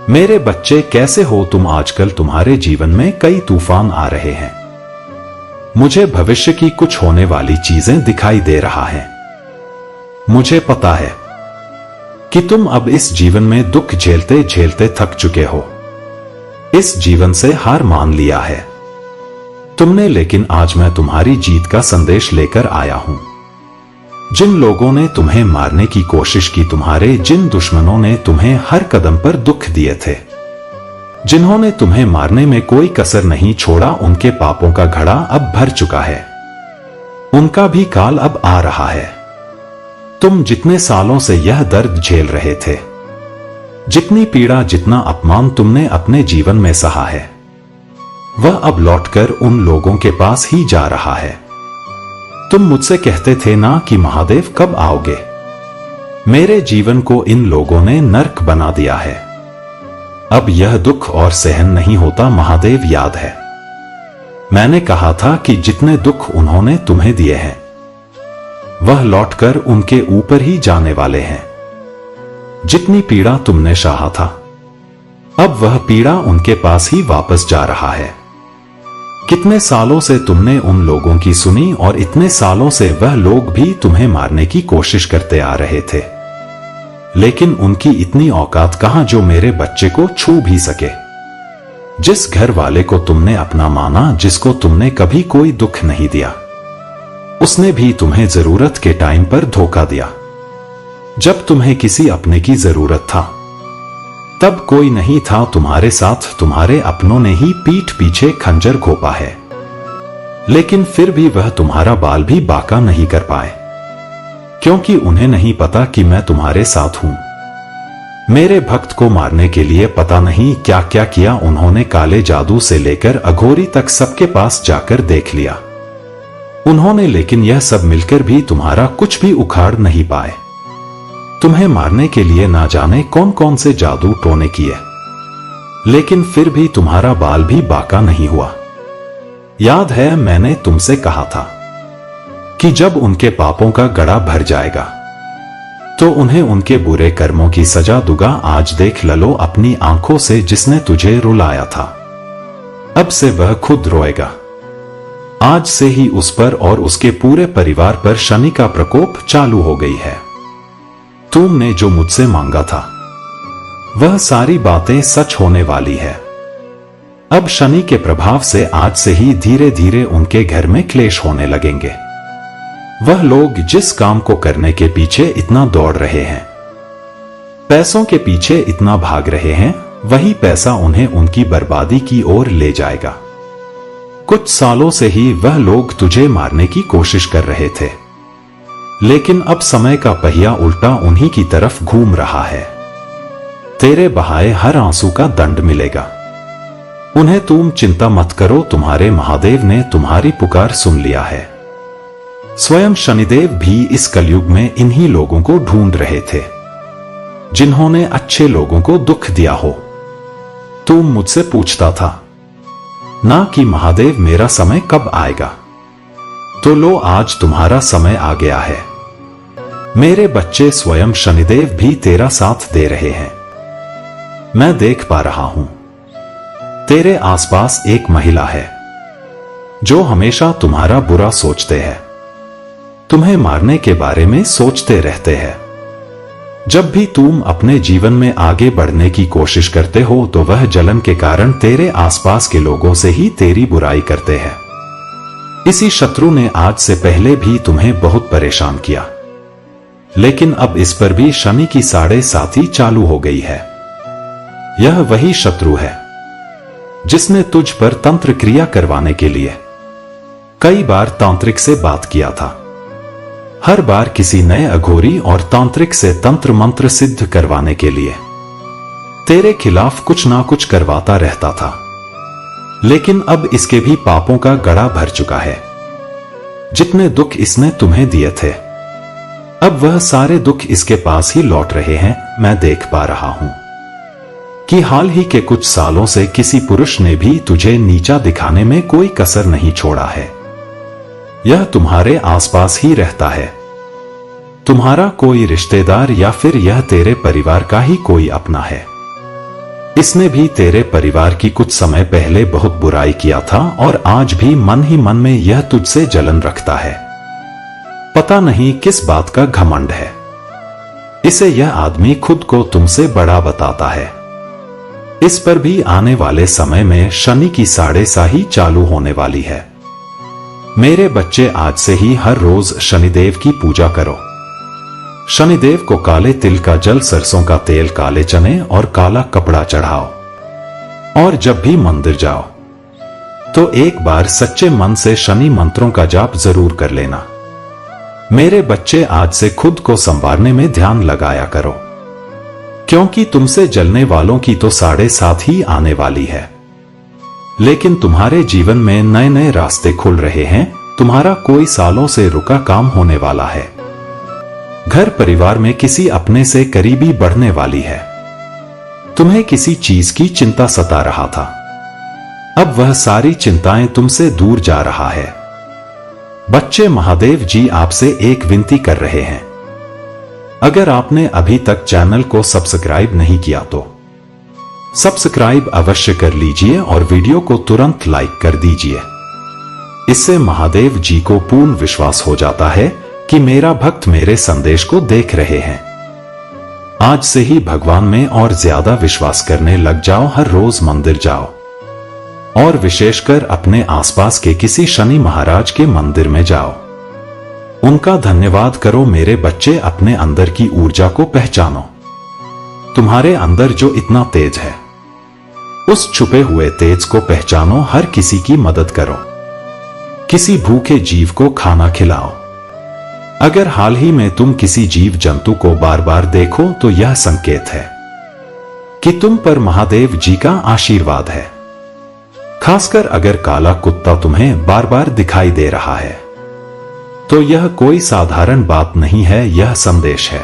मेरे बच्चे कैसे हो तुम? आजकल तुम्हारे जीवन में कई तूफान आ रहे हैं। मुझे भविष्य की कुछ होने वाली चीजें दिखाई दे रहा है। मुझे पता है कि तुम अब इस जीवन में दुख झेलते झेलते थक चुके हो। इस जीवन से हार मान लिया है तुमने, लेकिन आज मैं तुम्हारी जीत का संदेश लेकर आया हूं। जिन लोगों ने तुम्हें मारने की कोशिश की, तुम्हारे जिन दुश्मनों ने तुम्हें हर कदम पर दुख दिए थे, जिन्होंने तुम्हें मारने में कोई कसर नहीं छोड़ा, उनके पापों का घड़ा अब भर चुका है। उनका भी काल अब आ रहा है। तुम जितने सालों से यह दर्द झेल रहे थे, जितनी पीड़ा, जितना अपमान तुमने अपने जीवन में सहा है, वह अब लौटकर उन लोगों के पास ही जा रहा है। तुम मुझसे कहते थे ना कि महादेव कब आओगे? मेरे जीवन को इन लोगों ने नर्क बना दिया है। अब यह दुख और सहन नहीं होता महादेव, याद है मैंने कहा था कि जितने दुख उन्होंने तुम्हें दिए हैं, वह लौटकर उनके ऊपर ही जाने वाले हैं। जितनी पीड़ा तुमने सहा था, अब वह पीड़ा उनके पास ही वापस जा रहा है। कितने सालों से तुमने उन लोगों की सुनी और इतने सालों से वह लोग भी तुम्हें मारने की कोशिश करते आ रहे थे, लेकिन उनकी इतनी औकात कहां जो मेरे बच्चे को छू भी सके। जिस घर वाले को तुमने अपना माना, जिसको तुमने कभी कोई दुख नहीं दिया, उसने भी तुम्हें जरूरत के टाइम पर धोखा दिया। जब तुम्हें किसी अपने की जरूरत था, तब कोई नहीं था तुम्हारे साथ। तुम्हारे अपनों ने ही पीठ पीछे खंजर घोंपा है, लेकिन फिर भी वह तुम्हारा बाल भी बांका नहीं कर पाए, क्योंकि उन्हें नहीं पता कि मैं तुम्हारे साथ हूं। मेरे भक्त को मारने के लिए पता नहीं क्या क्या किया उन्होंने। काले जादू से लेकर अघोरी तक सबके पास जाकर देख लिया उन्होंने, लेकिन यह सब मिलकर भी तुम्हारा कुछ भी उखाड़ नहीं पाए। तुम्हें मारने के लिए ना जाने कौन कौन से जादू टोने किए, लेकिन फिर भी तुम्हारा बाल भी बांका नहीं हुआ। याद है मैंने तुमसे कहा था कि जब उनके पापों का गड़ा भर जाएगा, तो उन्हें उनके बुरे कर्मों की सजा दूंगा। आज देख लो अपनी आंखों से, जिसने तुझे रुलाया था, अब से वह खुद रोएगा। आज से ही उस पर और उसके पूरे परिवार पर शनि का प्रकोप चालू हो गई है। तुमने जो मुझसे मांगा था, वह सारी बातें सच होने वाली है। अब शनि के प्रभाव से आज से ही धीरे धीरे उनके घर में क्लेश होने लगेंगे। वह लोग जिस काम को करने के पीछे इतना दौड़ रहे हैं, पैसों के पीछे इतना भाग रहे हैं, वही पैसा उन्हें उनकी बर्बादी की ओर ले जाएगा। कुछ सालों से ही वह लोग तुझे मारने की कोशिश कर रहे थे, लेकिन अब समय का पहिया उल्टा उन्हीं की तरफ घूम रहा है। तेरे बहाए हर आंसू का दंड मिलेगा। उन्हें तुम चिंता मत करो, तुम्हारे महादेव ने तुम्हारी पुकार सुन लिया है। स्वयं शनिदेव भी इस कलयुग में इन्हीं लोगों को ढूंढ रहे थे, जिन्होंने अच्छे लोगों को दुख दिया हो। तुम मुझसे पूछता था ना कि महादेव मेरा समय कब आएगा, तो लो आज तुम्हारा समय आ गया है। मेरे बच्चे, स्वयं शनिदेव भी तेरा साथ दे रहे हैं। मैं देख पा रहा हूं तेरे आसपास एक महिला है जो हमेशा तुम्हारा बुरा सोचते हैं, तुम्हें मारने के बारे में सोचते रहते हैं। जब भी तुम अपने जीवन में आगे बढ़ने की कोशिश करते हो, तो वह जलन के कारण तेरे आसपास के लोगों से ही तेरी बुराई करते हैं। इसी शत्रु ने आज से पहले भी तुम्हें बहुत परेशान किया, लेकिन अब इस पर भी शनि की 7.5 चालू हो गई है। यह वही शत्रु है जिसने तुझ पर तंत्र क्रिया करवाने के लिए कई बार तांत्रिक से बात किया था। हर बार किसी नए अघोरी और तांत्रिक से तंत्र मंत्र सिद्ध करवाने के लिए तेरे खिलाफ कुछ ना कुछ करवाता रहता था, लेकिन अब इसके भी पापों का गड़ा भर चुका है। जितने दुख इसने तुम्हें दिए थे, अब वह सारे दुख इसके पास ही लौट रहे हैं। मैं देख पा रहा हूं कि हाल ही के कुछ सालों से किसी पुरुष ने भी तुझे नीचा दिखाने में कोई कसर नहीं छोड़ा है। यह तुम्हारे आसपास ही रहता है, तुम्हारा कोई रिश्तेदार या फिर यह तेरे परिवार का ही कोई अपना है। इसने भी तेरे परिवार की कुछ समय पहले बहुत बुराई किया था और आज भी मन ही मन में यह तुझसे जलन रखता है। पता नहीं किस बात का घमंड है। इसे यह आदमी खुद को तुमसे बड़ा बताता है। इस पर भी आने वाले समय में शनि की साढ़े साही चालू होने वाली है। मेरे बच्चे, आज से ही हर रोज शनिदेव की पूजा करो। शनिदेव को काले तिल का जल, सरसों का तेल, काले चने और काला कपड़ा चढ़ाओ। और जब भी मंदिर जाओ तो एक बार सच्चे मन से शनि मंत्रों का जाप जरूर कर लेना। मेरे बच्चे, आज से खुद को संवारने में ध्यान लगाया करो, क्योंकि तुमसे जलने वालों की तो 7.5 ही आने वाली है। लेकिन तुम्हारे जीवन में नए नए रास्ते खुल रहे हैं। तुम्हारा कोई सालों से रुका काम होने वाला है। घर परिवार में किसी अपने से करीबी बढ़ने वाली है। तुम्हें किसी चीज की चिंता सता रहा था, अब वह सारी चिंताएं तुमसे दूर जा रहा है। बच्चे, महादेव जी आपसे एक विनती कर रहे हैं। अगर आपने अभी तक चैनल को सब्सक्राइब नहीं किया तो सब्सक्राइब अवश्य कर लीजिए और वीडियो को तुरंत लाइक कर दीजिए। इससे महादेव जी को पूर्ण विश्वास हो जाता है कि मेरा भक्त मेरे संदेश को देख रहे हैं। आज से ही भगवान में और ज्यादा विश्वास करने लग जाओ। हर रोज मंदिर जाओ और विशेषकर अपने आसपास के किसी शनि महाराज के मंदिर में जाओ। उनका धन्यवाद करो। मेरे बच्चे, अपने अंदर की ऊर्जा को पहचानो। तुम्हारे अंदर जो इतना तेज है, उस छुपे हुए तेज को पहचानो। हर किसी की मदद करो। किसी भूखे जीव को खाना खिलाओ। अगर हाल ही में तुम किसी जीव जंतु को बार बार देखो तो यह संकेत है कि तुम पर महादेव जी का आशीर्वाद है। खासकर अगर काला कुत्ता तुम्हें बार बार दिखाई दे रहा है तो यह कोई साधारण बात नहीं है। यह संदेश है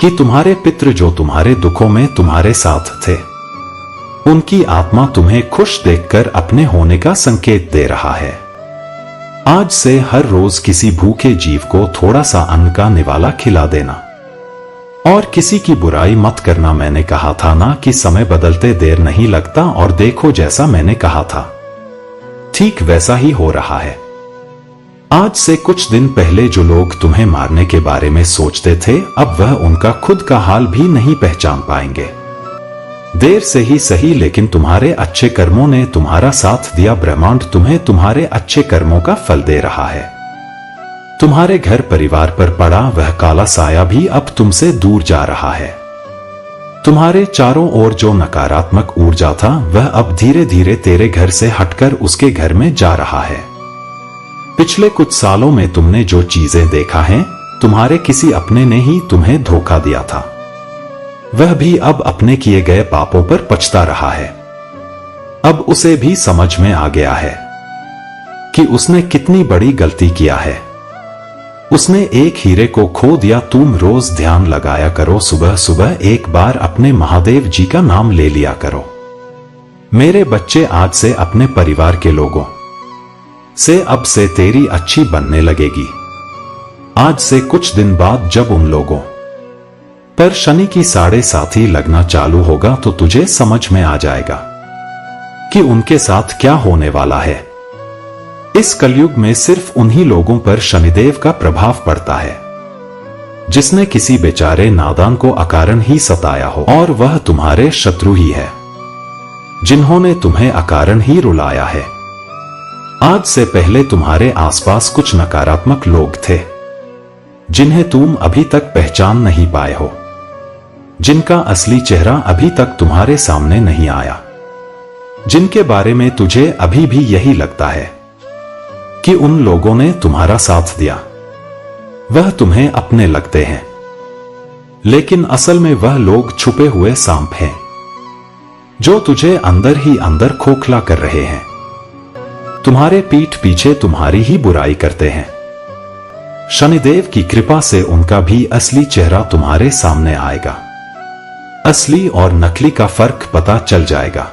कि तुम्हारे पितृ जो तुम्हारे दुखों में तुम्हारे साथ थे, उनकी आत्मा तुम्हें खुश देखकर अपने होने का संकेत दे रहा है। आज से हर रोज किसी भूखे जीव को थोड़ा सा अन्न का निवाला खिला देना और किसी की बुराई मत करना। मैंने कहा था ना कि समय बदलते देर नहीं लगता, और देखो जैसा मैंने कहा था ठीक वैसा ही हो रहा है। आज से कुछ दिन पहले जो लोग तुम्हें मारने के बारे में सोचते थे, अब वह उनका खुद का हाल भी नहीं पहचान पाएंगे। देर से ही सही, लेकिन तुम्हारे अच्छे कर्मों ने तुम्हारा साथ दिया। ब्रह्मांड तुम्हें तुम्हारे अच्छे कर्मों का फल दे रहा है। तुम्हारे घर परिवार पर पड़ा वह काला साया भी अब तुमसे दूर जा रहा है। तुम्हारे चारों ओर जो नकारात्मक ऊर्जा था, वह अब धीरे धीरे तेरे घर से हटकर उसके घर में जा रहा है। पिछले कुछ सालों में तुमने जो चीजें देखा है, तुम्हारे किसी अपने ने ही तुम्हें धोखा दिया था। वह भी अब अपने किए गए पापों पर पछता रहा है। अब उसे भी समझ में आ गया है कि उसने कितनी बड़ी गलती किया है। उसने एक हीरे को खो दिया। तुम रोज ध्यान लगाया करो। सुबह सुबह एक बार अपने महादेव जी का नाम ले लिया करो। मेरे बच्चे, आज से अपने परिवार के लोगों से अब से तेरी अच्छी बनने लगेगी। आज से कुछ दिन बाद जब उन लोगों पर शनि की 7.5 लगना चालू होगा तो तुझे समझ में आ जाएगा कि उनके साथ क्या होने वाला है। इस कलयुग में सिर्फ उन्हीं लोगों पर शनिदेव का प्रभाव पड़ता है जिसने किसी बेचारे नादान को अकारण ही सताया हो, और वह तुम्हारे शत्रु ही है जिन्होंने तुम्हें अकारण ही रुलाया है। आज से पहले तुम्हारे आसपास कुछ नकारात्मक लोग थे जिन्हें तुम अभी तक पहचान नहीं पाए हो, जिनका असली चेहरा अभी तक तुम्हारे सामने नहीं आया, जिनके बारे में तुझे अभी भी यही लगता है कि उन लोगों ने तुम्हारा साथ दिया। वह तुम्हें अपने लगते हैं, लेकिन असल में वह लोग छुपे हुए सांप हैं जो तुझे अंदर ही अंदर खोखला कर रहे हैं। तुम्हारे पीठ पीछे तुम्हारी ही बुराई करते हैं। शनिदेव की कृपा से उनका भी असली चेहरा तुम्हारे सामने आएगा। असली और नकली का फर्क पता चल जाएगा।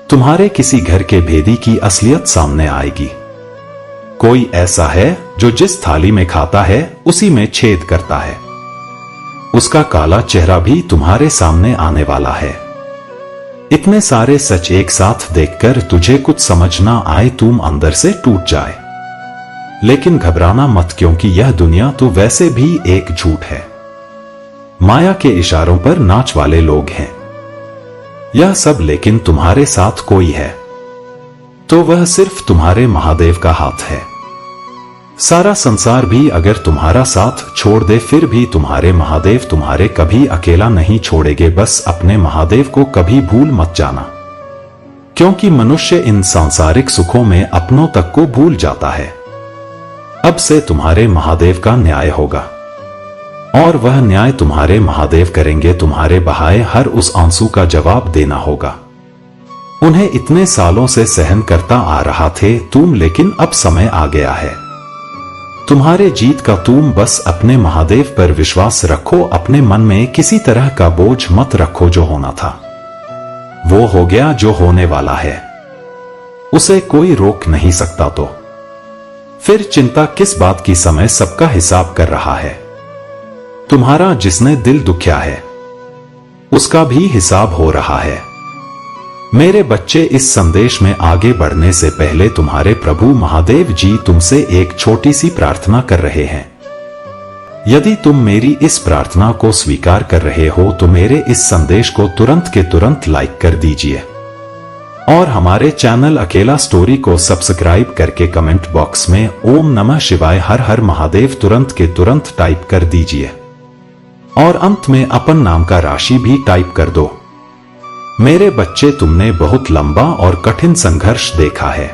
तुम्हारे किसी घर के भेदी की असलियत सामने आएगी। कोई ऐसा है जो जिस थाली में खाता है उसी में छेद करता है। उसका काला चेहरा भी तुम्हारे सामने आने वाला है। इतने सारे सच एक साथ देखकर तुझे कुछ समझ ना आए, तुम अंदर से टूट जाए। लेकिन घबराना मत, क्योंकि यह दुनिया तो वैसे भी एक झूठ है। माया के इशारों पर नाच वाले लोग हैं यह सब, लेकिन तुम्हारे साथ कोई है तो वह सिर्फ तुम्हारे महादेव का हाथ है। सारा संसार भी अगर तुम्हारा साथ छोड़ दे, फिर भी तुम्हारे महादेव तुम्हारे कभी अकेला नहीं छोड़ेंगे। बस अपने महादेव को कभी भूल मत जाना, क्योंकि मनुष्य इन सांसारिक सुखों में अपनों तक को भूल जाता है। अब से तुम्हारे महादेव का न्याय होगा, और वह न्याय तुम्हारे महादेव करेंगे। तुम्हारे बहाए हर उस आंसू का जवाब देना होगा। उन्हें इतने सालों से सहन करता आ रहा थे तुम, लेकिन अब समय आ गया है तुम्हारे जीत का। तुम बस अपने महादेव पर विश्वास रखो, अपने मन में किसी तरह का बोझ मत रखो। जो होना था वो हो गया, जो होने वाला है उसे कोई रोक नहीं सकता। तो फिर चिंता किस बात की? समय सबका हिसाब कर रहा है। तुम्हारा जिसने दिल दुखिया है उसका भी हिसाब हो रहा है। मेरे बच्चे, इस संदेश में आगे बढ़ने से पहले तुम्हारे प्रभु महादेव जी तुमसे एक छोटी सी प्रार्थना कर रहे हैं। यदि तुम मेरी इस प्रार्थना को स्वीकार कर रहे हो तो मेरे इस संदेश को तुरंत के तुरंत लाइक कर दीजिए, और हमारे चैनल अकेला स्टोरी को सब्सक्राइब करके कमेंट बॉक्स में ओम नमः शिवाय हर हर महादेव तुरंत के तुरंत टाइप कर दीजिए, और अंत में अपन नाम का राशि भी टाइप कर दो। मेरे बच्चे, तुमने बहुत लंबा और कठिन संघर्ष देखा है।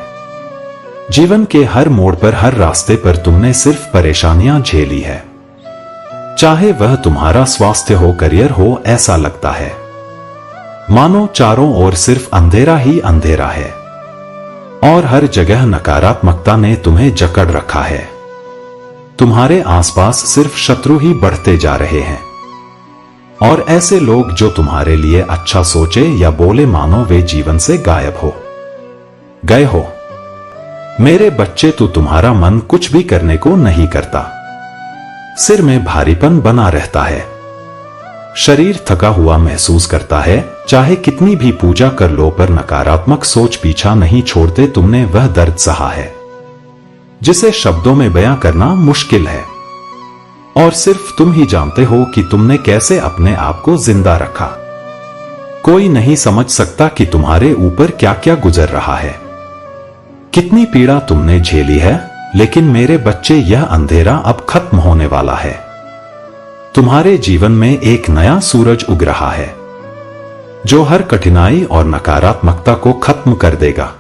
जीवन के हर मोड़ पर, हर रास्ते पर तुमने सिर्फ परेशानियां झेली है। चाहे वह तुम्हारा स्वास्थ्य हो, करियर हो, ऐसा लगता है मानो चारों ओर सिर्फ अंधेरा ही अंधेरा है, और हर जगह नकारात्मकता ने तुम्हें जकड़ रखा है। तुम्हारे आसपास सिर्फ शत्रु ही बढ़ते जा रहे हैं, और ऐसे लोग जो तुम्हारे लिए अच्छा सोचे या बोले मानो वे जीवन से गायब हो गए हो। मेरे बच्चे, तो तुम्हारा मन कुछ भी करने को नहीं करता। सिर में भारीपन बना रहता है, शरीर थका हुआ महसूस करता है। चाहे कितनी भी पूजा कर लो, पर नकारात्मक सोच पीछा नहीं छोड़ते। तुमने वह दर्द सहा है जिसे शब्दों में बयां करना मुश्किल है, और सिर्फ तुम ही जानते हो कि तुमने कैसे अपने आप को जिंदा रखा। कोई नहीं समझ सकता कि तुम्हारे ऊपर क्या क्या गुजर रहा है, कितनी पीड़ा तुमने झेली है। लेकिन मेरे बच्चे, यह अंधेरा अब खत्म होने वाला है। तुम्हारे जीवन में एक नया सूरज उग रहा है, जो हर कठिनाई और नकारात्मकता को खत्म कर देगा।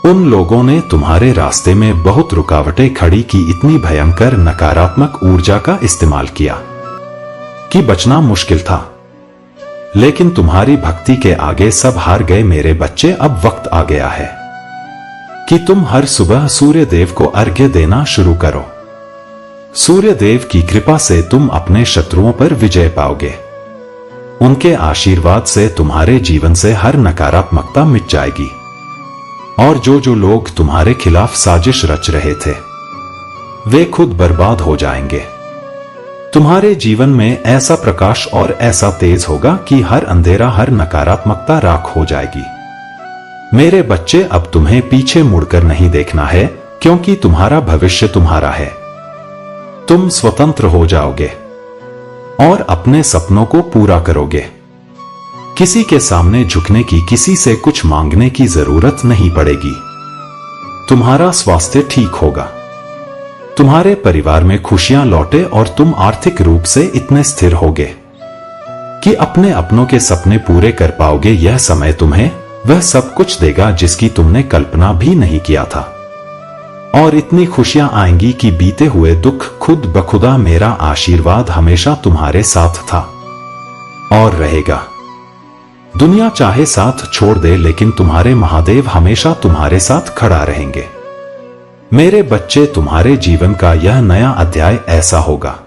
उन लोगों ने तुम्हारे रास्ते में बहुत रुकावटें खड़ी की, इतनी भयंकर नकारात्मक ऊर्जा का इस्तेमाल किया कि बचना मुश्किल था। लेकिन तुम्हारी भक्ति के आगे सब हार गए। मेरे बच्चे, अब वक्त आ गया है कि तुम हर सुबह सूर्य देव को अर्घ्य देना शुरू करो। सूर्य देव की कृपा से तुम अपने शत्रुओं पर विजय पाओगे। उनके आशीर्वाद से तुम्हारे जीवन से हर नकारात्मकता मिट जाएगी, और जो लोग तुम्हारे खिलाफ साजिश रच रहे थे वे खुद बर्बाद हो जाएंगे। तुम्हारे जीवन में ऐसा प्रकाश और ऐसा तेज होगा कि हर अंधेरा, हर नकारात्मकता राख हो जाएगी। मेरे बच्चे, अब तुम्हें पीछे मुड़कर नहीं देखना है, क्योंकि तुम्हारा भविष्य तुम्हारा है। तुम स्वतंत्र हो जाओगे और अपने सपनों को पूरा करोगे। किसी के सामने झुकने की, किसी से कुछ मांगने की जरूरत नहीं पड़ेगी। तुम्हारा स्वास्थ्य ठीक होगा, तुम्हारे परिवार में खुशियां लौटे, और तुम आर्थिक रूप से इतने स्थिर होगे कि अपने अपनों के सपने पूरे कर पाओगे। यह समय तुम्हें वह सब कुछ देगा जिसकी तुमने कल्पना भी नहीं किया था, और इतनी खुशियां आएंगी कि बीते हुए दुख खुद बखुदा। मेरा आशीर्वाद हमेशा तुम्हारे साथ था और रहेगा। दुनिया चाहे साथ छोड़ दे, लेकिन तुम्हारे महादेव हमेशा तुम्हारे साथ खड़ा रहेंगे। मेरे बच्चे, तुम्हारे जीवन का यह नया अध्याय ऐसा होगा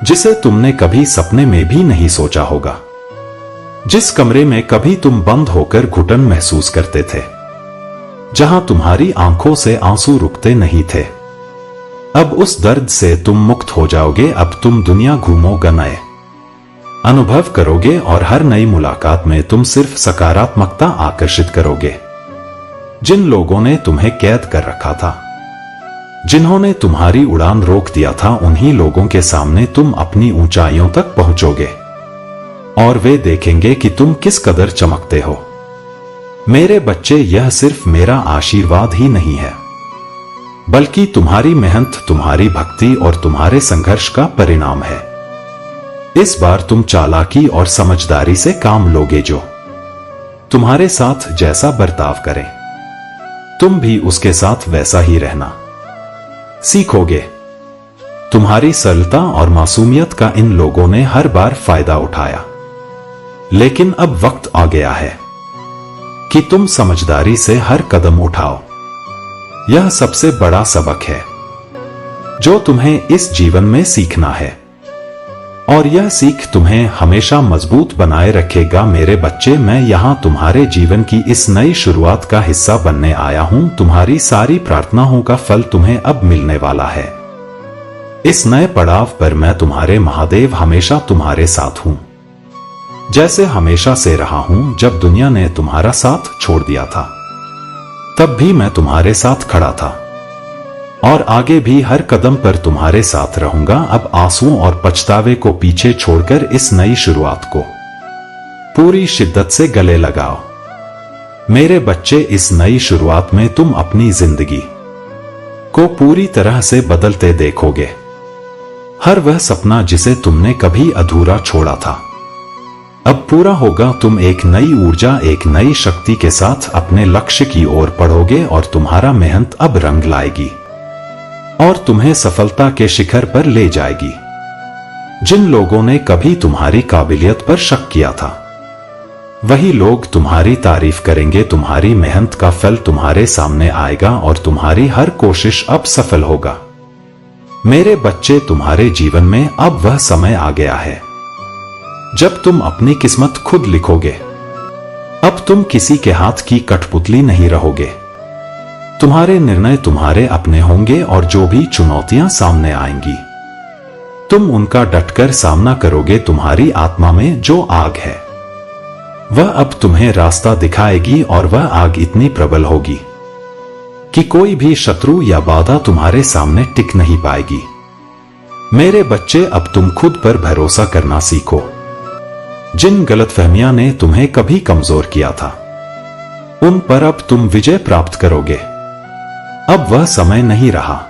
जिसे तुमने कभी सपने में भी नहीं सोचा होगा। जिस कमरे में कभी तुम बंद होकर घुटन महसूस करते थे, जहां तुम्हारी आंखों से आंसू रुकते नहीं थे, अब उस दर्द से तुम मुक्त हो जाओगे। अब तुम दुनिया घूमोगे नए अनुभव करोगे और हर नई मुलाकात में तुम सिर्फ सकारात्मकता आकर्षित करोगे। जिन लोगों ने तुम्हें कैद कर रखा था, जिन्होंने तुम्हारी उड़ान रोक दिया था, उन्हीं लोगों के सामने तुम अपनी ऊंचाइयों तक पहुंचोगे और वे देखेंगे कि तुम किस कदर चमकते हो। मेरे बच्चे, यह सिर्फ मेरा आशीर्वाद ही नहीं है, बल्कि तुम्हारी मेहनत, तुम्हारी भक्ति और तुम्हारे संघर्ष का परिणाम है। इस बार तुम चालाकी और समझदारी से काम लोगे। जो तुम्हारे साथ जैसा बर्ताव करें, तुम भी उसके साथ वैसा ही रहना सीखोगे। तुम्हारी सरलता और मासूमियत का इन लोगों ने हर बार फायदा उठाया, लेकिन अब वक्त आ गया है कि तुम समझदारी से हर कदम उठाओ। यह सबसे बड़ा सबक है जो तुम्हें इस जीवन में सीखना है, और यह सीख तुम्हें हमेशा मजबूत बनाए रखेगा। मेरे बच्चे, मैं यहां तुम्हारे जीवन की इस नई शुरुआत का हिस्सा बनने आया हूं। तुम्हारी सारी प्रार्थनाओं का फल तुम्हें अब मिलने वाला है। इस नए पड़ाव पर मैं, तुम्हारे महादेव, हमेशा तुम्हारे साथ हूं, जैसे हमेशा से रहा हूं। जब दुनिया ने तुम्हारा साथ छोड़ दिया था, तब भी मैं तुम्हारे साथ खड़ा था, और आगे भी हर कदम पर तुम्हारे साथ रहूंगा। अब आंसुओं और पछतावे को पीछे छोड़कर इस नई शुरुआत को पूरी शिद्दत से गले लगाओ। मेरे बच्चे, इस नई शुरुआत में तुम अपनी जिंदगी को पूरी तरह से बदलते देखोगे। हर वह सपना जिसे तुमने कभी अधूरा छोड़ा था, अब पूरा होगा। तुम एक नई ऊर्जा, एक नई शक्ति के साथ अपने लक्ष्य की ओर बढ़ोगे, और तुम्हारा मेहनत अब रंग लाएगी और तुम्हें सफलता के शिखर पर ले जाएगी। जिन लोगों ने कभी तुम्हारी काबिलियत पर शक किया था, वही लोग तुम्हारी तारीफ करेंगे। तुम्हारी मेहनत का फल तुम्हारे सामने आएगा और तुम्हारी हर कोशिश अब सफल होगा। मेरे बच्चे, तुम्हारे जीवन में अब वह समय आ गया है जब तुम अपनी किस्मत खुद लिखोगे। अब तुम किसी के हाथ की कठपुतली नहीं रहोगे। तुम्हारे निर्णय तुम्हारे अपने होंगे, और जो भी चुनौतियां सामने आएंगी, तुम उनका डटकर सामना करोगे। तुम्हारी आत्मा में जो आग है, वह अब तुम्हें रास्ता दिखाएगी, और वह आग इतनी प्रबल होगी कि कोई भी शत्रु या बाधा तुम्हारे सामने टिक नहीं पाएगी। मेरे बच्चे, अब तुम खुद पर भरोसा करना सीखो। जिन गलतफहमियां ने तुम्हें कभी कमजोर किया था, उन पर अब तुम विजय प्राप्त करोगे। अब वह समय नहीं रहा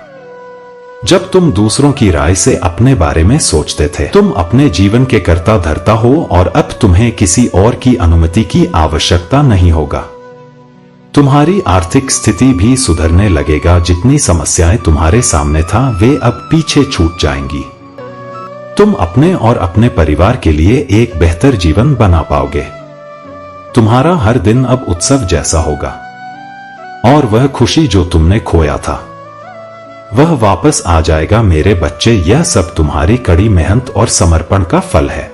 जब तुम दूसरों की राय से अपने बारे में सोचते थे। तुम अपने जीवन के कर्ता धर्ता हो, और अब तुम्हें किसी और की अनुमति की आवश्यकता नहीं होगा। तुम्हारी आर्थिक स्थिति भी सुधरने लगेगा। जितनी समस्याएं तुम्हारे सामने था, वे अब पीछे छूट जाएंगी। तुम अपने और अपने परिवार के लिए एक बेहतर जीवन बना पाओगे। तुम्हारा हर दिन अब उत्सव जैसा होगा, और वह खुशी जो तुमने खोया था, वह वापस आ जाएगा। मेरे बच्चे, यह सब तुम्हारी कड़ी मेहनत और समर्पण का फल है।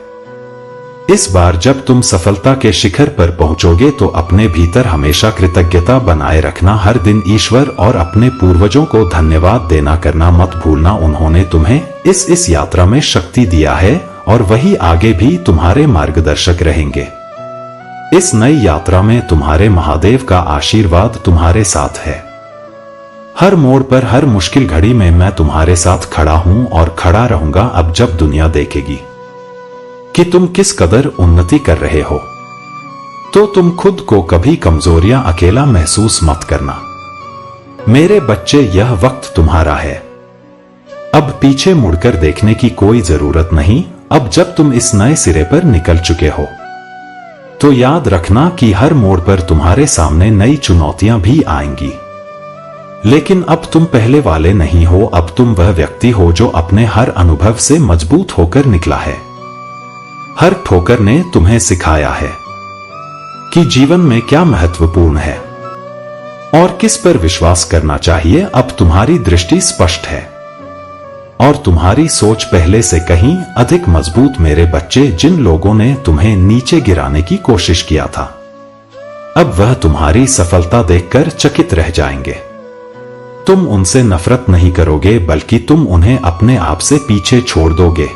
इस बार जब तुम सफलता के शिखर पर पहुंचोगे, तो अपने भीतर हमेशा कृतज्ञता बनाए रखना। हर दिन ईश्वर और अपने पूर्वजों को धन्यवाद देना करना मत भूलना। उन्होंने तुम्हें इस यात्रा में शक्ति दिया है, और वही आगे भी तुम्हारे मार्गदर्शक रहेंगे। इस नई यात्रा में तुम्हारे महादेव का आशीर्वाद तुम्हारे साथ है। हर मोड़ पर, हर मुश्किल घड़ी में मैं तुम्हारे साथ खड़ा हूं और खड़ा रहूंगा। अब जब दुनिया देखेगी कि तुम किस कदर उन्नति कर रहे हो, तो तुम खुद को कभी कमजोर या अकेला महसूस मत करना। मेरे बच्चे, यह वक्त तुम्हारा है। अब पीछे मुड़कर देखने की कोई जरूरत नहीं। अब जब तुम इस नए सिरे पर निकल चुके हो, तो याद रखना कि हर मोड़ पर तुम्हारे सामने नई चुनौतियां भी आएंगी। लेकिन अब तुम पहले वाले नहीं हो। अब तुम वह व्यक्ति हो जो अपने हर अनुभव से मजबूत होकर निकला है। हर ठोकर ने तुम्हें सिखाया है कि जीवन में क्या महत्वपूर्ण है और किस पर विश्वास करना चाहिए। अब तुम्हारी दृष्टि स्पष्ट है, और तुम्हारी सोच पहले से कहीं अधिक मजबूत। मेरे बच्चे, जिन लोगों ने तुम्हें नीचे गिराने की कोशिश किया था, अब वह तुम्हारी सफलता देखकर चकित रह जाएंगे। तुम उनसे नफरत नहीं करोगे, बल्कि तुम उन्हें अपने आप से पीछे छोड़ दोगे।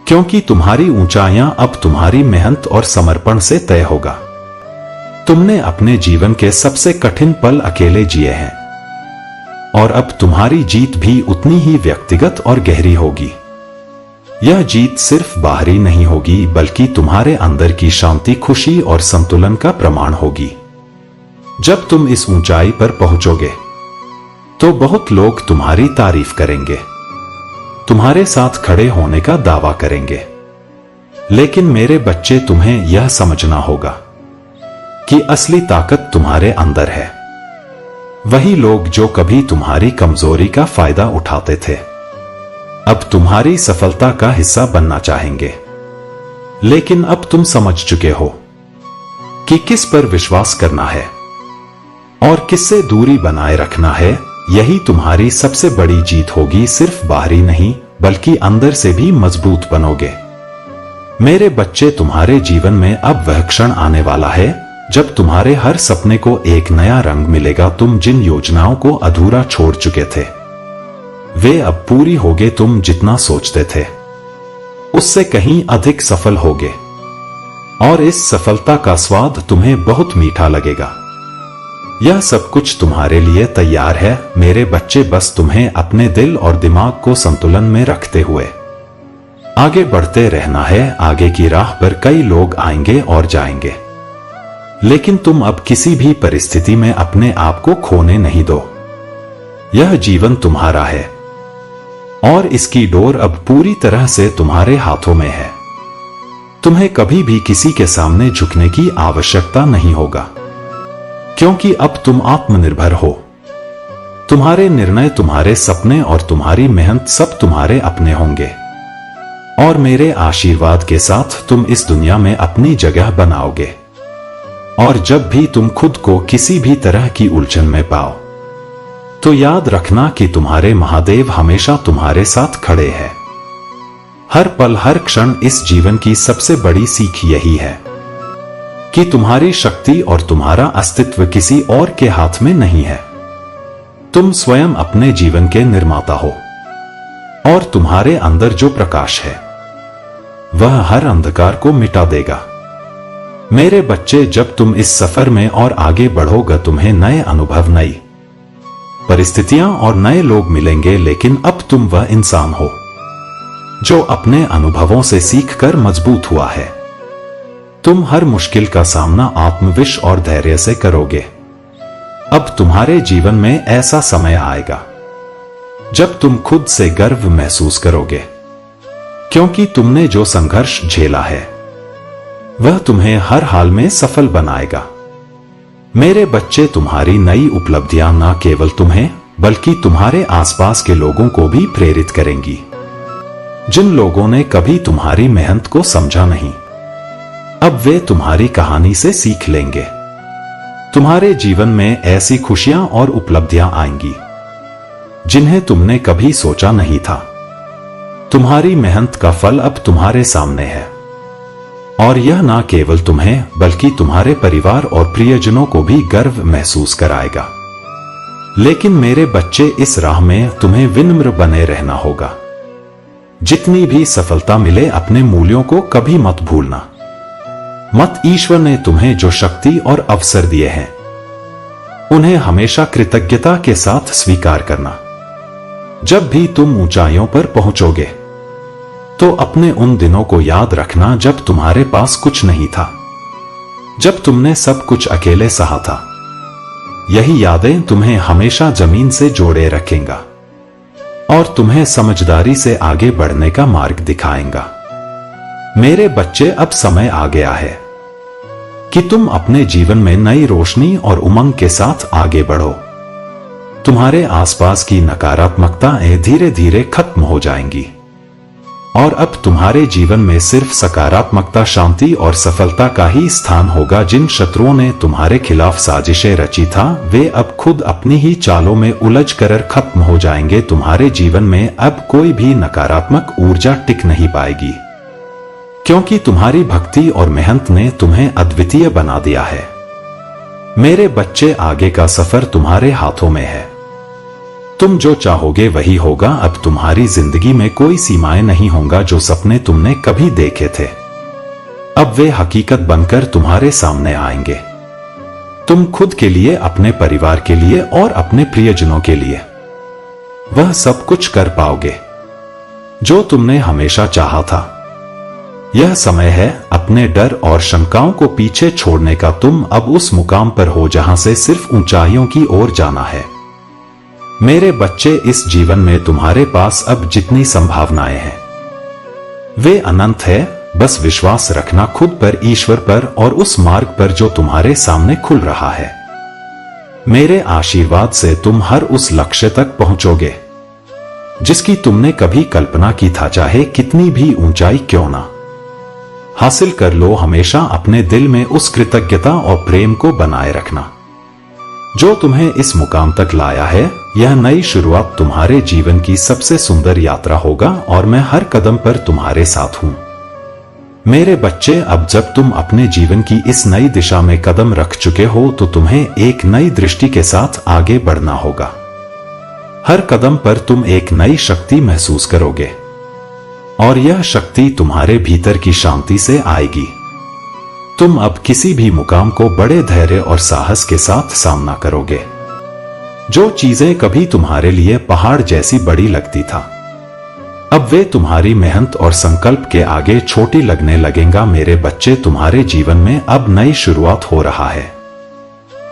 क्योंकि तुम्हारी ऊंचाइयां अब तुम्हारी मेहनत और समर्पण से तय होगा। तुमने अपने जीवन के सबसे कठिन पल अकेले जिए हैं और अब तुम्हारी जीत भी उतनी ही व्यक्तिगत और गहरी होगी। यह जीत सिर्फ बाहरी नहीं होगी बल्कि तुम्हारे अंदर की शांति, खुशी और संतुलन का प्रमाण होगी। जब तुम इस ऊंचाई पर पहुंचोगे तो बहुत लोग तुम्हारी तारीफ करेंगे, तुम्हारे साथ खड़े होने का दावा करेंगे। लेकिन मेरे बच्चे, तुम्हें यह समझना होगा कि असली ताकत तुम्हारे अंदर है। वही लोग जो कभी तुम्हारी कमजोरी का फायदा उठाते थे, अब तुम्हारी सफलता का हिस्सा बनना चाहेंगे। लेकिन अब तुम समझ चुके हो कि किस पर विश्वास करना है और किससे दूरी बनाए रखना है। यही तुम्हारी सबसे बड़ी जीत होगी। सिर्फ बाहरी नहीं बल्कि अंदर से भी मजबूत बनोगे। मेरे बच्चे, तुम्हारे जीवन में अब वह क्षण आने वाला है जब तुम्हारे हर सपने को एक नया रंग मिलेगा। तुम जिन योजनाओं को अधूरा छोड़ चुके थे, वे अब पूरी होगे। तुम जितना सोचते थे उससे कहीं अधिक सफल होगे और इस सफलता का स्वाद तुम्हें बहुत मीठा लगेगा। यह सब कुछ तुम्हारे लिए तैयार है मेरे बच्चे। बस तुम्हें अपने दिल और दिमाग को संतुलन में रखते हुए आगे बढ़ते रहना है। आगे की राह पर कई लोग आएंगे और जाएंगे, लेकिन तुम अब किसी भी परिस्थिति में अपने आप को खोने नहीं दो। यह जीवन तुम्हारा है और इसकी डोर अब पूरी तरह से तुम्हारे हाथों में है। तुम्हें कभी भी किसी के सामने झुकने की आवश्यकता नहीं होगा, क्योंकि अब तुम आत्मनिर्भर हो। तुम्हारे निर्णय, तुम्हारे सपने और तुम्हारी मेहनत सब तुम्हारे अपने होंगे और मेरे आशीर्वाद के साथ तुम इस दुनिया में अपनी जगह बनाओगे। और जब भी तुम खुद को किसी भी तरह की उलझन में पाओ तो याद रखना कि तुम्हारे महादेव हमेशा तुम्हारे साथ खड़े हैं। हर पल, हर क्षण इस जीवन की सबसे बड़ी सीख यही है कि तुम्हारी शक्ति और तुम्हारा अस्तित्व किसी और के हाथ में नहीं है। तुम स्वयं अपने जीवन के निर्माता हो और तुम्हारे अंदर जो प्रकाश है वह हर अंधकार को मिटा देगा। मेरे बच्चे, जब तुम इस सफर में और आगे बढ़ोगे, तुम्हें नए अनुभव, नई परिस्थितियां और नए लोग मिलेंगे। लेकिन अब तुम वह इंसान हो जो अपने अनुभवों से सीखकर मजबूत हुआ है। तुम हर मुश्किल का सामना आत्मविश्वास और धैर्य से करोगे। अब तुम्हारे जीवन में ऐसा समय आएगा जब तुम खुद से गर्व महसूस करोगे, क्योंकि तुमने जो संघर्ष झेला है वह तुम्हें हर हाल में सफल बनाएगा। मेरे बच्चे, तुम्हारी नई उपलब्धियां न केवल तुम्हें बल्कि तुम्हारे आसपास के लोगों को भी प्रेरित करेंगी। जिन लोगों ने कभी तुम्हारी मेहनत को समझा नहीं, अब वे तुम्हारी कहानी से सीख लेंगे। तुम्हारे जीवन में ऐसी खुशियां और उपलब्धियां आएंगी जिन्हें तुमने कभी सोचा नहीं था। तुम्हारी मेहनत का फल अब तुम्हारे सामने है और यह न केवल तुम्हें बल्कि तुम्हारे परिवार और प्रियजनों को भी गर्व महसूस कराएगा। लेकिन मेरे बच्चे, इस राह में तुम्हें विनम्र बने रहना होगा। जितनी भी सफलता मिले, अपने मूल्यों को कभी मत भूलना। मत ईश्वर ने तुम्हें जो शक्ति और अवसर दिए हैं उन्हें हमेशा कृतज्ञता के साथ स्वीकार करना। जब भी तुम ऊंचाइयों पर पहुंचोगे तो अपने उन दिनों को याद रखना जब तुम्हारे पास कुछ नहीं था, जब तुमने सब कुछ अकेले सहा था। यही यादें तुम्हें हमेशा जमीन से जोड़े रखेंगा और तुम्हें समझदारी से आगे बढ़ने का मार्ग दिखाएंगा। मेरे बच्चे, अब समय आ गया है कि तुम अपने जीवन में नई रोशनी और उमंग के साथ आगे बढ़ो। तुम्हारे आसपास की नकारात्मकताएं धीरे धीरे खत्म हो जाएंगी और अब तुम्हारे जीवन में सिर्फ सकारात्मकता, शांति और सफलता का ही स्थान होगा। जिन शत्रुओं ने तुम्हारे खिलाफ साजिशें रची था, वे अब खुद अपनी ही चालों में उलझ कर खत्म हो जाएंगे। तुम्हारे जीवन में अब कोई भी नकारात्मक ऊर्जा टिक नहीं पाएगी, क्योंकि तुम्हारी भक्ति और मेहनत ने तुम्हें अद्वितीय बना दिया है। मेरे बच्चे, आगे का सफर तुम्हारे हाथों में है तुम जो चाहोगे वही होगा। अब तुम्हारी जिंदगी में कोई सीमाएं नहीं होंगी। जो सपने तुमने कभी देखे थे अब वे हकीकत बनकर तुम्हारे सामने आएंगे। तुम खुद के लिए, अपने परिवार के लिए और अपने प्रियजनों के लिए वह सब कुछ कर पाओगे जो तुमने हमेशा चाहा था। यह समय है अपने डर और शंकाओं को पीछे छोड़ने का। तुम अब उस मुकाम पर हो जहां से सिर्फ ऊंचाइयों की ओर जाना है। मेरे बच्चे, इस जीवन में तुम्हारे पास अब जितनी संभावनाएं हैं वे अनंत है। बस विश्वास रखना खुद पर, ईश्वर पर और उस मार्ग पर जो तुम्हारे सामने खुल रहा है। मेरे आशीर्वाद से तुम हर उस लक्ष्य तक पहुंचोगे जिसकी तुमने कभी कल्पना की था, चाहे कितनी भी ऊंचाई क्यों ना हासिल कर लो। हमेशा अपने दिल में उस कृतज्ञता और प्रेम को बनाए रखना जो तुम्हें इस मुकाम तक लाया है। यह नई शुरुआत तुम्हारे जीवन की सबसे सुंदर यात्रा होगा और मैं हर कदम पर तुम्हारे साथ हूं। मेरे बच्चे, अब जब तुम अपने जीवन की इस नई दिशा में कदम रख चुके हो तो तुम्हें एक नई दृष्टि के साथ आगे बढ़ना होगा। हर कदम पर तुम एक नई शक्ति महसूस करोगे और यह शक्ति तुम्हारे भीतर की शांति से आएगी। तुम अब किसी भी मुकाम को बड़े धैर्य और साहस के साथ सामना करोगे। जो चीजें कभी तुम्हारे लिए पहाड़ जैसी बड़ी लगती था अब वे तुम्हारी मेहनत और संकल्प के आगे छोटी लगने लगेंगा। मेरे बच्चे, तुम्हारे जीवन में अब नई शुरुआत हो रहा है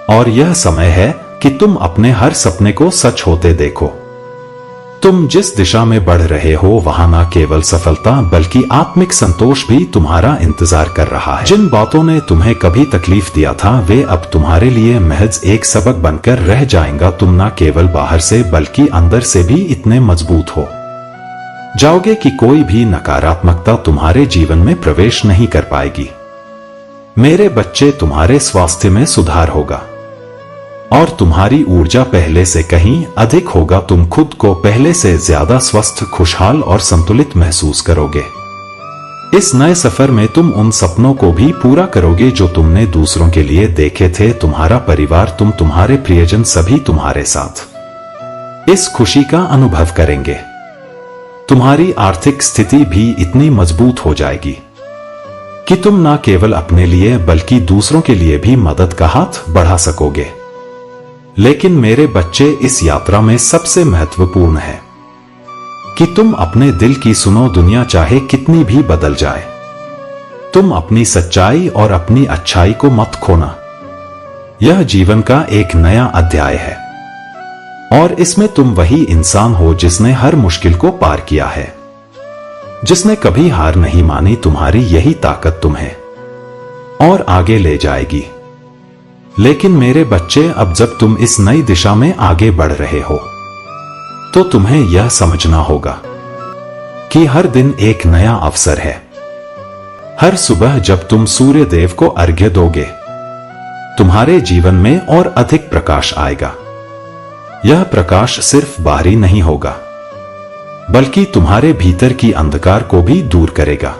और यह समय है कि तुम अपने हर सपने को सच होते देखो। तुम जिस दिशा में बढ़ रहे हो वहां न केवल सफलता बल्कि आत्मिक संतोष भी तुम्हारा इंतजार कर रहा है। जिन बातों ने तुम्हें कभी तकलीफ दिया था वे अब तुम्हारे लिए महज एक सबक बनकर रह जाएंगा। तुम न केवल बाहर से बल्कि अंदर से भी इतने मजबूत हो जाओगे कि कोई भी नकारात्मकता तुम्हारे जीवन में प्रवेश नहीं कर पाएगी। मेरे बच्चे, तुम्हारे स्वास्थ्य में सुधार होगा और तुम्हारी ऊर्जा पहले से कहीं अधिक होगा। तुम खुद को पहले से ज्यादा स्वस्थ, खुशहाल और संतुलित महसूस करोगे। इस नए सफर में तुम उन सपनों को भी पूरा करोगे जो तुमने दूसरों के लिए देखे थे। तुम्हारा परिवार, तुम्हारे प्रियजन सभी तुम्हारे साथ इस खुशी का अनुभव करेंगे। तुम्हारी आर्थिक स्थिति भी इतनी मजबूत हो जाएगी कि तुम न केवल अपने लिए बल्कि दूसरों के लिए भी मदद का हाथ बढ़ा सकोगे। लेकिन मेरे बच्चे, इस यात्रा में सबसे महत्वपूर्ण है कि तुम अपने दिल की सुनो। दुनिया चाहे कितनी भी बदल जाए, तुम अपनी सच्चाई और अपनी अच्छाई को मत खोना। यह जीवन का एक नया अध्याय है और इसमें तुम वही इंसान हो जिसने हर मुश्किल को पार किया है, जिसने कभी हार नहीं मानी। तुम्हारी यही ताकत तुम्हें और आगे ले जाएगी। लेकिन मेरे बच्चे, अब जब तुम इस नई दिशा में आगे बढ़ रहे हो तो तुम्हें यह समझना होगा कि हर दिन एक नया अवसर है। हर सुबह जब तुम सूर्य देव को अर्घ्य दोगे तुम्हारे जीवन में और अधिक प्रकाश आएगा। यह प्रकाश सिर्फ बाहरी नहीं होगा बल्कि तुम्हारे भीतर की अंधकार को भी दूर करेगा।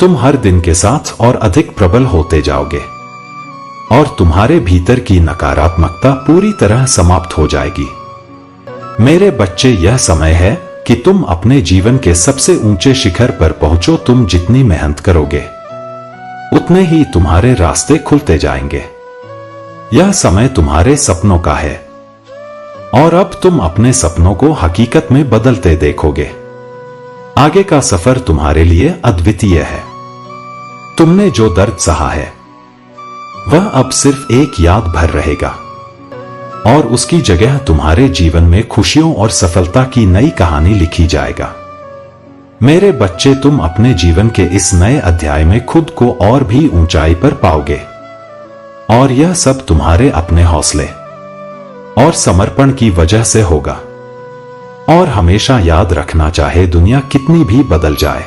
तुम हर दिन के साथ और अधिक प्रबल होते जाओगे और तुम्हारे भीतर की नकारात्मकता पूरी तरह समाप्त हो जाएगी। मेरे बच्चे, यह समय है कि तुम अपने जीवन के सबसे ऊंचे शिखर पर पहुंचो। तुम जितनी मेहनत करोगे उतने ही तुम्हारे रास्ते खुलते जाएंगे। यह समय तुम्हारे सपनों का है और अब तुम अपने सपनों को हकीकत में बदलते देखोगे। आगे का सफर तुम्हारे लिए अद्वितीय है। तुमने जो दर्द सहा है वह अब सिर्फ एक याद भर रहेगा और उसकी जगह तुम्हारे जीवन में खुशियों और सफलता की नई कहानी लिखी जाएगा। मेरे बच्चे, तुम अपने जीवन के इस नए अध्याय में खुद को और भी ऊंचाई पर पाओगे और यह सब तुम्हारे अपने हौसले और समर्पण की वजह से होगा। और हमेशा याद रखना, चाहे दुनिया कितनी भी बदल जाए,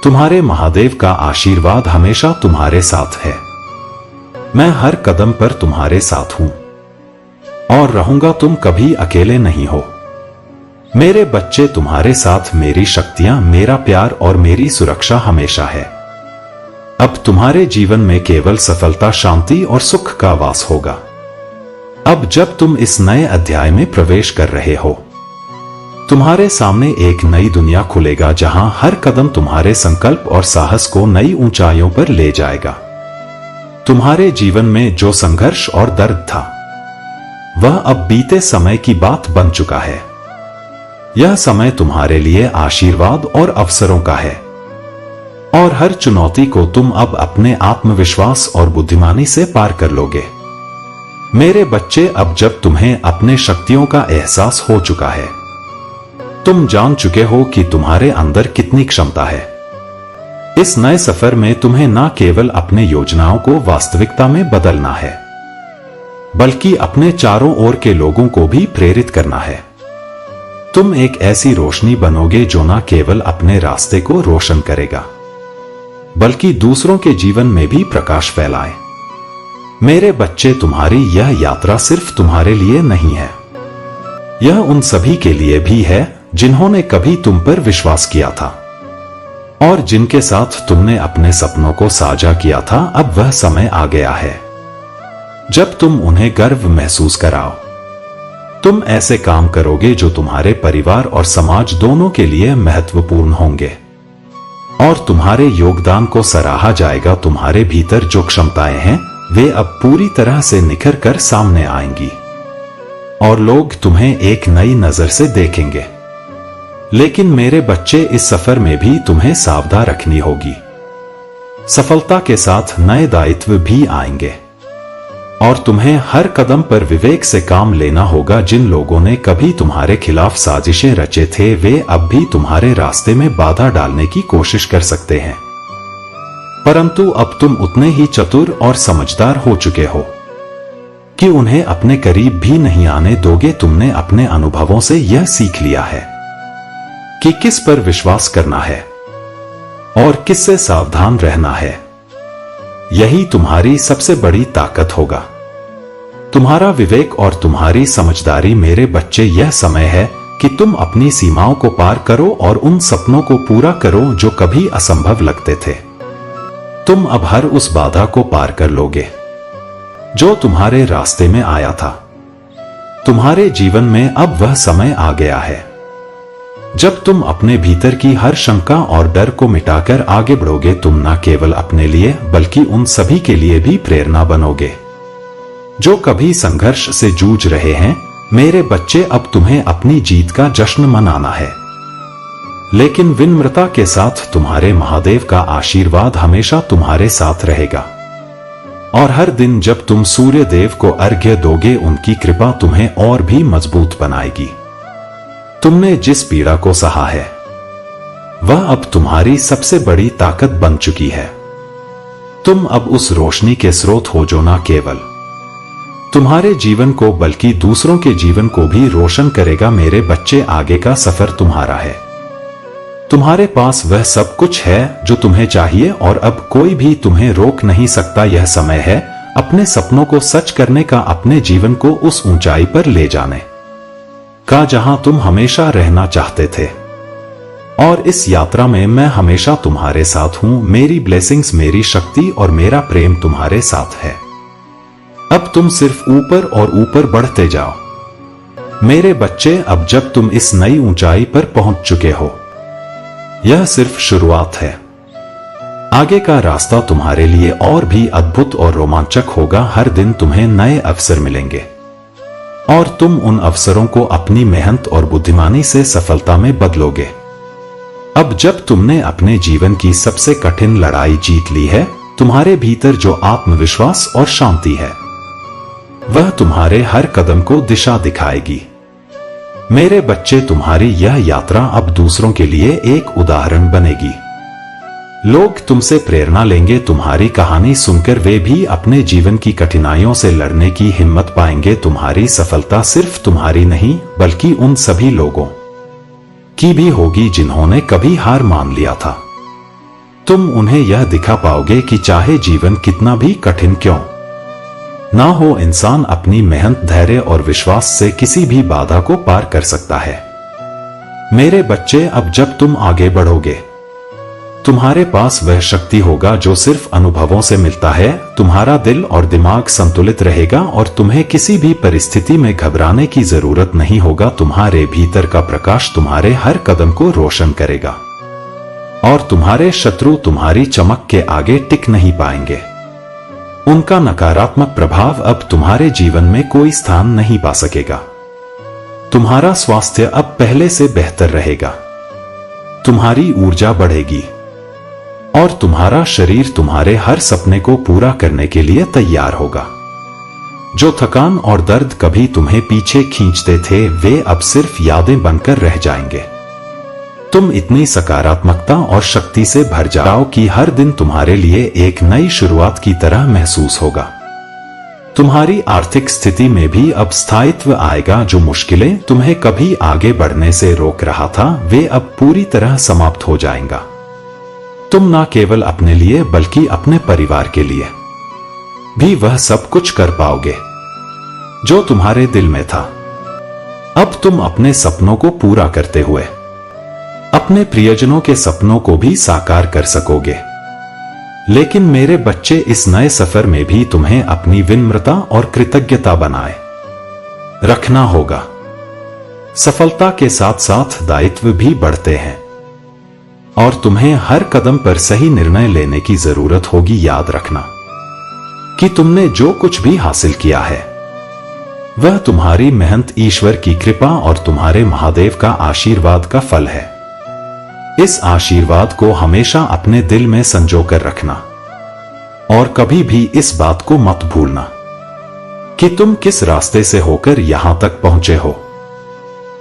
तुम्हारे महादेव का आशीर्वाद हमेशा तुम्हारे साथ है। मैं हर कदम पर तुम्हारे साथ हूं और रहूंगा। तुम कभी अकेले नहीं हो। मेरे बच्चे, तुम्हारे साथ मेरी शक्तियां, मेरा प्यार और मेरी सुरक्षा हमेशा है। अब तुम्हारे जीवन में केवल सफलता, शांति और सुख का वास होगा। अब जब तुम इस नए अध्याय में प्रवेश कर रहे हो, तुम्हारे सामने एक नई दुनिया खुलेगा जहां हर कदम तुम्हारे संकल्प और साहस को नई ऊंचाइयों पर ले जाएगा। तुम्हारे जीवन में जो संघर्ष और दर्द था, वह अब बीते समय की बात बन चुका है। यह समय तुम्हारे लिए आशीर्वाद और अवसरों का है, और हर चुनौती को तुम अब अपने आत्मविश्वास और बुद्धिमानी से पार कर लोगे। मेरे बच्चे, अब जब तुम्हें अपने शक्तियों का एहसास हो चुका है, तुम जान चुके हो कि तुम्हारे अंदर कितनी क्षमता है। इस नए सफर में तुम्हें न केवल अपने योजनाओं को वास्तविकता में बदलना है, बल्कि अपने चारों ओर के लोगों को भी प्रेरित करना है। तुम एक ऐसी रोशनी बनोगे जो न केवल अपने रास्ते को रोशन करेगा, बल्कि दूसरों के जीवन में भी प्रकाश फैलाए। मेरे बच्चे, तुम्हारी यह यात्रा सिर्फ तुम्हारे लिए नहीं है, यह उन सभी के लिए भी है जिन्होंने कभी तुम पर विश्वास किया था और जिनके साथ तुमने अपने सपनों को साझा किया था। अब वह समय आ गया है जब तुम उन्हें गर्व महसूस कराओ। तुम ऐसे काम करोगे जो तुम्हारे परिवार और समाज दोनों के लिए महत्वपूर्ण होंगे, और तुम्हारे योगदान को सराहा जाएगा। तुम्हारे भीतर जो क्षमताएं हैं, वे अब पूरी तरह से निखर कर सामने आएंगी, और लोग तुम्हें एक नई नजर से देखेंगे। लेकिन मेरे बच्चे, इस सफर में भी तुम्हें सावधान रखनी होगी। सफलता के साथ नए दायित्व भी आएंगे, और तुम्हें हर कदम पर विवेक से काम लेना होगा। जिन लोगों ने कभी तुम्हारे खिलाफ साजिशें रचे थे, वे अब भी तुम्हारे रास्ते में बाधा डालने की कोशिश कर सकते हैं, परंतु अब तुम उतने ही चतुर और समझदार हो चुके हो कि उन्हें अपने करीब भी नहीं आने दोगे। तुमने अपने अनुभवों से यह सीख लिया है कि किस पर विश्वास करना है और किससे सावधान रहना है। यही तुम्हारी सबसे बड़ी ताकत होगा, तुम्हारा विवेक और तुम्हारी समझदारी। मेरे बच्चे, यह समय है कि तुम अपनी सीमाओं को पार करो और उन सपनों को पूरा करो जो कभी असंभव लगते थे। तुम अब हर उस बाधा को पार कर लोगे जो तुम्हारे रास्ते में आया था। तुम्हारे जीवन में अब वह समय आ गया है जब तुम अपने भीतर की हर शंका और डर को मिटाकर आगे बढ़ोगे। तुम न केवल अपने लिए बल्कि उन सभी के लिए भी प्रेरणा बनोगे जो कभी संघर्ष से जूझ रहे हैं। मेरे बच्चे, अब तुम्हें अपनी जीत का जश्न मनाना है, लेकिन विनम्रता के साथ। तुम्हारे महादेव का आशीर्वाद हमेशा तुम्हारे साथ रहेगा, और हर दिन जब तुम सूर्य देव को अर्घ्य दोगे, उनकी कृपा तुम्हें और भी मजबूत बनाएगी। तुमने जिस पीड़ा को सहा है, वह अब तुम्हारी सबसे बड़ी ताकत बन चुकी है। तुम अब उस रोशनी के स्रोत हो जो न केवल तुम्हारे जीवन को बल्कि दूसरों के जीवन को भी रोशन करेगा। मेरे बच्चे, आगे का सफर तुम्हारा है। तुम्हारे पास वह सब कुछ है जो तुम्हें चाहिए, और अब कोई भी तुम्हें रोक नहीं सकता। यह समय है अपने सपनों को सच करने का, अपने जीवन को उस ऊंचाई पर ले जाने का जहां तुम हमेशा रहना चाहते थे। और इस यात्रा में मैं हमेशा तुम्हारे साथ हूं। मेरी ब्लेसिंग्स, मेरी शक्ति और मेरा प्रेम तुम्हारे साथ है। अब तुम सिर्फ ऊपर और ऊपर बढ़ते जाओ। मेरे बच्चे, अब जब तुम इस नई ऊंचाई पर पहुंच चुके हो, यह सिर्फ शुरुआत है। आगे का रास्ता तुम्हारे लिए और भी अद्भुत और रोमांचक होगा। हर दिन तुम्हें नए अवसर मिलेंगे, और तुम उन अवसरों को अपनी मेहनत और बुद्धिमानी से सफलता में बदलोगे। अब जब तुमने अपने जीवन की सबसे कठिन लड़ाई जीत ली है, तुम्हारे भीतर जो आत्मविश्वास और शांति है, वह तुम्हारे हर कदम को दिशा दिखाएगी। मेरे बच्चे, तुम्हारी यह यात्रा अब दूसरों के लिए एक उदाहरण बनेगी। लोग तुमसे प्रेरणा लेंगे। तुम्हारी कहानी सुनकर वे भी अपने जीवन की कठिनाइयों से लड़ने की हिम्मत पाएंगे। तुम्हारी सफलता सिर्फ तुम्हारी नहीं, बल्कि उन सभी लोगों की भी होगी जिन्होंने कभी हार मान लिया था। तुम उन्हें यह दिखा पाओगे कि चाहे जीवन कितना भी कठिन क्यों ना हो, इंसान अपनी मेहनत, धैर्य और विश्वास से किसी भी बाधा को पार कर सकता है। मेरे बच्चे, अब जब तुम आगे बढ़ोगे, तुम्हारे पास वह शक्ति होगा जो सिर्फ अनुभवों से मिलता है। तुम्हारा दिल और दिमाग संतुलित रहेगा और तुम्हें किसी भी परिस्थिति में घबराने की जरूरत नहीं होगा। तुम्हारे भीतर का प्रकाश तुम्हारे हर कदम को रोशन करेगा और तुम्हारे शत्रु तुम्हारी चमक के आगे टिक नहीं पाएंगे। उनका नकारात्मक प्रभाव अब तुम्हारे जीवन में कोई स्थान नहीं पा सकेगा। तुम्हारा स्वास्थ्य अब पहले से बेहतर रहेगा। तुम्हारी ऊर्जा बढ़ेगी और तुम्हारा शरीर तुम्हारे हर सपने को पूरा करने के लिए तैयार होगा। जो थकान और दर्द कभी तुम्हें पीछे खींचते थे, वे अब सिर्फ यादें बनकर रह जाएंगे। तुम इतनी सकारात्मकता और शक्ति से भर जाओ कि हर दिन तुम्हारे लिए एक नई शुरुआत की तरह महसूस होगा। तुम्हारी आर्थिक स्थिति में भी अब स्थायित्व आएगा। जो मुश्किलें तुम्हें कभी आगे बढ़ने से रोक रहा था, वे अब पूरी तरह समाप्त हो जाएंगा। तुम न केवल अपने लिए बल्कि अपने परिवार के लिए भी वह सब कुछ कर पाओगे जो तुम्हारे दिल में था। अब तुम अपने सपनों को पूरा करते हुए अपने प्रियजनों के सपनों को भी साकार कर सकोगे। लेकिन मेरे बच्चे, इस नए सफर में भी तुम्हें अपनी विनम्रता और कृतज्ञता बनाए रखना होगा। सफलता के साथ साथ दायित्व भी बढ़ते हैं और तुम्हें हर कदम पर सही निर्णय लेने की जरूरत होगी। याद रखना कि तुमने जो कुछ भी हासिल किया है, वह तुम्हारी मेहनत, ईश्वर की कृपा और तुम्हारे महादेव का आशीर्वाद का फल है। इस आशीर्वाद को हमेशा अपने दिल में संजोकर रखना और कभी भी इस बात को मत भूलना कि तुम किस रास्ते से होकर यहां तक पहुंचे हो।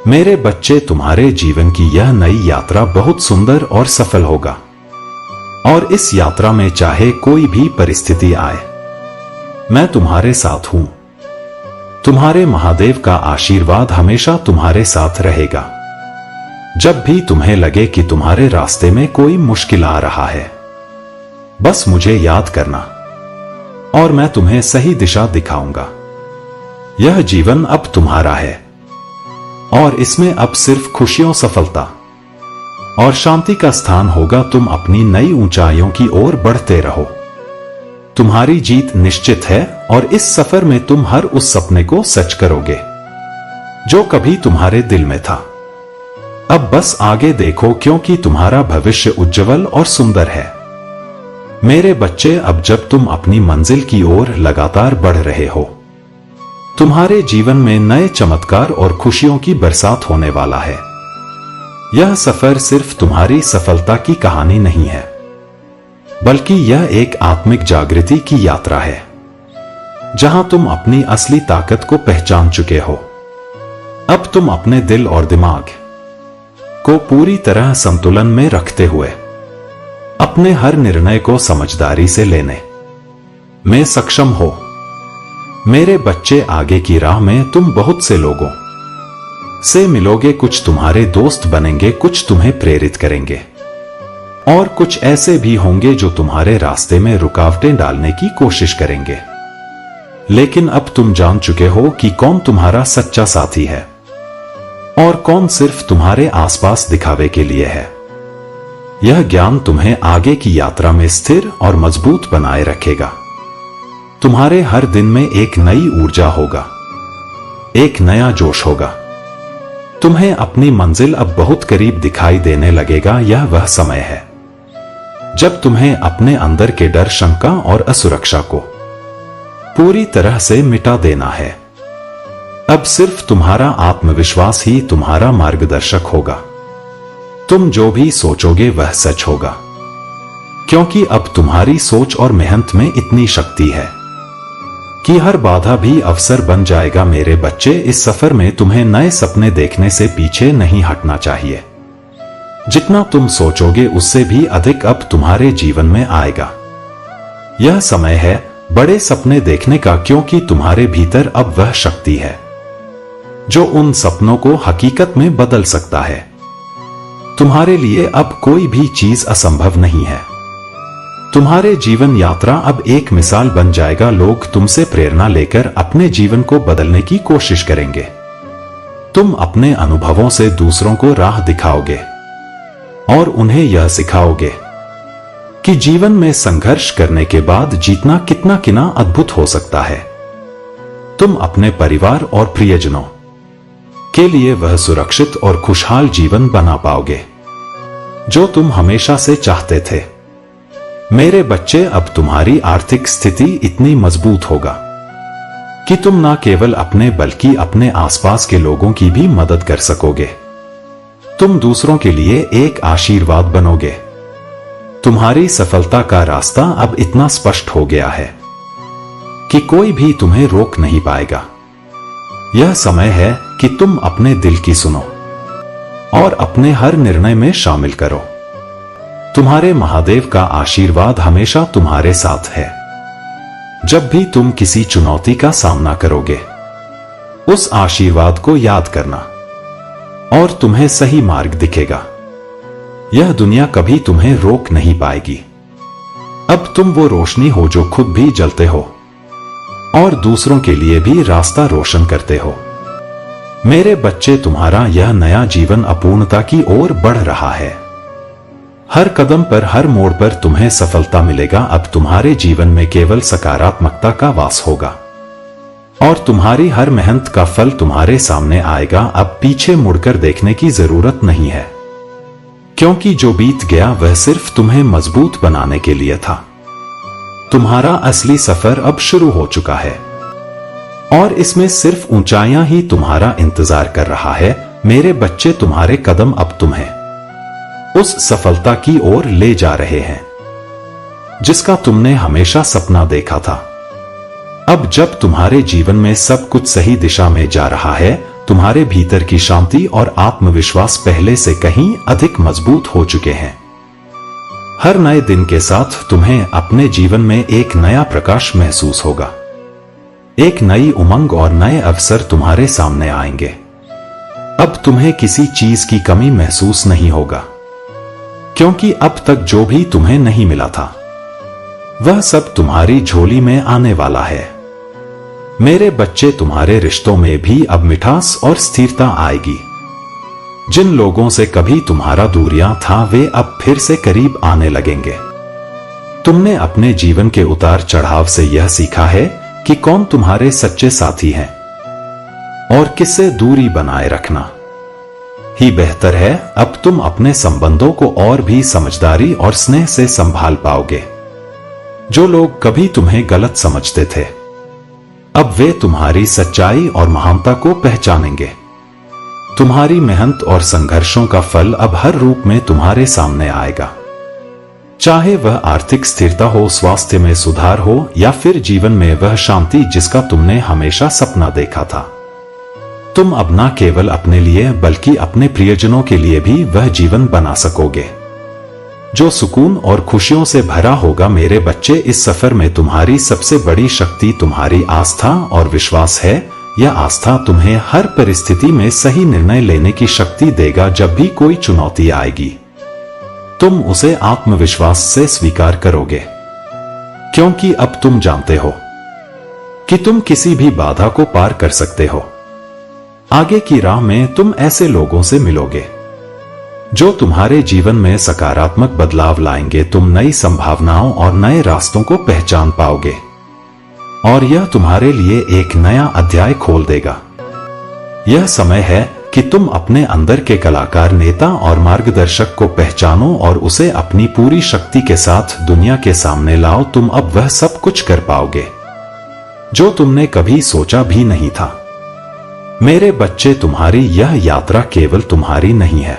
मेरे बच्चे, तुम्हारे जीवन की यह नई यात्रा बहुत सुंदर और सफल होगा और इस यात्रा में चाहे कोई भी परिस्थिति आए, मैं तुम्हारे साथ हूं। तुम्हारे महादेव का आशीर्वाद हमेशा तुम्हारे साथ रहेगा। जब भी तुम्हें लगे कि तुम्हारे रास्ते में कोई मुश्किल आ रहा है, बस मुझे याद करना और मैं तुम्हें सही दिशा दिखाऊंगा। यह जीवन अब तुम्हारा है और इसमें अब सिर्फ खुशियों, सफलता और शांति का स्थान होगा। तुम अपनी नई ऊंचाइयों की ओर बढ़ते रहो। तुम्हारी जीत निश्चित है और इस सफर में तुम हर उस सपने को सच करोगे जो कभी तुम्हारे दिल में था। अब बस आगे देखो, क्योंकि तुम्हारा भविष्य उज्जवल और सुंदर है। मेरे बच्चे, अब जब तुम अपनी मंजिल की ओर लगातार बढ़ रहे हो, तुम्हारे जीवन में नए चमत्कार और खुशियों की बरसात होने वाला है। यह सफर सिर्फ तुम्हारी सफलता की कहानी नहीं है, बल्कि यह एक आत्मिक जागृति की यात्रा है, जहां तुम अपनी असली ताकत को पहचान चुके हो। अब तुम अपने दिल और दिमाग को पूरी तरह संतुलन में रखते हुए अपने हर निर्णय को समझदारी से लेने में सक्षम हो। मेरे बच्चे, आगे की राह में तुम बहुत से लोगों से मिलोगे। कुछ तुम्हारे दोस्त बनेंगे, कुछ तुम्हें प्रेरित करेंगे और कुछ ऐसे भी होंगे जो तुम्हारे रास्ते में रुकावटें डालने की कोशिश करेंगे। लेकिन अब तुम जान चुके हो कि कौन तुम्हारा सच्चा साथी है और कौन सिर्फ तुम्हारे आसपास दिखावे के लिए है। यह ज्ञान तुम्हें आगे की यात्रा में स्थिर और मजबूत बनाए रखेगा। तुम्हारे हर दिन में एक नई ऊर्जा होगा, एक नया जोश होगा। तुम्हें अपनी मंजिल अब बहुत करीब दिखाई देने लगेगा। यह वह समय है जब तुम्हें अपने अंदर के डर, शंका और असुरक्षा को पूरी तरह से मिटा देना है। अब सिर्फ तुम्हारा आत्मविश्वास ही तुम्हारा मार्गदर्शक होगा। तुम जो भी सोचोगे वह सच होगा, क्योंकि अब तुम्हारी सोच और मेहनत में इतनी शक्ति है कि हर बाधा भी अवसर बन जाएगा। मेरे बच्चे, इस सफर में तुम्हें नए सपने देखने से पीछे नहीं हटना चाहिए। जितना तुम सोचोगे उससे भी अधिक अब तुम्हारे जीवन में आएगा। यह समय है बड़े सपने देखने का, क्योंकि तुम्हारे भीतर अब वह शक्ति है जो उन सपनों को हकीकत में बदल सकता है। तुम्हारे लिए अब कोई भी चीज असंभव नहीं है। तुम्हारे जीवन यात्रा अब एक मिसाल बन जाएगा। लोग तुमसे प्रेरणा लेकर अपने जीवन को बदलने की कोशिश करेंगे। तुम अपने अनुभवों से दूसरों को राह दिखाओगे और उन्हें यह सिखाओगे कि जीवन में संघर्ष करने के बाद जीतना कितना अद्भुत हो सकता है। तुम अपने परिवार और प्रियजनों के लिए वह सुरक्षित और खुशहाल जीवन बना पाओगे जो तुम हमेशा से चाहते थे। मेरे बच्चे, अब तुम्हारी आर्थिक स्थिति इतनी मजबूत होगा कि तुम न केवल अपने बल्कि अपने आसपास के लोगों की भी मदद कर सकोगे। तुम दूसरों के लिए एक आशीर्वाद बनोगे। तुम्हारी सफलता का रास्ता अब इतना स्पष्ट हो गया है कि कोई भी तुम्हें रोक नहीं पाएगा। यह समय है कि तुम अपने दिल की सुनो और अपने हर निर्णय में शामिल करो। तुम्हारे महादेव का आशीर्वाद हमेशा तुम्हारे साथ है। जब भी तुम किसी चुनौती का सामना करोगे, उस आशीर्वाद को याद करना और तुम्हें सही मार्ग दिखेगा। यह दुनिया कभी तुम्हें रोक नहीं पाएगी। अब तुम वो रोशनी हो जो खुद भी जलते हो और दूसरों के लिए भी रास्ता रोशन करते हो। मेरे बच्चे, तुम्हारा यह नया जीवन अपूर्णता की ओर बढ़ रहा है। हर कदम पर, हर मोड़ पर तुम्हें सफलता मिलेगा। अब तुम्हारे जीवन में केवल सकारात्मकता का वास होगा और तुम्हारी हर मेहनत का फल तुम्हारे सामने आएगा। अब पीछे मुड़कर देखने की जरूरत नहीं है, क्योंकि जो बीत गया वह सिर्फ तुम्हें मजबूत बनाने के लिए था। तुम्हारा असली सफर अब शुरू हो चुका है और इसमें सिर्फ ऊंचाइयां ही तुम्हारा इंतजार कर रहा है। मेरे बच्चे, तुम्हारे कदम अब तुम्हें उस सफलता की ओर ले जा रहे हैं जिसका तुमने हमेशा सपना देखा था। अब जब तुम्हारे जीवन में सब कुछ सही दिशा में जा रहा है, तुम्हारे भीतर की शांति और आत्मविश्वास पहले से कहीं अधिक मजबूत हो चुके हैं। हर नए दिन के साथ तुम्हें अपने जीवन में एक नया प्रकाश महसूस होगा। एक नई उमंग और नए अवसर तुम्हारे सामने आएंगे। अब तुम्हें किसी चीज की कमी महसूस नहीं होगा, क्योंकि अब तक जो भी तुम्हें नहीं मिला था वह सब तुम्हारी झोली में आने वाला है। मेरे बच्चे, तुम्हारे रिश्तों में भी अब मिठास और स्थिरता आएगी। जिन लोगों से कभी तुम्हारा दूरियां था, वे अब फिर से करीब आने लगेंगे। तुमने अपने जीवन के उतार चढ़ाव से यह सीखा है कि कौन तुम्हारे सच्चे साथी हैं और किससे दूरी बनाए रखना ही बेहतर है। अब तुम अपने संबंधों को और भी समझदारी और स्नेह से संभाल पाओगे। जो लोग कभी तुम्हें गलत समझते थे, अब वे तुम्हारी सच्चाई और महानता को पहचानेंगे। तुम्हारी मेहनत और संघर्षों का फल अब हर रूप में तुम्हारे सामने आएगा, चाहे वह आर्थिक स्थिरता हो, स्वास्थ्य में सुधार हो या फिर जीवन में वह शांति जिसका तुमने हमेशा सपना देखा था। तुम अब न केवल अपने लिए बल्कि अपने प्रियजनों के लिए भी वह जीवन बना सकोगे जो सुकून और खुशियों से भरा होगा। मेरे बच्चे, इस सफर में तुम्हारी सबसे बड़ी शक्ति तुम्हारी आस्था और विश्वास है। यह आस्था तुम्हें हर परिस्थिति में सही निर्णय लेने की शक्ति देगा। जब भी कोई चुनौती आएगी, तुम उसे आत्मविश्वास से स्वीकार करोगे, क्योंकि अब तुम जानते हो कि तुम किसी भी बाधा को पार कर सकते हो। आगे की राह में तुम ऐसे लोगों से मिलोगे जो तुम्हारे जीवन में सकारात्मक बदलाव लाएंगे। तुम नई संभावनाओं और नए रास्तों को पहचान पाओगे और यह तुम्हारे लिए एक नया अध्याय खोल देगा। यह समय है कि तुम अपने अंदर के कलाकार, नेता और मार्गदर्शक को पहचानो और उसे अपनी पूरी शक्ति के साथ दुनिया के सामने लाओ। तुम अब वह सब कुछ कर पाओगे जो तुमने कभी सोचा भी नहीं था। मेरे बच्चे, तुम्हारी यह यात्रा केवल तुम्हारी नहीं है,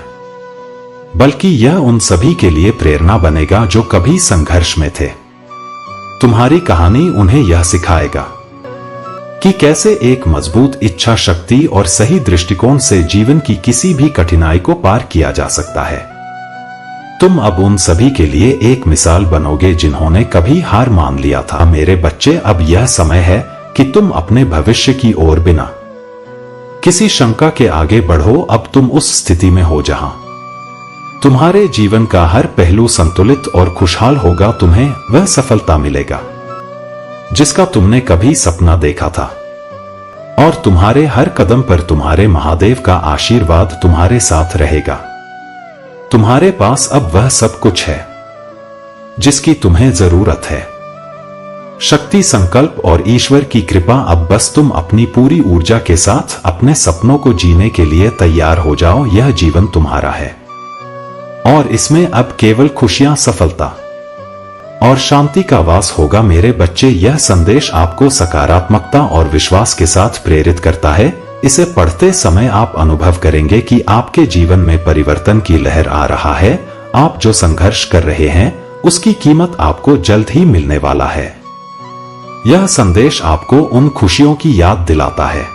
बल्कि यह उन सभी के लिए प्रेरणा बनेगा जो कभी संघर्ष में थे। तुम्हारी कहानी उन्हें यह सिखाएगा कि कैसे एक मजबूत इच्छा शक्ति और सही दृष्टिकोण से जीवन की किसी भी कठिनाई को पार किया जा सकता है। तुम अब उन सभी के लिए एक मिसाल बनोगे जिन्होंने कभी हार मान लिया था। मेरे बच्चे, अब यह समय है कि तुम अपने भविष्य की ओर बिना किसी शंका के आगे बढ़ो। अब तुम उस स्थिति में हो जहां तुम्हारे जीवन का हर पहलू संतुलित और खुशहाल होगा। तुम्हें वह सफलता मिलेगा जिसका तुमने कभी सपना देखा था और तुम्हारे हर कदम पर तुम्हारे महादेव का आशीर्वाद तुम्हारे साथ रहेगा। तुम्हारे पास अब वह सब कुछ है जिसकी तुम्हें जरूरत है। शक्ति, संकल्प और ईश्वर की कृपा। अब बस तुम अपनी पूरी ऊर्जा के साथ अपने सपनों को जीने के लिए तैयार हो जाओ। यह जीवन तुम्हारा है और इसमें अब केवल खुशियां, सफलता और शांति का वास होगा। मेरे बच्चे, यह संदेश आपको सकारात्मकता और विश्वास के साथ प्रेरित करता है। इसे पढ़ते समय आप अनुभव करेंगे कि आपके जीवन में परिवर्तन की लहर आ रहा है। आप जो संघर्ष कर रहे हैं उसकी कीमत आपको जल्द ही मिलने वाला है। यह संदेश आपको उन खुशियों की याद दिलाता है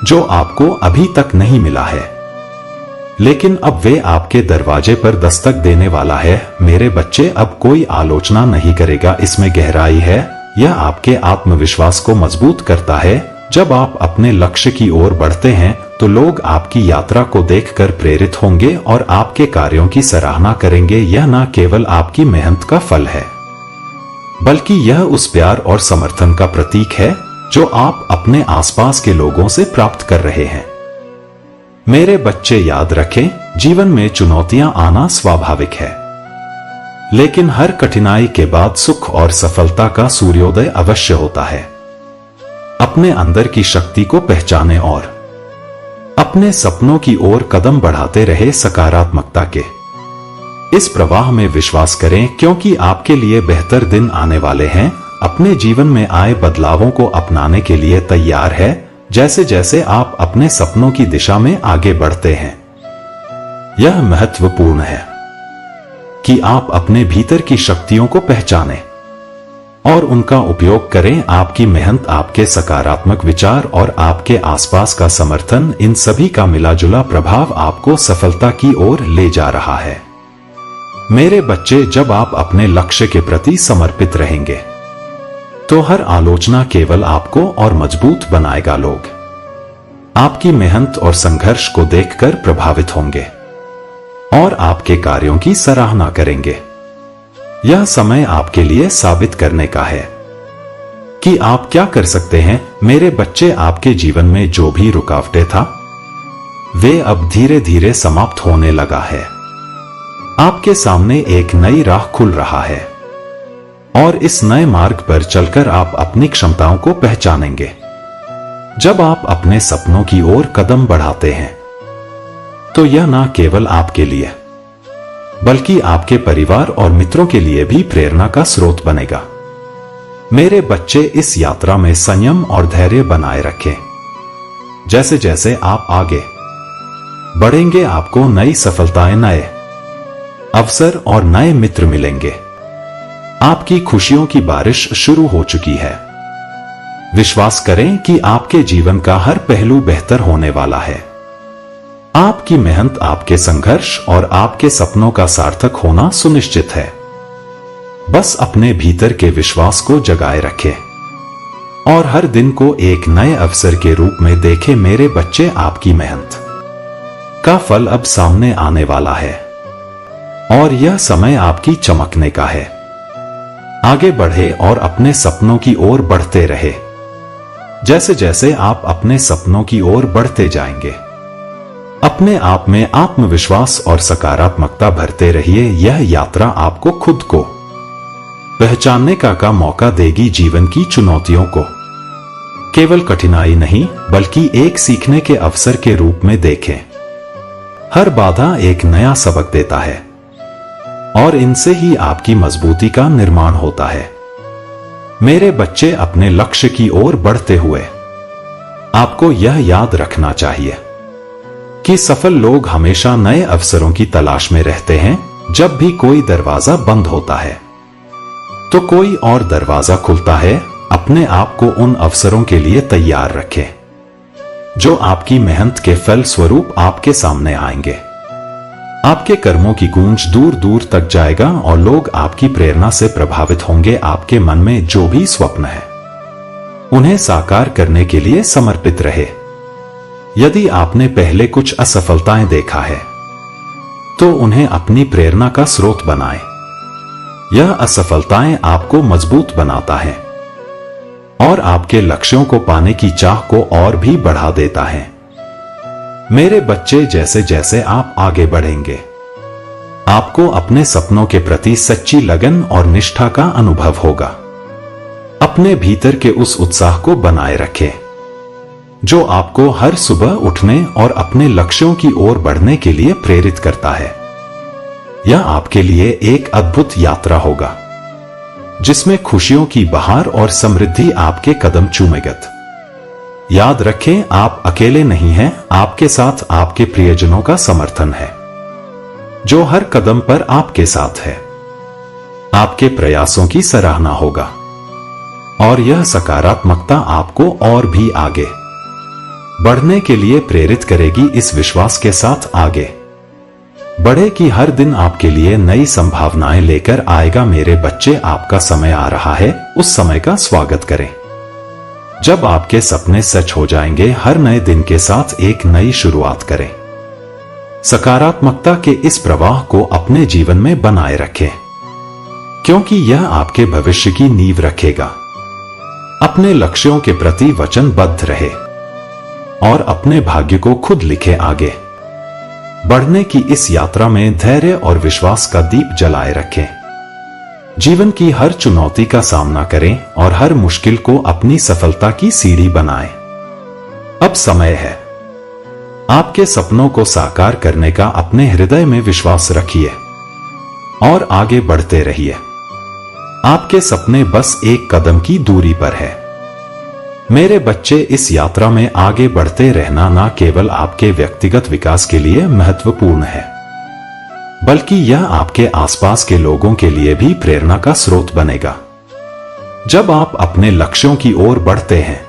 जो आपको अभी तक नहीं मिला है, लेकिन अब वे आपके दरवाजे पर दस्तक देने वाला है। मेरे बच्चे, अब कोई आलोचना नहीं करेगा, इसमें गहराई है। यह आपके आत्मविश्वास को मजबूत करता है। जब आप अपने लक्ष्य की ओर बढ़ते हैं तो लोग आपकी यात्रा को देखकर प्रेरित होंगे और आपके कार्यों की सराहना करेंगे। यह न केवल आपकी मेहनत का फल है, बल्कि यह उस प्यार और समर्थन का प्रतीक है जो आप अपने आसपास के लोगों से प्राप्त कर रहे हैं। मेरे बच्चे, याद रखें, जीवन में चुनौतियां आना स्वाभाविक है, लेकिन हर कठिनाई के बाद सुख और सफलता का सूर्योदय अवश्य होता है। अपने अंदर की शक्ति को पहचानें और अपने सपनों की ओर कदम बढ़ाते रहे। सकारात्मकता के इस प्रवाह में विश्वास करें, क्योंकि आपके लिए बेहतर दिन आने वाले हैं। अपने जीवन में आए बदलावों को अपनाने के लिए तैयार है। जैसे जैसे आप अपने सपनों की दिशा में आगे बढ़ते हैं, यह महत्वपूर्ण है कि आप अपने भीतर की शक्तियों को पहचानें और उनका उपयोग करें। आपकी मेहनत, आपके सकारात्मक विचार और आपके आसपास का समर्थन, इन सभी का मिलाजुला प्रभाव आपको सफलता की ओर ले जा रहा है। मेरे बच्चे, जब आप अपने लक्ष्य के प्रति समर्पित रहेंगे तो हर आलोचना केवल आपको और मजबूत बनाएगा। लोग आपकी मेहनत और संघर्ष को देखकर प्रभावित होंगे और आपके कार्यों की सराहना करेंगे। यह समय आपके लिए साबित करने का है कि आप क्या कर सकते हैं। मेरे बच्चे, आपके जीवन में जो भी रुकावटें था, वे अब धीरे धीरे समाप्त होने लगा है। आपके सामने एक नई राह खुल रहा है और इस नए मार्ग पर चलकर आप अपनी क्षमताओं को पहचानेंगे। जब आप अपने सपनों की ओर कदम बढ़ाते हैं तो यह न केवल आपके लिए बल्कि आपके परिवार और मित्रों के लिए भी प्रेरणा का स्रोत बनेगा। मेरे बच्चे, इस यात्रा में संयम और धैर्य बनाए रखें। जैसे जैसे आप आगे बढ़ेंगे, आपको नई सफलताएं, नए अवसर और नए मित्र मिलेंगे। आपकी खुशियों की बारिश शुरू हो चुकी है। विश्वास करें कि आपके जीवन का हर पहलू बेहतर होने वाला है। आपकी मेहनत, आपके संघर्ष और आपके सपनों का सार्थक होना सुनिश्चित है। बस अपने भीतर के विश्वास को जगाए रखें और हर दिन को एक नए अवसर के रूप में देखें। मेरे बच्चे, आपकी मेहनत का फल अब सामने आने वाला है और यह समय आपकी चमकने का है। आगे बढ़े और अपने सपनों की ओर बढ़ते रहे। जैसे जैसे आप अपने सपनों की ओर बढ़ते जाएंगे, अपने आप में आत्मविश्वास और सकारात्मकता भरते रहिए। यह यात्रा आपको खुद को पहचानने का मौका देगी। जीवन की चुनौतियों को केवल कठिनाई नहीं, बल्कि एक सीखने के अवसर के रूप में देखें। हर बाधा एक नया सबक देता है और इनसे ही आपकी मजबूती का निर्माण होता है। मेरे बच्चे, अपने लक्ष्य की ओर बढ़ते हुए आपको यह याद रखना चाहिए कि सफल लोग हमेशा नए अवसरों की तलाश में रहते हैं। जब भी कोई दरवाजा बंद होता है तो कोई और दरवाजा खुलता है। अपने आप को उन अवसरों के लिए तैयार रखें जो आपकी मेहनत के फल स्वरूप आपके सामने आएंगे। आपके कर्मों की गूंज दूर दूर तक जाएगा और लोग आपकी प्रेरणा से प्रभावित होंगे। आपके मन में जो भी स्वप्न है, उन्हें साकार करने के लिए समर्पित रहे। यदि आपने पहले कुछ असफलताएं देखा है तो उन्हें अपनी प्रेरणा का स्रोत बनाएं। यह असफलताएं आपको मजबूत बनाता है और आपके लक्ष्यों को पाने की चाह को और भी बढ़ा देता है। मेरे बच्चे, जैसे जैसे आप आगे बढ़ेंगे, आपको अपने सपनों के प्रति सच्ची लगन और निष्ठा का अनुभव होगा। अपने भीतर के उस उत्साह को बनाए रखें जो आपको हर सुबह उठने और अपने लक्ष्यों की ओर बढ़ने के लिए प्रेरित करता है। यह आपके लिए एक अद्भुत यात्रा होगा जिसमें खुशियों की बहार और समृद्धि आपके कदम चूमेगत। याद रखें, आप अकेले नहीं हैं, आपके साथ आपके प्रियजनों का समर्थन है जो हर कदम पर आपके साथ है। आपके प्रयासों की सराहना होगा और यह सकारात्मकता आपको और भी आगे बढ़ने के लिए प्रेरित करेगी। इस विश्वास के साथ आगे बढ़े कि हर दिन आपके लिए नई संभावनाएं लेकर आएगा। मेरे बच्चे, आपका समय आ रहा है, उस समय का स्वागत करें जब आपके सपने सच हो जाएंगे। हर नए दिन के साथ एक नई शुरुआत करें। सकारात्मकता के इस प्रवाह को अपने जीवन में बनाए रखें क्योंकि यह आपके भविष्य की नींव रखेगा। अपने लक्ष्यों के प्रति वचनबद्ध रहे और अपने भाग्य को खुद लिखे। आगे बढ़ने की इस यात्रा में धैर्य और विश्वास का दीप जलाए रखें। जीवन की हर चुनौती का सामना करें और हर मुश्किल को अपनी सफलता की सीढ़ी बनाएं। अब समय है आपके सपनों को साकार करने का। अपने हृदय में विश्वास रखिए और आगे बढ़ते रहिए। आपके सपने बस एक कदम की दूरी पर है। मेरे बच्चे, इस यात्रा में आगे बढ़ते रहना न केवल आपके व्यक्तिगत विकास के लिए महत्वपूर्ण है बल्कि यह आपके आसपास के लोगों के लिए भी प्रेरणा का स्रोत बनेगा। जब आप अपने लक्ष्यों की ओर बढ़ते हैं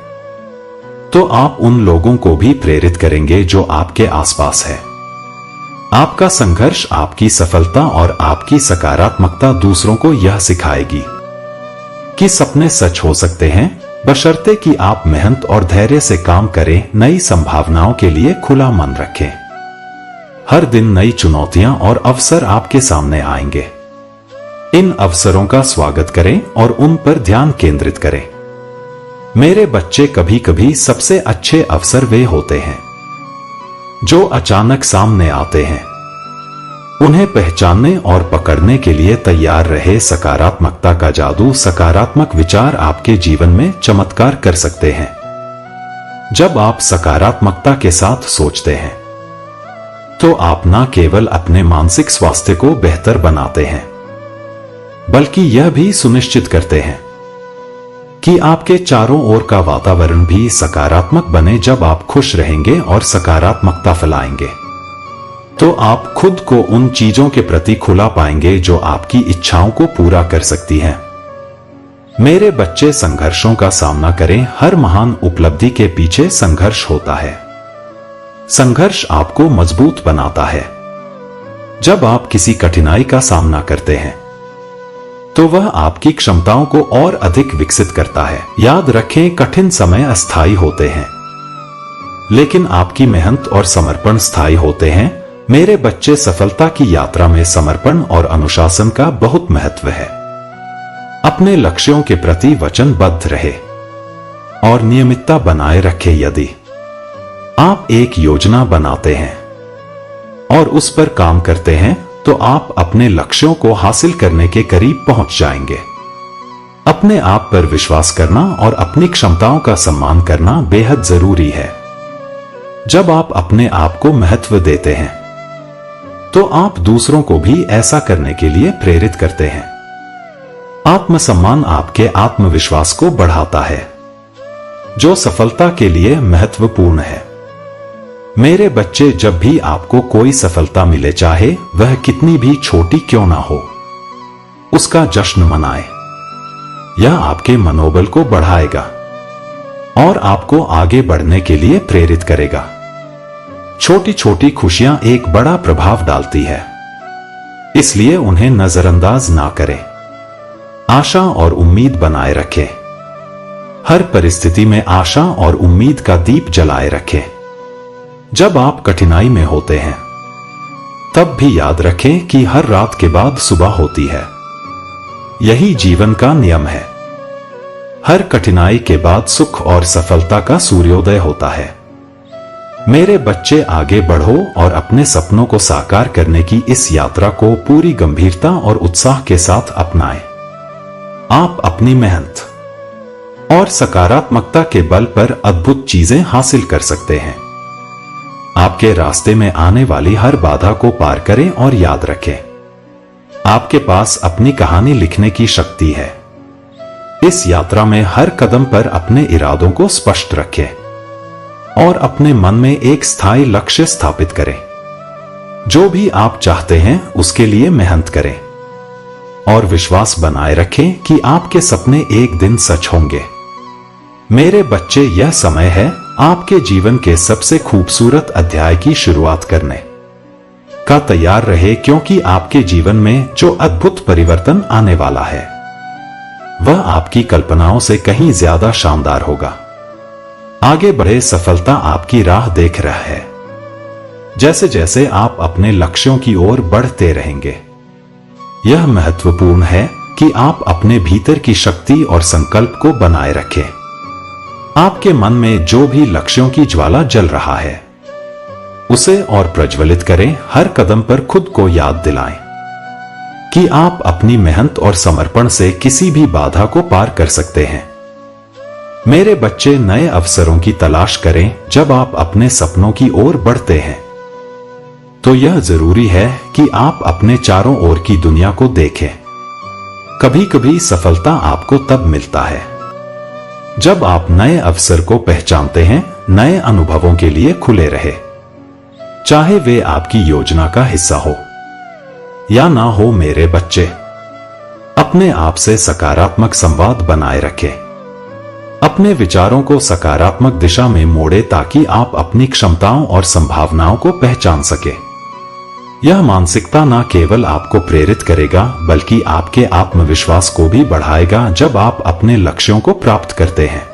तो आप उन लोगों को भी प्रेरित करेंगे जो आपके आसपास है। आपका संघर्ष, आपकी सफलता और आपकी सकारात्मकता दूसरों को यह सिखाएगी कि सपने सच हो सकते हैं बशर्ते कि आप मेहनत और धैर्य से काम करें। नई संभावनाओं के लिए खुला मन रखें। हर दिन नई चुनौतियां और अवसर आपके सामने आएंगे। इन अवसरों का स्वागत करें और उन पर ध्यान केंद्रित करें। मेरे बच्चे, कभी कभी सबसे अच्छे अवसर वे होते हैं जो अचानक सामने आते हैं। उन्हें पहचानने और पकड़ने के लिए तैयार रहे। सकारात्मकता का जादू, सकारात्मक विचार आपके जीवन में चमत्कार कर सकते हैं। जब आप सकारात्मकता के साथ सोचते हैं तो आप न केवल अपने मानसिक स्वास्थ्य को बेहतर बनाते हैं बल्कि यह भी सुनिश्चित करते हैं कि आपके चारों ओर का वातावरण भी सकारात्मक बने। जब आप खुश रहेंगे और सकारात्मकता फैलाएंगे तो आप खुद को उन चीजों के प्रति खुला पाएंगे जो आपकी इच्छाओं को पूरा कर सकती हैं। मेरे बच्चे, संघर्षों का सामना करें। हर महान उपलब्धि के पीछे संघर्ष होता है। संघर्ष आपको मजबूत बनाता है। जब आप किसी कठिनाई का सामना करते हैं तो वह आपकी क्षमताओं को और अधिक विकसित करता है। याद रखें, कठिन समय अस्थायी होते हैं लेकिन आपकी मेहनत और समर्पण स्थायी होते हैं। मेरे बच्चे, सफलता की यात्रा में समर्पण और अनुशासन का बहुत महत्व है। अपने लक्ष्यों के प्रति वचनबद्ध रहे और नियमितता बनाए रखें। यदि आप एक योजना बनाते हैं और उस पर काम करते हैं तो आप अपने लक्ष्यों को हासिल करने के करीब पहुंच जाएंगे। अपने आप पर विश्वास करना और अपनी क्षमताओं का सम्मान करना बेहद जरूरी है। जब आप अपने आप को महत्व देते हैं तो आप दूसरों को भी ऐसा करने के लिए प्रेरित करते हैं। आत्मसम्मान आपके आत्मविश्वास को बढ़ाता है जो सफलता के लिए महत्वपूर्ण है। मेरे बच्चे, जब भी आपको कोई सफलता मिले, चाहे वह कितनी भी छोटी क्यों ना हो, उसका जश्न मनाएं। यह आपके मनोबल को बढ़ाएगा और आपको आगे बढ़ने के लिए प्रेरित करेगा। छोटी छोटी खुशियां एक बड़ा प्रभाव डालती है, इसलिए उन्हें नजरअंदाज ना करें। आशा और उम्मीद बनाए रखें। हर परिस्थिति में आशा और उम्मीद का दीप जलाए रखें। जब आप कठिनाई में होते हैं तब भी याद रखें कि हर रात के बाद सुबह होती है। यही जीवन का नियम है। हर कठिनाई के बाद सुख और सफलता का सूर्योदय होता है। मेरे बच्चे, आगे बढ़ो और अपने सपनों को साकार करने की इस यात्रा को पूरी गंभीरता और उत्साह के साथ अपनाएं। आप अपनी मेहनत और सकारात्मकता के बल पर अद्भुत चीजें हासिल कर सकते हैं। आपके रास्ते में आने वाली हर बाधा को पार करें और याद रखें, आपके पास अपनी कहानी लिखने की शक्ति है। इस यात्रा में हर कदम पर अपने इरादों को स्पष्ट रखें और अपने मन में एक स्थायी लक्ष्य स्थापित करें। जो भी आप चाहते हैं उसके लिए मेहनत करें और विश्वास बनाए रखें कि आपके सपने एक दिन सच होंगे। मेरे बच्चे, यह समय है आपके जीवन के सबसे खूबसूरत अध्याय की शुरुआत करने का। तैयार रहे, क्योंकि आपके जीवन में जो अद्भुत परिवर्तन आने वाला है वह आपकी कल्पनाओं से कहीं ज्यादा शानदार होगा। आगे बढ़े, सफलता आपकी राह देख रहा है। जैसे जैसे आप अपने लक्ष्यों की ओर बढ़ते रहेंगे, यह महत्वपूर्ण है कि आप अपने भीतर की शक्ति और संकल्प को बनाए रखें। आपके मन में जो भी लक्ष्यों की ज्वाला जल रहा है उसे और प्रज्वलित करें। हर कदम पर खुद को याद दिलाएं कि आप अपनी मेहनत और समर्पण से किसी भी बाधा को पार कर सकते हैं। मेरे बच्चे, नए अवसरों की तलाश करें। जब आप अपने सपनों की ओर बढ़ते हैं तो यह जरूरी है कि आप अपने चारों ओर की दुनिया को देखें। कभी कभी सफलता आपको तब मिलता है जब आप नए अवसर को पहचानते हैं। नए अनुभवों के लिए खुले रहे, चाहे वे आपकी योजना का हिस्सा हो या ना हो। मेरे बच्चे, अपने आप से सकारात्मक संवाद बनाए रखें। अपने विचारों को सकारात्मक दिशा में मोड़े ताकि आप अपनी क्षमताओं और संभावनाओं को पहचान सके। यह मानसिकता न केवल आपको प्रेरित करेगा बल्कि आपके आत्मविश्वास को भी बढ़ाएगा। जब आप अपने लक्ष्यों को प्राप्त करते हैं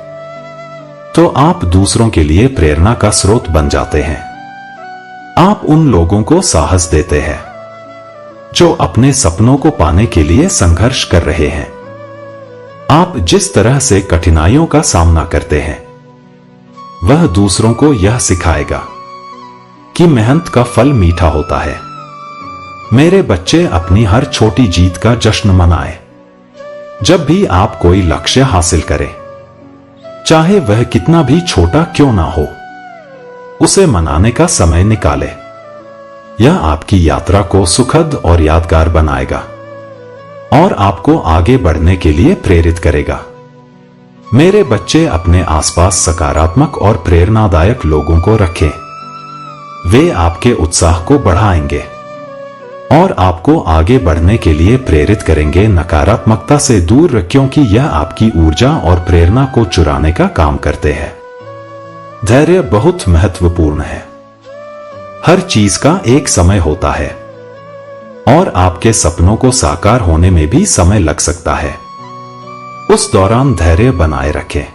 तो आप दूसरों के लिए प्रेरणा का स्रोत बन जाते हैं। आप उन लोगों को साहस देते हैं जो अपने सपनों को पाने के लिए संघर्ष कर रहे हैं। आप जिस तरह से कठिनाइयों का सामना करते हैं वह दूसरों को यह सिखाएगा कि मेहनत का फल मीठा होता है। मेरे बच्चे, अपनी हर छोटी जीत का जश्न मनाएं। जब भी आप कोई लक्ष्य हासिल करें, चाहे वह कितना भी छोटा क्यों ना हो, उसे मनाने का समय निकालें। यह आपकी यात्रा को सुखद और यादगार बनाएगा और आपको आगे बढ़ने के लिए प्रेरित करेगा। मेरे बच्चे, अपने आसपास सकारात्मक और प्रेरणादायक लोगों को रखें। वे आपके उत्साह को बढ़ाएंगे और आपको आगे बढ़ने के लिए प्रेरित करेंगे। नकारात्मकता से दूर रखें, क्योंकि यह आपकी ऊर्जा और प्रेरणा को चुराने का काम करते हैं। धैर्य बहुत महत्वपूर्ण है। हर चीज का एक समय होता है और आपके सपनों को साकार होने में भी समय लग सकता है। उस दौरान धैर्य बनाए रखें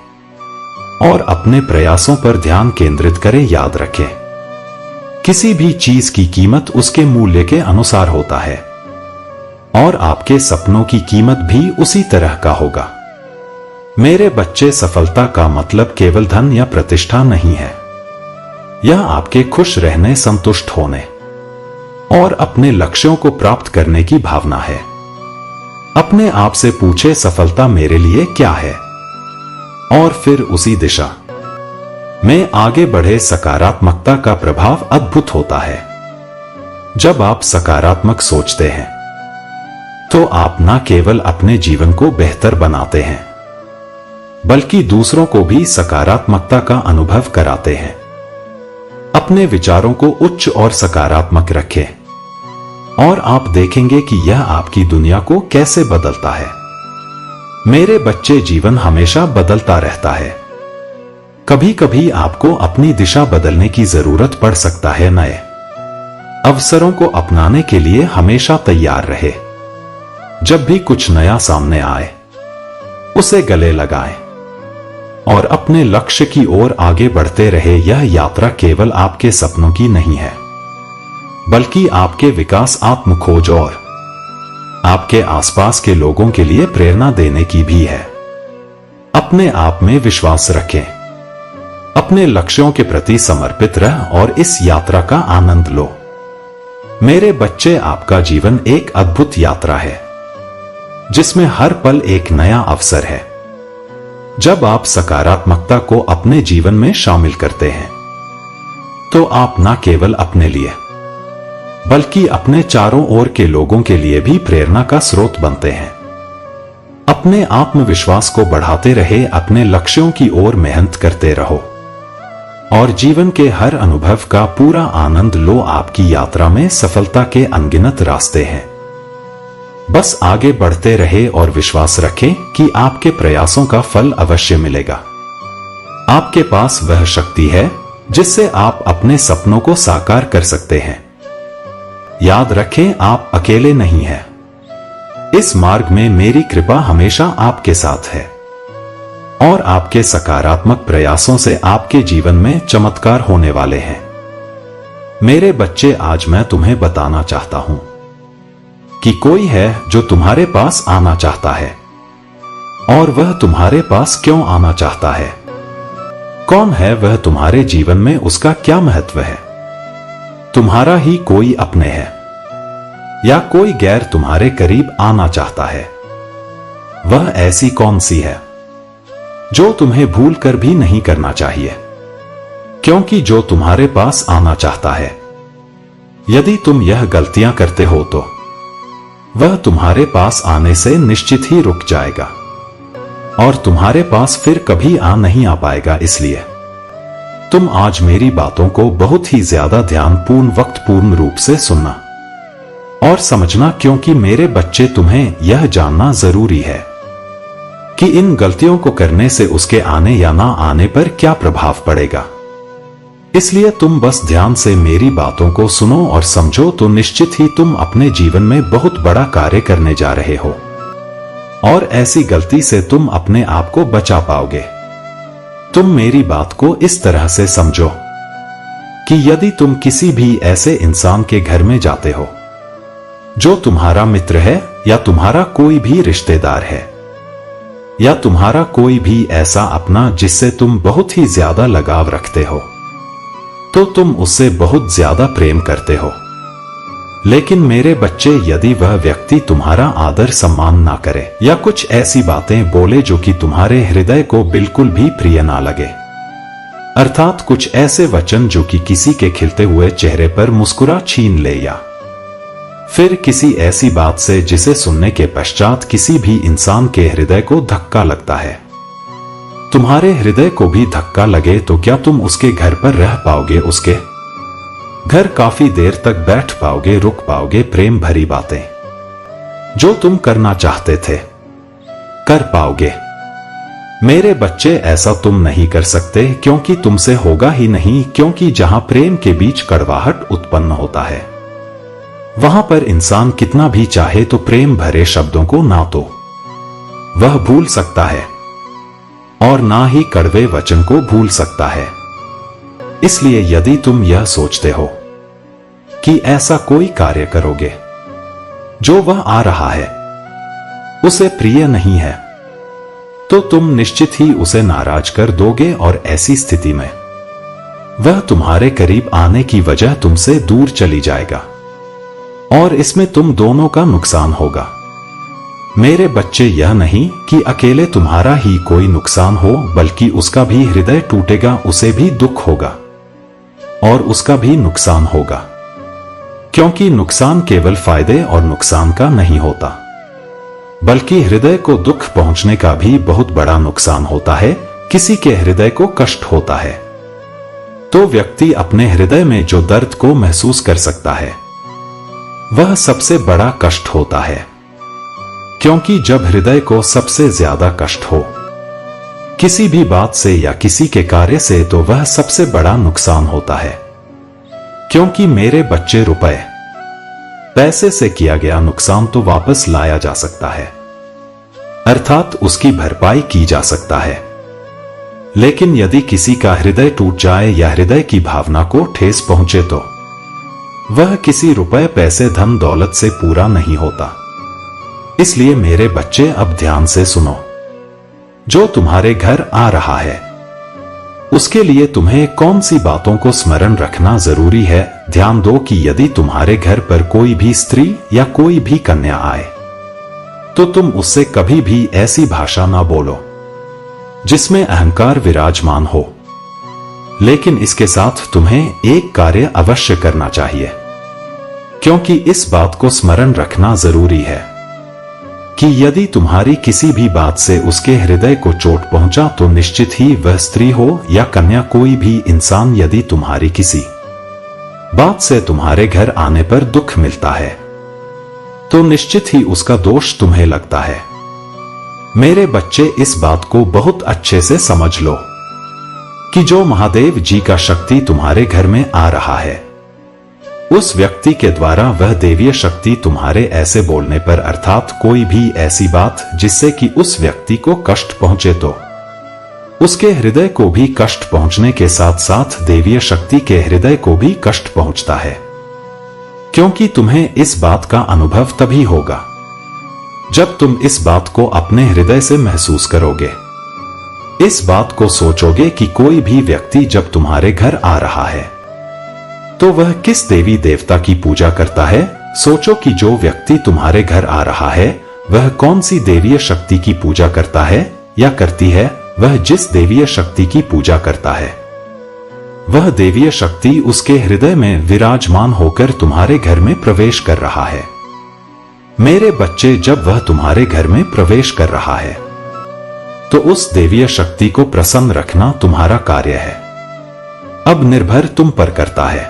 और अपने प्रयासों पर ध्यान केंद्रित करें। याद रखें, किसी भी चीज की कीमत उसके मूल्य के अनुसार होता है और आपके सपनों की कीमत भी उसी तरह का होगा। मेरे बच्चे, सफलता का मतलब केवल धन या प्रतिष्ठा नहीं है। यह आपके खुश रहने, संतुष्ट होने और अपने लक्ष्यों को प्राप्त करने की भावना है। अपने आप से पूछे, सफलता मेरे लिए क्या है, और फिर उसी दिशा में आगे बढ़े। सकारात्मकता का प्रभाव अद्भुत होता है। जब आप सकारात्मक सोचते हैं तो आप न केवल अपने जीवन को बेहतर बनाते हैं बल्कि दूसरों को भी सकारात्मकता का अनुभव कराते हैं। अपने विचारों को उच्च और सकारात्मक रखें और आप देखेंगे कि यह आपकी दुनिया को कैसे बदलता है। मेरे बच्चे, जीवन हमेशा बदलता रहता है। कभी कभी आपको अपनी दिशा बदलने की जरूरत पड़ सकता है। नए अवसरों को अपनाने के लिए हमेशा तैयार रहे। जब भी कुछ नया सामने आए उसे गले लगाएं और अपने लक्ष्य की ओर आगे बढ़ते रहे। यह यात्रा केवल आपके सपनों की नहीं है बल्कि आपके विकास, आत्मखोज और आपके आसपास के लोगों के लिए प्रेरणा देने की भी है। अपने आप में विश्वास रखें, अपने लक्ष्यों के प्रति समर्पित रह और इस यात्रा का आनंद लो। मेरे बच्चे, आपका जीवन एक अद्भुत यात्रा है जिसमें हर पल एक नया अवसर है। जब आप सकारात्मकता को अपने जीवन में शामिल करते हैं तो आप न केवल अपने लिए बल्कि अपने चारों ओर के लोगों के लिए भी प्रेरणा का स्रोत बनते हैं। अपने आत्मविश्वास को बढ़ाते रहे, अपने लक्ष्यों की ओर मेहनत करते रहो और जीवन के हर अनुभव का पूरा आनंद लो। आपकी यात्रा में सफलता के अनगिनत रास्ते हैं। बस आगे बढ़ते रहे और विश्वास रखें कि आपके प्रयासों का फल अवश्य मिलेगा। आपके पास वह शक्ति है जिससे आप अपने सपनों को साकार कर सकते हैं। याद रखें, आप अकेले नहीं हैं। इस मार्ग में मेरी कृपा हमेशा आपके साथ है और आपके सकारात्मक प्रयासों से आपके जीवन में चमत्कार होने वाले हैं। मेरे बच्चे, आज मैं तुम्हें बताना चाहता हूं कि कोई है जो तुम्हारे पास आना चाहता है। और वह तुम्हारे पास क्यों आना चाहता है? कौन है वह तुम्हारे जीवन में? उसका क्या महत्व है? तुम्हारा ही कोई अपने है या कोई गैर तुम्हारे करीब आना चाहता है? वह ऐसी कौन सी है जो तुम्हें भूल कर भी नहीं करना चाहिए? क्योंकि जो तुम्हारे पास आना चाहता है, यदि तुम यह गलतियां करते हो तो वह तुम्हारे पास आने से निश्चित ही रुक जाएगा और तुम्हारे पास फिर कभी नहीं आ पाएगा। इसलिए तुम आज मेरी बातों को बहुत ही ज्यादा ध्यानपूर्ण, वक्तपूर्ण रूप से सुनना और समझना, क्योंकि मेरे बच्चे, तुम्हें यह जानना जरूरी है कि इन गलतियों को करने से उसके आने या ना आने पर क्या प्रभाव पड़ेगा। इसलिए तुम बस ध्यान से मेरी बातों को सुनो और समझो तो निश्चित ही तुम अपने जीवन में बहुत बड़ा कार्य करने जा रहे हो और ऐसी गलती से तुम अपने आप को बचा पाओगे। तुम मेरी बात को इस तरह से समझो कि यदि तुम किसी भी ऐसे इंसान के घर में जाते हो जो तुम्हारा मित्र है या तुम्हारा कोई भी रिश्तेदार है या तुम्हारा कोई भी ऐसा अपना जिससे तुम बहुत ही ज्यादा लगाव रखते हो, तो तुम उससे बहुत ज्यादा प्रेम करते हो। लेकिन मेरे बच्चे, यदि वह व्यक्ति तुम्हारा आदर सम्मान ना करे या कुछ ऐसी बातें बोले जो कि तुम्हारे हृदय को बिल्कुल भी प्रिय ना लगे, अर्थात कुछ ऐसे वचन जो कि किसी के खिलते हुए चेहरे पर मुस्कुरा छीन ले, या फिर किसी ऐसी बात से जिसे सुनने के पश्चात किसी भी इंसान के हृदय को धक्का लगता है, तुम्हारे हृदय को भी धक्का लगे, तो क्या तुम उसके घर पर रह पाओगे? उसके घर काफी देर तक बैठ पाओगे, रुक पाओगे? प्रेम भरी बातें जो तुम करना चाहते थे कर पाओगे? मेरे बच्चे, ऐसा तुम नहीं कर सकते, क्योंकि तुमसे होगा ही नहीं। क्योंकि जहां प्रेम के बीच कड़वाहट उत्पन्न होता है, वहां पर इंसान कितना भी चाहे तो प्रेम भरे शब्दों को ना तो वह भूल सकता है और ना ही कड़वे वचन को भूल सकता है। इसलिए यदि तुम यह सोचते हो कि ऐसा कोई कार्य करोगे जो वह आ रहा है उसे प्रिय नहीं है, तो तुम निश्चित ही उसे नाराज कर दोगे और ऐसी स्थिति में वह तुम्हारे करीब आने की वजह तुमसे दूर चली जाएगा और इसमें तुम दोनों का नुकसान होगा। मेरे बच्चे, यह नहीं कि अकेले तुम्हारा ही कोई नुकसान हो, बल्कि उसका भी हृदय टूटेगा, उसे भी दुख होगा और उसका भी नुकसान होगा। क्योंकि नुकसान केवल फायदे और नुकसान का नहीं होता, बल्कि हृदय को दुख पहुंचने का भी बहुत बड़ा नुकसान होता है। किसी के हृदय को कष्ट होता है तो व्यक्ति अपने हृदय में जो दर्द को महसूस कर सकता है वह सबसे बड़ा कष्ट होता है। क्योंकि जब हृदय को सबसे ज्यादा कष्ट हो किसी भी बात से या किसी के कार्य से, तो वह सबसे बड़ा नुकसान होता है। क्योंकि मेरे बच्चे, रुपए पैसे से किया गया नुकसान तो वापस लाया जा सकता है, अर्थात उसकी भरपाई की जा सकता है। लेकिन यदि किसी का हृदय टूट जाए या हृदय की भावना को ठेस पहुंचे, तो वह किसी रुपए, पैसे, धन दौलत से पूरा नहीं होता। इसलिए मेरे बच्चे, अब ध्यान से सुनो। जो तुम्हारे घर आ रहा है उसके लिए तुम्हें कौन सी बातों को स्मरण रखना जरूरी है। ध्यान दो कि यदि तुम्हारे घर पर कोई भी स्त्री या कोई भी कन्या आए तो तुम उससे कभी भी ऐसी भाषा ना बोलो जिसमें अहंकार विराजमान हो। लेकिन इसके साथ तुम्हें एक कार्य अवश्य करना चाहिए, क्योंकि इस बात को स्मरण रखना जरूरी है कि यदि तुम्हारी किसी भी बात से उसके हृदय को चोट पहुंचा तो निश्चित ही वह स्त्री हो या कन्या, कोई भी इंसान, यदि तुम्हारी किसी बात से तुम्हारे घर आने पर दुख मिलता है तो निश्चित ही उसका दोष तुम्हें लगता है। मेरे बच्चे, इस बात को बहुत अच्छे से समझ लो कि जो महादेव जी का शक्ति तुम्हारे घर में आ रहा है, उस व्यक्ति के द्वारा वह देवीय शक्ति तुम्हारे ऐसे बोलने पर, अर्थात कोई भी ऐसी बात जिससे कि उस व्यक्ति को कष्ट पहुंचे, तो उसके हृदय को भी कष्ट पहुंचने के साथ साथ देवीय शक्ति के हृदय को भी कष्ट पहुंचता है। क्योंकि तुम्हें इस बात का अनुभव तभी होगा जब तुम इस बात को अपने हृदय से महसूस करोगे। इस बात को सोचोगे कि कोई भी व्यक्ति जब तुम्हारे घर आ रहा है तो वह किस देवी देवता की पूजा करता है। सोचो कि जो व्यक्ति तुम्हारे घर आ रहा है वह कौन सी देवीय शक्ति की पूजा करता है या करती है। वह जिस देवीय शक्ति की पूजा करता है वह देवीय शक्ति उसके हृदय में विराजमान होकर तुम्हारे घर में प्रवेश कर रहा है। मेरे बच्चे, जब वह तुम्हारे घर में प्रवेश कर रहा है तो उस देवीय शक्ति को प्रसन्न रखना तुम्हारा कार्य है। अब निर्भर तुम पर करता है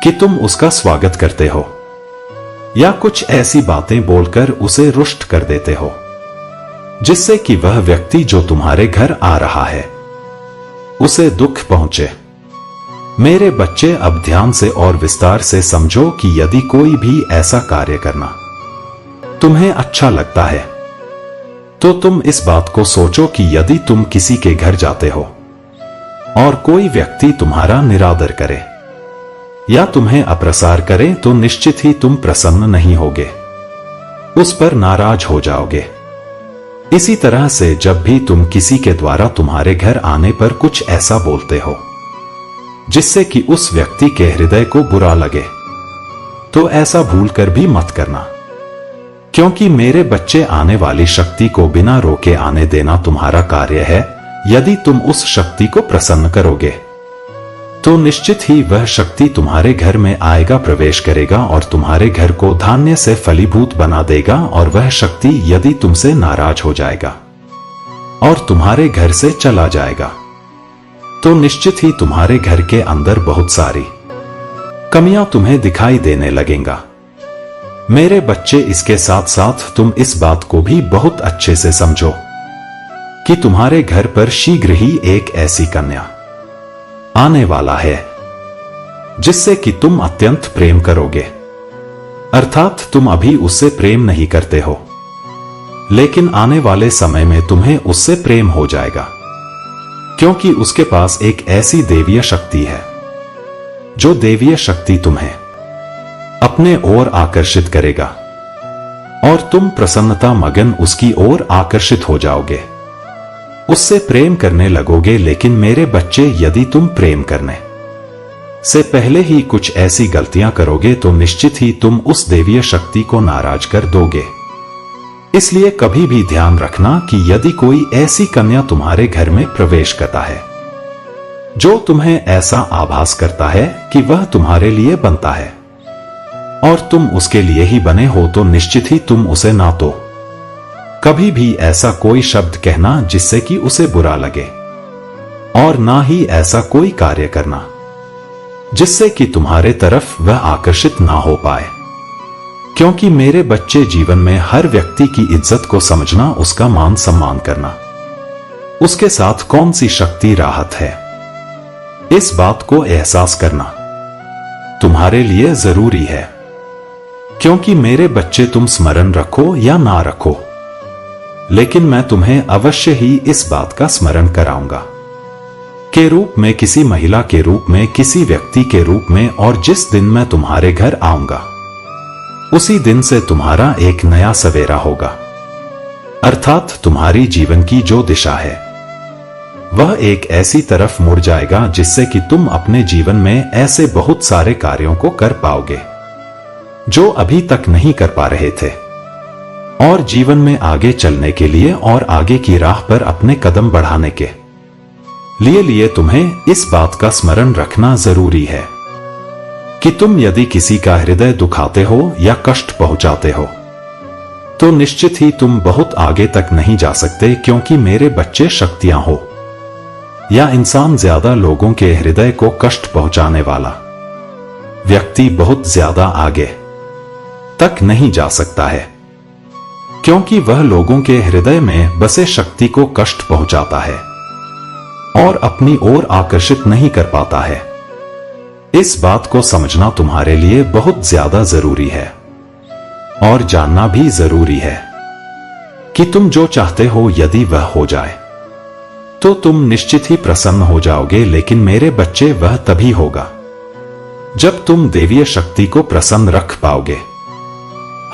कि तुम उसका स्वागत करते हो या कुछ ऐसी बातें बोलकर उसे रुष्ट कर देते हो जिससे कि वह व्यक्ति जो तुम्हारे घर आ रहा है उसे दुख पहुंचे। मेरे बच्चे, अब ध्यान से और विस्तार से समझो कि यदि कोई भी ऐसा कार्य करना तुम्हें अच्छा लगता है तो तुम इस बात को सोचो कि यदि तुम किसी के घर जाते हो और कोई व्यक्ति तुम्हारा निरादर करे या तुम्हें अप्रसार करे तो निश्चित ही तुम प्रसन्न नहीं होगे, उस पर नाराज हो जाओगे। इसी तरह से जब भी तुम किसी के द्वारा तुम्हारे घर आने पर कुछ ऐसा बोलते हो जिससे कि उस व्यक्ति के हृदय को बुरा लगे तो ऐसा भूल कर भी मत करना। क्योंकि मेरे बच्चे, आने वाली शक्ति को बिना रोके आने देना तुम्हारा कार्य है। यदि तुम उस शक्ति को प्रसन्न करोगे तो निश्चित ही वह शक्ति तुम्हारे घर में आएगा, प्रवेश करेगा और तुम्हारे घर को धान्य से फलीभूत बना देगा। और वह शक्ति यदि तुमसे नाराज हो जाएगा और तुम्हारे घर से चला जाएगा तो निश्चित ही तुम्हारे घर के अंदर बहुत सारी कमियां तुम्हें दिखाई देने लगेंगा। मेरे बच्चे, इसके साथ साथ तुम इस बात को भी बहुत अच्छे से समझो कि तुम्हारे घर पर शीघ्र ही एक ऐसी कन्या आने वाला है जिससे कि तुम अत्यंत प्रेम करोगे। अर्थात तुम अभी उससे प्रेम नहीं करते हो, लेकिन आने वाले समय में तुम्हें उससे प्रेम हो जाएगा, क्योंकि उसके पास एक ऐसी देवीय शक्ति है जो देवीय शक्ति तुम्हें अपने ओर आकर्षित करेगा और तुम प्रसन्नता मगन उसकी ओर आकर्षित हो जाओगे, उससे प्रेम करने लगोगे। लेकिन मेरे बच्चे, यदि तुम प्रेम करने से पहले ही कुछ ऐसी गलतियां करोगे तो निश्चित ही तुम उस देवीय शक्ति को नाराज कर दोगे। इसलिए कभी भी ध्यान रखना कि यदि कोई ऐसी कन्या तुम्हारे घर में प्रवेश करता है जो तुम्हें ऐसा आभास करता है कि वह तुम्हारे लिए बनता है और तुम उसके लिए ही बने हो तो निश्चित ही तुम उसे ना तो कभी भी ऐसा कोई शब्द कहना जिससे कि उसे बुरा लगे और ना ही ऐसा कोई कार्य करना जिससे कि तुम्हारे तरफ वह आकर्षित ना हो पाए। क्योंकि मेरे बच्चे, जीवन में हर व्यक्ति की इज्जत को समझना, उसका मान सम्मान करना, उसके साथ कौन सी शक्ति राहत है, इस बात को एहसास करना तुम्हारे लिए जरूरी है। क्योंकि मेरे बच्चे, तुम स्मरण रखो या ना रखो, लेकिन मैं तुम्हें अवश्य ही इस बात का स्मरण कराऊंगा के रूप में, किसी महिला के रूप में, किसी व्यक्ति के रूप में। और जिस दिन मैं तुम्हारे घर आऊंगा उसी दिन से तुम्हारा एक नया सवेरा होगा। अर्थात तुम्हारी जीवन की जो दिशा है वह एक ऐसी तरफ मुड़ जाएगा जिससे कि तुम अपने जीवन में ऐसे बहुत सारे कार्यों को कर पाओगे जो अभी तक नहीं कर पा रहे थे। और जीवन में आगे चलने के लिए और आगे की राह पर अपने कदम बढ़ाने के लिए तुम्हें इस बात का स्मरण रखना जरूरी है कि तुम यदि किसी का हृदय दुखाते हो या कष्ट पहुंचाते हो तो निश्चित ही तुम बहुत आगे तक नहीं जा सकते, क्योंकि मेरे बच्चे शक्तियां हो या इंसान ज्यादा लोगों के हृदय को कष्ट पहुंचाने वाला व्यक्ति बहुत ज्यादा आगे तक नहीं जा सकता है, क्योंकि वह लोगों के हृदय में बसे शक्ति को कष्ट पहुंचाता है और अपनी ओर आकर्षित नहीं कर पाता है। इस बात को समझना तुम्हारे लिए बहुत ज्यादा जरूरी है और जानना भी जरूरी है कि तुम जो चाहते हो यदि वह हो जाए तो तुम निश्चित ही प्रसन्न हो जाओगे। लेकिन मेरे बच्चे, वह तभी होगा जब तुम देवीय शक्ति को प्रसन्न रख पाओगे,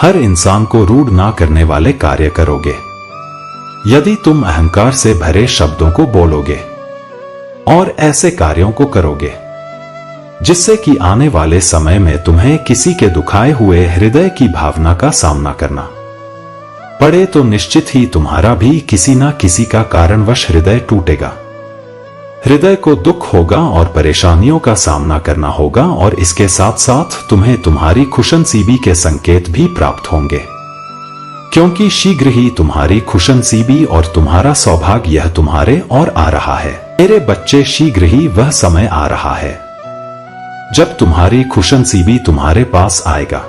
हर इंसान को रूढ़ ना करने वाले कार्य करोगे, यदि तुम अहंकार से भरे शब्दों को बोलोगे और ऐसे कार्यों को करोगे जिससे कि आने वाले समय में तुम्हें किसी के दुखाए हुए हृदय की भावना का सामना करना पड़े, तो निश्चित ही तुम्हारा भी किसी ना किसी का कारणवश हृदय टूटेगा। हृदय को दुख होगा और परेशानियों का सामना करना होगा, और इसके साथ साथ तुम्हें तुम्हारी खुशनसीबी के संकेत भी प्राप्त होंगे, क्योंकि शीघ्र ही तुम्हारी खुशनसीबी और तुम्हारा सौभाग्य यह तुम्हारे और आ रहा है। मेरे बच्चे, शीघ्र ही वह समय आ रहा है जब तुम्हारी खुशनसीबी तुम्हारे पास आएगा।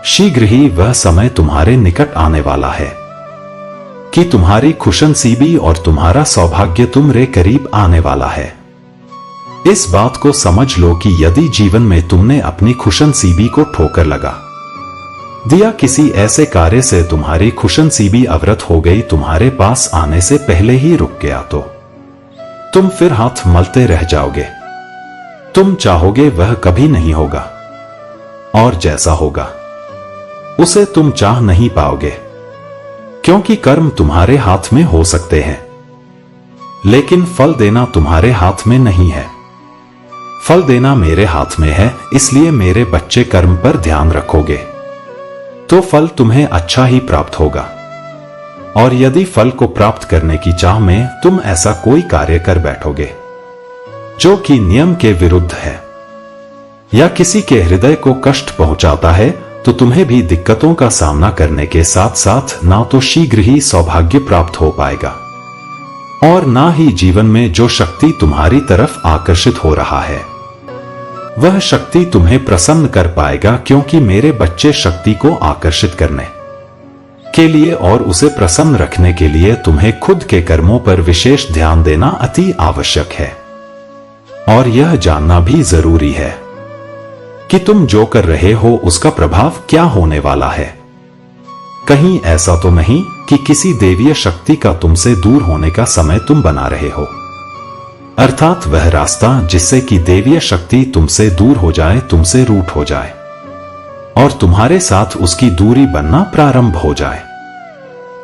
शीघ्र ही वह समय तुम्हारे निकट आने वाला है कि तुम्हारी खुशनसीबी और तुम्हारा सौभाग्य तुम्हारे करीब आने वाला है। इस बात को समझ लो कि यदि जीवन में तुमने अपनी खुशनसीबी को ठोकर लगा दिया, किसी ऐसे कार्य से तुम्हारी खुशनसीबी अवरत हो गई, तुम्हारे पास आने से पहले ही रुक गया, तो तुम फिर हाथ मलते रह जाओगे। तुम चाहोगे वह कभी नहीं होगा, और जैसा होगा उसे तुम चाह नहीं पाओगे, क्योंकि कर्म तुम्हारे हाथ में हो सकते हैं लेकिन फल देना तुम्हारे हाथ में नहीं है। फल देना मेरे हाथ में है, इसलिए मेरे बच्चे, कर्म पर ध्यान रखोगे तो फल तुम्हें अच्छा ही प्राप्त होगा। और यदि फल को प्राप्त करने की चाह में तुम ऐसा कोई कार्य कर बैठोगे जो कि नियम के विरुद्ध है या किसी के हृदय को कष्ट पहुंचाता है, तो तुम्हें भी दिक्कतों का सामना करने के साथ साथ ना तो शीघ्र ही सौभाग्य प्राप्त हो पाएगा और ना ही जीवन में जो शक्ति तुम्हारी तरफ आकर्षित हो रहा है वह शक्ति तुम्हें प्रसन्न कर पाएगा, क्योंकि मेरे बच्चे, शक्ति को आकर्षित करने के लिए और उसे प्रसन्न रखने के लिए तुम्हें खुद के कर्मों पर विशेष ध्यान देना अति आवश्यक है। और यह जानना भी जरूरी है कि तुम जो कर रहे हो उसका प्रभाव क्या होने वाला है। कहीं ऐसा तो नहीं कि किसी देवीय शक्ति का तुमसे दूर होने का समय तुम बना रहे हो, अर्थात वह रास्ता जिससे कि देवीय शक्ति तुमसे दूर हो जाए, तुमसे रूठ हो जाए और तुम्हारे साथ उसकी दूरी बनना प्रारंभ हो जाए।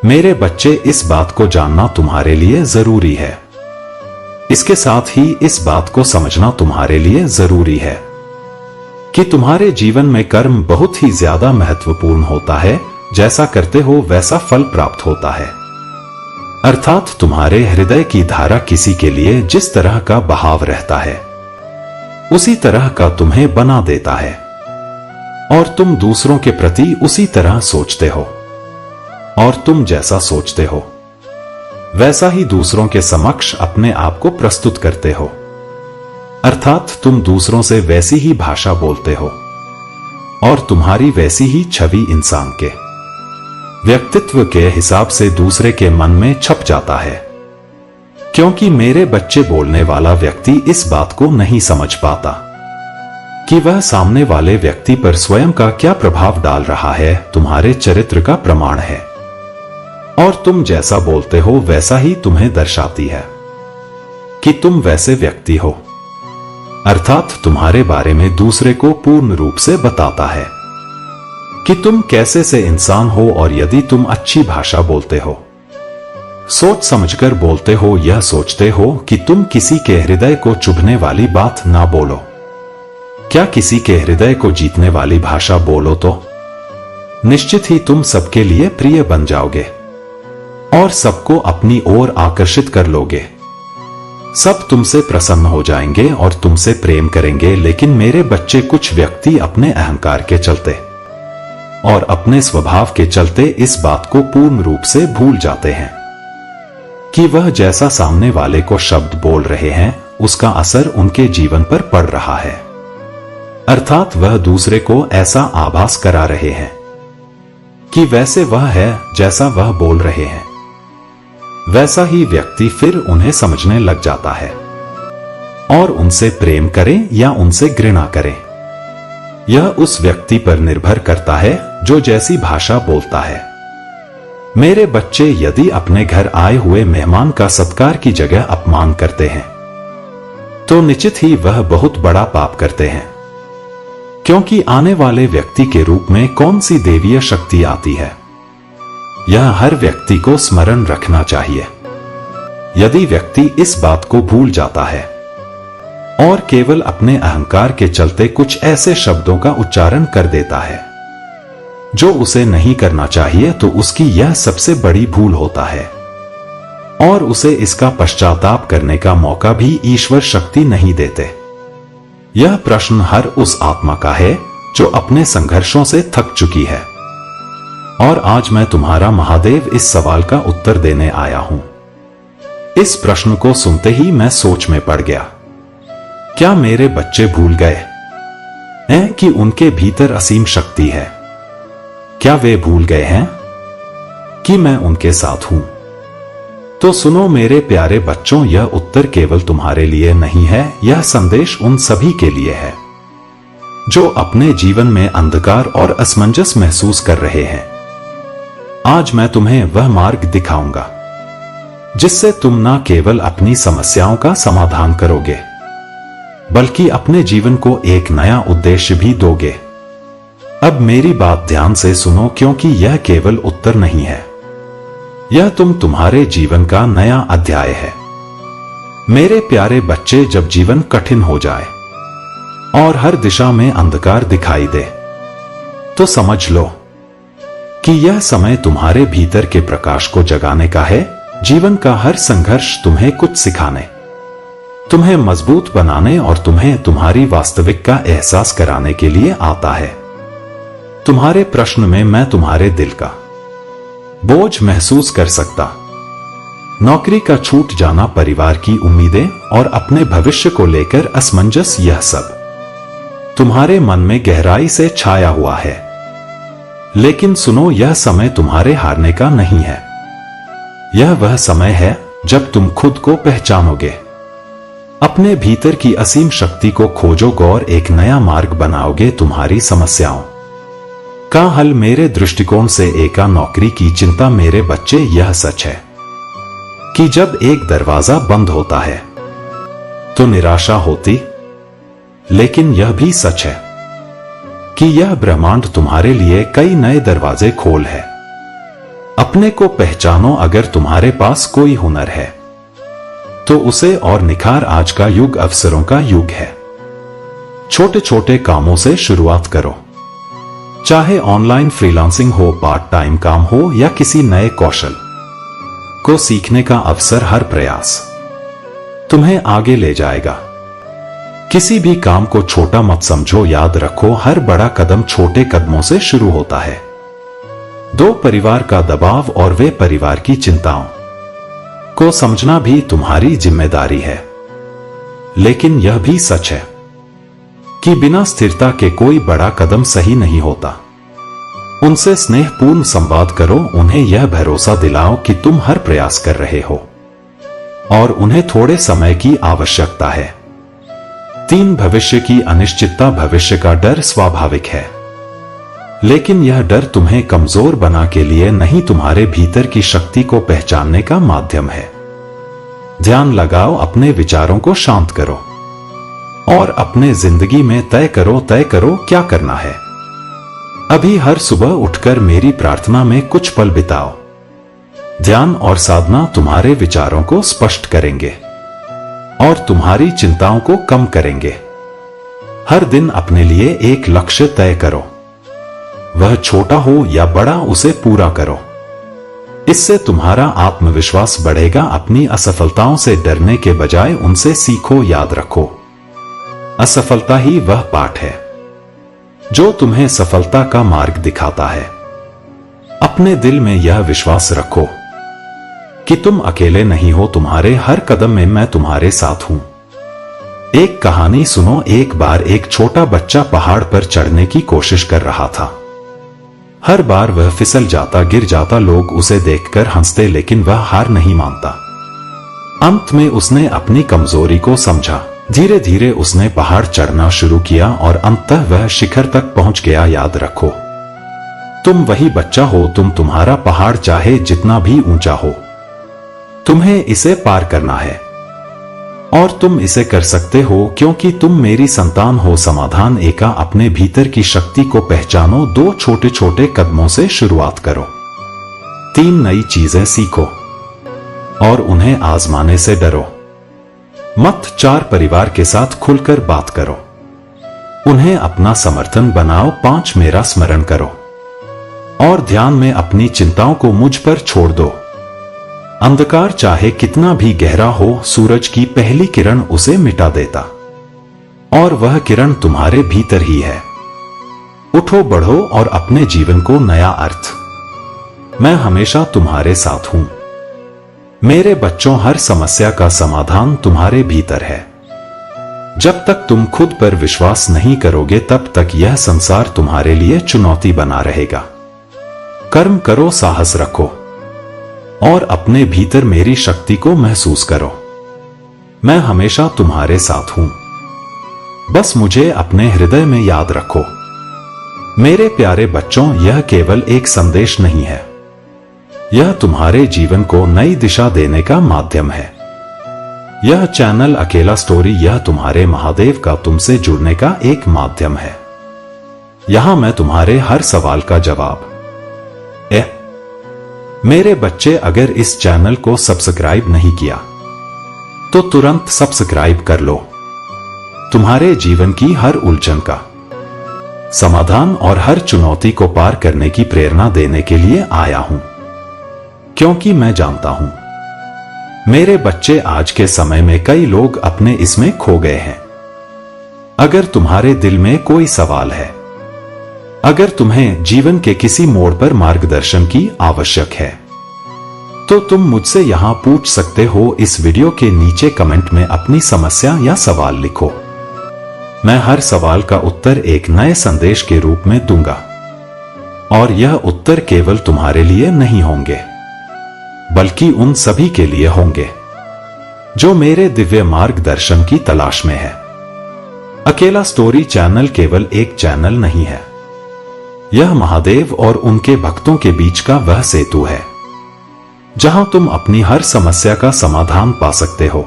मेरे बच्चे, इस बात को जानना तुम्हारे लिए जरूरी है। इसके साथ ही इस बात को समझना तुम्हारे लिए जरूरी है कि तुम्हारे जीवन में कर्म बहुत ही ज्यादा महत्वपूर्ण होता है। जैसा करते हो वैसा फल प्राप्त होता है, अर्थात तुम्हारे हृदय की धारा किसी के लिए जिस तरह का बहाव रहता है उसी तरह का तुम्हें बना देता है और तुम दूसरों के प्रति उसी तरह सोचते हो और तुम जैसा सोचते हो वैसा ही दूसरों के समक्ष अपने आप को प्रस्तुत करते हो, अर्थात तुम दूसरों से वैसी ही भाषा बोलते हो और तुम्हारी वैसी ही छवि इंसान के व्यक्तित्व के हिसाब से दूसरे के मन में छप जाता है। क्योंकि मेरे बच्चे, बोलने वाला व्यक्ति इस बात को नहीं समझ पाता कि वह सामने वाले व्यक्ति पर स्वयं का क्या प्रभाव डाल रहा है, तुम्हारे चरित्र का प्रमाण है और तुम जैसा बोलते हो वैसा ही तुम्हें दर्शाती है कि तुम वैसे व्यक्ति हो, अर्थात तुम्हारे बारे में दूसरे को पूर्ण रूप से बताता है कि तुम कैसे से इंसान हो। और यदि तुम अच्छी भाषा बोलते हो सोच समझकर बोलते हो, यह सोचते हो कि तुम किसी के हृदय को चुभने वाली बात ना बोलो। क्या किसी के हृदय को जीतने वाली भाषा बोलो तो निश्चित ही तुम सबके लिए प्रिय बन जाओगे और सबको अपनी ओर आकर्षित कर लोगे। सब तुमसे प्रसन्न हो जाएंगे और तुमसे प्रेम करेंगे। लेकिन मेरे बच्चे, कुछ व्यक्ति अपने अहंकार के चलते और अपने स्वभाव के चलते इस बात को पूर्ण रूप से भूल जाते हैं कि वह जैसा सामने वाले को शब्द बोल रहे हैं उसका असर उनके जीवन पर पड़ रहा है। अर्थात वह दूसरे को ऐसा आभास करा रहे हैं कि वैसे वह है जैसा वह बोल रहे हैं, वैसा ही व्यक्ति फिर उन्हें समझने लग जाता है और उनसे प्रेम करें या उनसे घृणा करें, यह उस व्यक्ति पर निर्भर करता है जो जैसी भाषा बोलता है। मेरे बच्चे, यदि अपने घर आए हुए मेहमान का सत्कार की जगह अपमान करते हैं तो निश्चित ही वह बहुत बड़ा पाप करते हैं, क्योंकि आने वाले व्यक्ति के रूप में कौन सी देवीय शक्ति आती है, यह हर व्यक्ति को स्मरण रखना चाहिए। यदि व्यक्ति इस बात को भूल जाता है और केवल अपने अहंकार के चलते कुछ ऐसे शब्दों का उच्चारण कर देता है जो उसे नहीं करना चाहिए, तो उसकी यह सबसे बड़ी भूल होता है और उसे इसका पश्चाताप करने का मौका भी ईश्वर शक्ति नहीं देते। यह प्रश्न हर उस आत्मा का है जो अपने संघर्षों से थक चुकी है और आज मैं तुम्हारा महादेव इस सवाल का उत्तर देने आया हूं। इस प्रश्न को सुनते ही मैं सोच में पड़ गया। क्या मेरे बच्चे भूल गए हैं कि उनके भीतर असीम शक्ति है? क्या वे भूल गए हैं कि मैं उनके साथ हूं? तो सुनो मेरे प्यारे बच्चों, यह उत्तर केवल तुम्हारे लिए नहीं है, यह संदेश उन सभी के लिए है जो अपने जीवन में अंधकार और असमंजस महसूस कर रहे हैं। आज मैं तुम्हें वह मार्ग दिखाऊंगा जिससे तुम न केवल अपनी समस्याओं का समाधान करोगे बल्कि अपने जीवन को एक नया उद्देश्य भी दोगे। अब मेरी बात ध्यान से सुनो, क्योंकि यह केवल उत्तर नहीं है, यह तुम्हारे जीवन का नया अध्याय है। मेरे प्यारे बच्चे, जब जीवन कठिन हो जाए और हर दिशा में अंधकार दिखाई दे तो समझ लो कि यह समय तुम्हारे भीतर के प्रकाश को जगाने का है। जीवन का हर संघर्ष तुम्हें कुछ सिखाने, तुम्हें मजबूत बनाने और तुम्हें तुम्हारी वास्तविक का एहसास कराने के लिए आता है। तुम्हारे प्रश्न में मैं तुम्हारे दिल का बोझ महसूस कर सकता, नौकरी का छूट जाना, परिवार की उम्मीदें और अपने भविष्य को लेकर असमंजस, यह सब तुम्हारे मन में गहराई से छाया हुआ है। लेकिन सुनो, यह समय तुम्हारे हारने का नहीं है। यह वह समय है जब तुम खुद को पहचानोगे, अपने भीतर की असीम शक्ति को खोजोगे और एक नया मार्ग बनाओगे। तुम्हारी समस्याओं का हल मेरे दृष्टिकोण से एका नौकरी की चिंता। मेरे बच्चे, यह सच है कि जब एक दरवाजा बंद होता है तो निराशा होती, लेकिन यह भी सच है कि यह ब्रह्मांड तुम्हारे लिए कई नए दरवाजे खोल है। अपने को पहचानो। अगर तुम्हारे पास कोई हुनर है तो उसे और निखार। आज का युग अवसरों का युग है। छोटे छोटे कामों से शुरुआत करो, चाहे ऑनलाइन फ्रीलांसिंग हो, पार्ट टाइम काम हो या किसी नए कौशल को सीखने का अवसर। हर प्रयास तुम्हें आगे ले जाएगा। किसी भी काम को छोटा मत समझो। याद रखो, हर बड़ा कदम छोटे कदमों से शुरू होता है। दो परिवार का दबाव और वे परिवार की चिंताओं को समझना भी तुम्हारी जिम्मेदारी है। लेकिन यह भी सच है कि बिना स्थिरता के कोई बड़ा कदम सही नहीं होता। उनसे स्नेहपूर्ण संवाद करो, उन्हें यह भरोसा दिलाओ कि तुम हर प्रयास कर रहे हो और उन्हें थोड़े समय की आवश्यकता है। 3 भविष्य की अनिश्चितता। भविष्य का डर स्वाभाविक है, लेकिन यह डर तुम्हें कमजोर बना के लिए नहीं, तुम्हारे भीतर की शक्ति को पहचानने का माध्यम है। ध्यान लगाओ, अपने विचारों को शांत करो और अपने जिंदगी में तय करो क्या करना है। अभी हर सुबह उठकर मेरी प्रार्थना में कुछ पल बिताओ। ध्यान और साधना तुम्हारे विचारों को स्पष्ट करेंगे और तुम्हारी चिंताओं को कम करेंगे। हर दिन अपने लिए एक लक्ष्य तय करो, वह छोटा हो या बड़ा, उसे पूरा करो। इससे तुम्हारा आत्मविश्वास बढ़ेगा। अपनी असफलताओं से डरने के बजाय उनसे सीखो। याद रखो, असफलता ही वह पाठ है जो तुम्हें सफलता का मार्ग दिखाता है। अपने दिल में यह विश्वास रखो कि तुम अकेले नहीं हो। तुम्हारे हर कदम में मैं तुम्हारे साथ हूं। एक कहानी सुनो। एक बार एक छोटा बच्चा पहाड़ पर चढ़ने की कोशिश कर रहा था। हर बार वह फिसल जाता, गिर जाता। लोग उसे देखकर हंसते, लेकिन वह हार नहीं मानता। अंत में उसने अपनी कमजोरी को समझा। धीरे धीरे उसने पहाड़ चढ़ना शुरू किया और अंततः वह शिखर तक पहुंच गया। याद रखो, तुम वही बच्चा हो। तुम्हारा पहाड़ चाहे जितना भी ऊंचा हो, तुम्हें इसे पार करना है और तुम इसे कर सकते हो, क्योंकि तुम मेरी संतान हो। समाधान एका। अपने भीतर की शक्ति को पहचानो। 2 छोटे छोटे कदमों से शुरुआत करो। 3 नई चीजें सीखो और उन्हें आजमाने से डरो मत। 4 परिवार के साथ खुलकर बात करो, उन्हें अपना समर्थन बनाओ। 5 मेरा स्मरण करो और ध्यान में अपनी चिंताओं को मुझ पर छोड़ दो। अंधकार चाहे कितना भी गहरा हो, सूरज की पहली किरण उसे मिटा देता और वह किरण तुम्हारे भीतर ही है। उठो, बढ़ो और अपने जीवन को नया अर्थ। मैं हमेशा तुम्हारे साथ हूं। मेरे बच्चों, हर समस्या का समाधान तुम्हारे भीतर है। जब तक तुम खुद पर विश्वास नहीं करोगे, तब तक यह संसार तुम्हारे लिए चुनौती बना रहेगा। कर्म करो, साहस रखो और अपने भीतर मेरी शक्ति को महसूस करो। मैं हमेशा तुम्हारे साथ हूं। बस मुझे अपने हृदय में याद रखो। मेरे प्यारे बच्चों, यह केवल एक संदेश नहीं है, यह तुम्हारे जीवन को नई दिशा देने का माध्यम है। यह चैनल अकेला स्टोरी, यह तुम्हारे महादेव का तुमसे जुड़ने का एक माध्यम है। यहां मैं तुम्हारे हर सवाल का जवाब मेरे बच्चे, अगर इस चैनल को सब्सक्राइब नहीं किया तो तुरंत सब्सक्राइब कर लो। तुम्हारे जीवन की हर उलझन का समाधान और हर चुनौती को पार करने की प्रेरणा देने के लिए आया हूं, क्योंकि मैं जानता हूं मेरे बच्चे, आज के समय में कई लोग अपने इसमें खो गए हैं। अगर तुम्हारे दिल में कोई सवाल है, अगर तुम्हें जीवन के किसी मोड़ पर मार्गदर्शन की आवश्यक है, तो तुम मुझसे यहां पूछ सकते हो। इस वीडियो के नीचे कमेंट में अपनी समस्या या सवाल लिखो। मैं हर सवाल का उत्तर एक नए संदेश के रूप में दूंगा और यह उत्तर केवल तुम्हारे लिए नहीं होंगे, बल्कि उन सभी के लिए होंगे जो मेरे दिव्य मार्गदर्शन की तलाश में है। अकेला स्टोरी चैनल केवल एक चैनल नहीं है, यह महादेव और उनके भक्तों के बीच का वह सेतु है जहां तुम अपनी हर समस्या का समाधान पा सकते हो।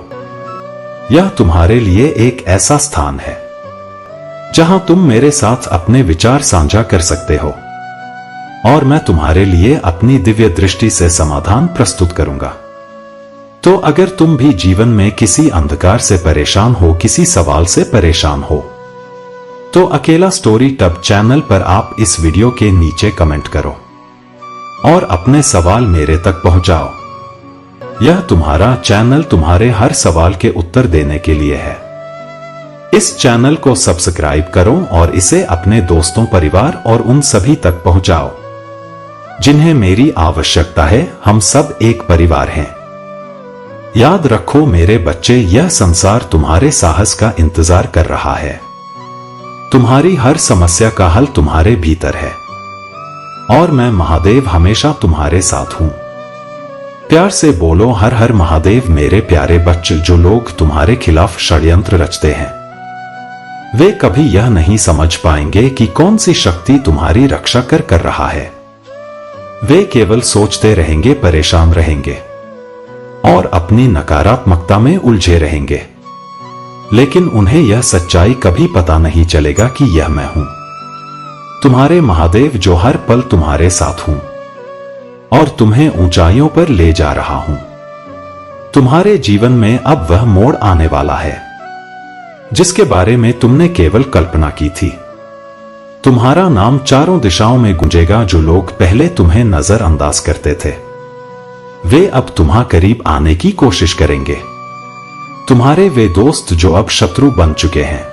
यह तुम्हारे लिए एक ऐसा स्थान है जहां तुम मेरे साथ अपने विचार साझा कर सकते हो और मैं तुम्हारे लिए अपनी दिव्य दृष्टि से समाधान प्रस्तुत करूंगा। तो अगर तुम भी जीवन में किसी अंधकार से परेशान हो, किसी सवाल से परेशान हो, तो अकेला स्टोरी टब चैनल पर आप इस वीडियो के नीचे कमेंट करो और अपने सवाल मेरे तक पहुंचाओ। यह तुम्हारा चैनल तुम्हारे हर सवाल के उत्तर देने के लिए है। इस चैनल को सब्सक्राइब करो और इसे अपने दोस्तों, परिवार और उन सभी तक पहुंचाओ जिन्हें मेरी आवश्यकता है। हम सब एक परिवार हैं। याद रखो मेरे बच्चे, यह संसार तुम्हारे साहस का इंतजार कर रहा है। तुम्हारी हर समस्या का हल तुम्हारे भीतर है और मैं महादेव हमेशा तुम्हारे साथ हूं। प्यार से बोलो हर हर महादेव। मेरे प्यारे बच्चे, जो लोग तुम्हारे खिलाफ षड्यंत्र रचते हैं, वे कभी यह नहीं समझ पाएंगे कि कौन सी शक्ति तुम्हारी रक्षा कर रहा है। वे केवल सोचते रहेंगे, परेशान रहेंगे और अपनी नकारात्मकता में उलझे रहेंगे, लेकिन उन्हें यह सच्चाई कभी पता नहीं चलेगा कि यह मैं हूं, तुम्हारे महादेव, जो हर पल तुम्हारे साथ हूं और तुम्हें ऊंचाइयों पर ले जा रहा हूं। तुम्हारे जीवन में अब वह मोड़ आने वाला है जिसके बारे में तुमने केवल कल्पना की थी। तुम्हारा नाम चारों दिशाओं में गूंजेगा। जो लोग पहले तुम्हें नजरअंदाज करते थे वे अब तुम्हारे करीब आने की कोशिश करेंगे। तुम्हारे वे दोस्त जो अब शत्रु बन चुके हैं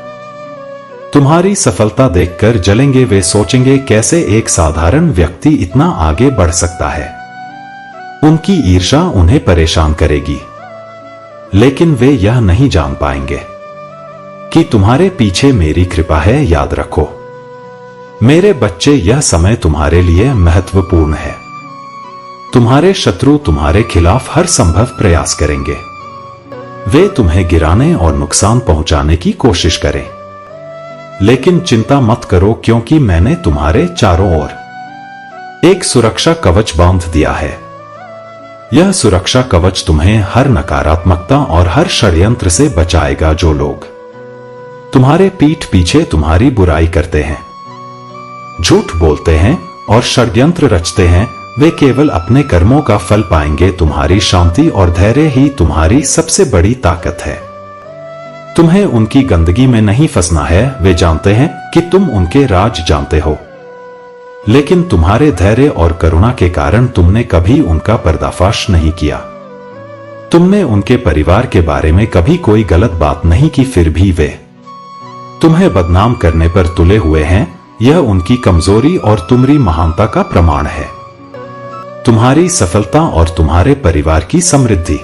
तुम्हारी सफलता देखकर जलेंगे। वे सोचेंगे कैसे एक साधारण व्यक्ति इतना आगे बढ़ सकता है। उनकी ईर्ष्या उन्हें परेशान करेगी, लेकिन वे यह नहीं जान पाएंगे कि तुम्हारे पीछे मेरी कृपा है। याद रखो मेरे बच्चे, यह समय तुम्हारे लिए महत्वपूर्ण है। तुम्हारे शत्रु तुम्हारे खिलाफ हर संभव प्रयास करेंगे। वे तुम्हें गिराने और नुकसान पहुंचाने की कोशिश करें, लेकिन चिंता मत करो क्योंकि मैंने तुम्हारे चारों ओर एक सुरक्षा कवच बांध दिया है। यह सुरक्षा कवच तुम्हें हर नकारात्मकता और हर षड्यंत्र से बचाएगा। जो लोग तुम्हारे पीठ पीछे तुम्हारी बुराई करते हैं, झूठ बोलते हैं और षड्यंत्र रचते हैं, वे केवल अपने कर्मों का फल पाएंगे। तुम्हारी शांति और धैर्य ही तुम्हारी सबसे बड़ी ताकत है। तुम्हें उनकी गंदगी में नहीं फंसना है। वे जानते हैं कि तुम उनके राज जानते हो, लेकिन तुम्हारे धैर्य और करुणा के कारण तुमने कभी उनका पर्दाफाश नहीं किया। तुमने उनके परिवार के बारे में कभी कोई गलत बात नहीं की, फिर भी वे तुम्हें बदनाम करने पर तुले हुए हैं। यह उनकी कमजोरी और तुम्हारी महानता का प्रमाण है। तुम्हारी सफलता और तुम्हारे परिवार की समृद्धि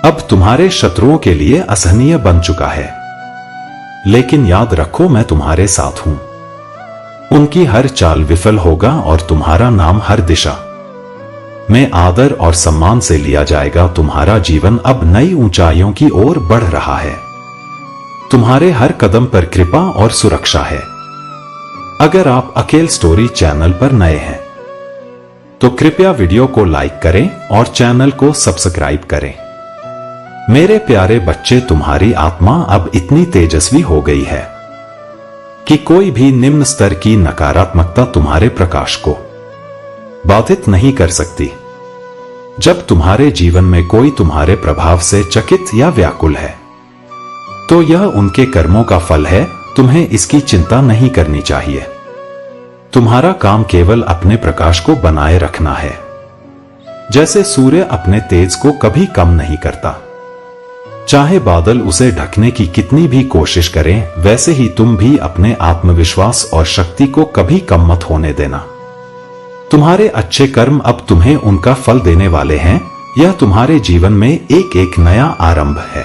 अब तुम्हारे शत्रुओं के लिए असहनीय बन चुका है, लेकिन याद रखो मैं तुम्हारे साथ हूं। उनकी हर चाल विफल होगा और तुम्हारा नाम हर दिशा में आदर और सम्मान से लिया जाएगा। तुम्हारा जीवन अब नई ऊंचाइयों की ओर बढ़ रहा है। तुम्हारे हर कदम पर कृपा और सुरक्षा है। अगर आप अकेल स्टोरी चैनल पर नए हैं तो कृपया वीडियो को लाइक करें और चैनल को सब्सक्राइब करें। मेरे प्यारे बच्चे, तुम्हारी आत्मा अब इतनी तेजस्वी हो गई है कि कोई भी निम्न स्तर की नकारात्मकता तुम्हारे प्रकाश को बाधित नहीं कर सकती। जब तुम्हारे जीवन में कोई तुम्हारे प्रभाव से चकित या व्याकुल है तो यह उनके कर्मों का फल है। तुम्हें इसकी चिंता नहीं करनी चाहिए। तुम्हारा काम केवल अपने प्रकाश को बनाए रखना है। जैसे सूर्य अपने तेज को कभी कम नहीं करता, चाहे बादल उसे ढकने की कितनी भी कोशिश करें, वैसे ही तुम भी अपने आत्मविश्वास और शक्ति को कभी कम मत होने देना। तुम्हारे अच्छे कर्म अब तुम्हें उनका फल देने वाले हैं। यह तुम्हारे जीवन में एक एक नया आरंभ है।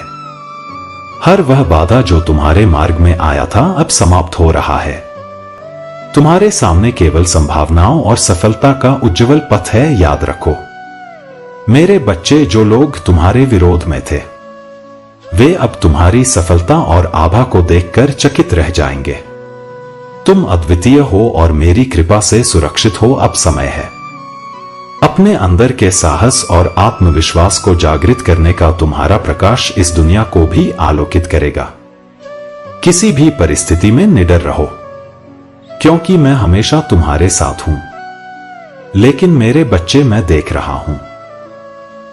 हर वह बाधा जो तुम्हारे मार्ग में आया था अब समाप्त हो रहा है। तुम्हारे सामने केवल संभावनाओं और सफलता का उज्जवल पथ है। याद रखो मेरे बच्चे, जो लोग तुम्हारे विरोध में थे वे अब तुम्हारी सफलता और आभा को देखकर चकित रह जाएंगे। तुम अद्वितीय हो और मेरी कृपा से सुरक्षित हो। अब समय है अपने अंदर के साहस और आत्मविश्वास को जागृत करने का। तुम्हारा प्रकाश इस दुनिया को भी आलोकित करेगा। किसी भी परिस्थिति में निडर रहो, क्योंकि मैं हमेशा तुम्हारे साथ हूं। लेकिन मेरे बच्चे, मैं देख रहा हूं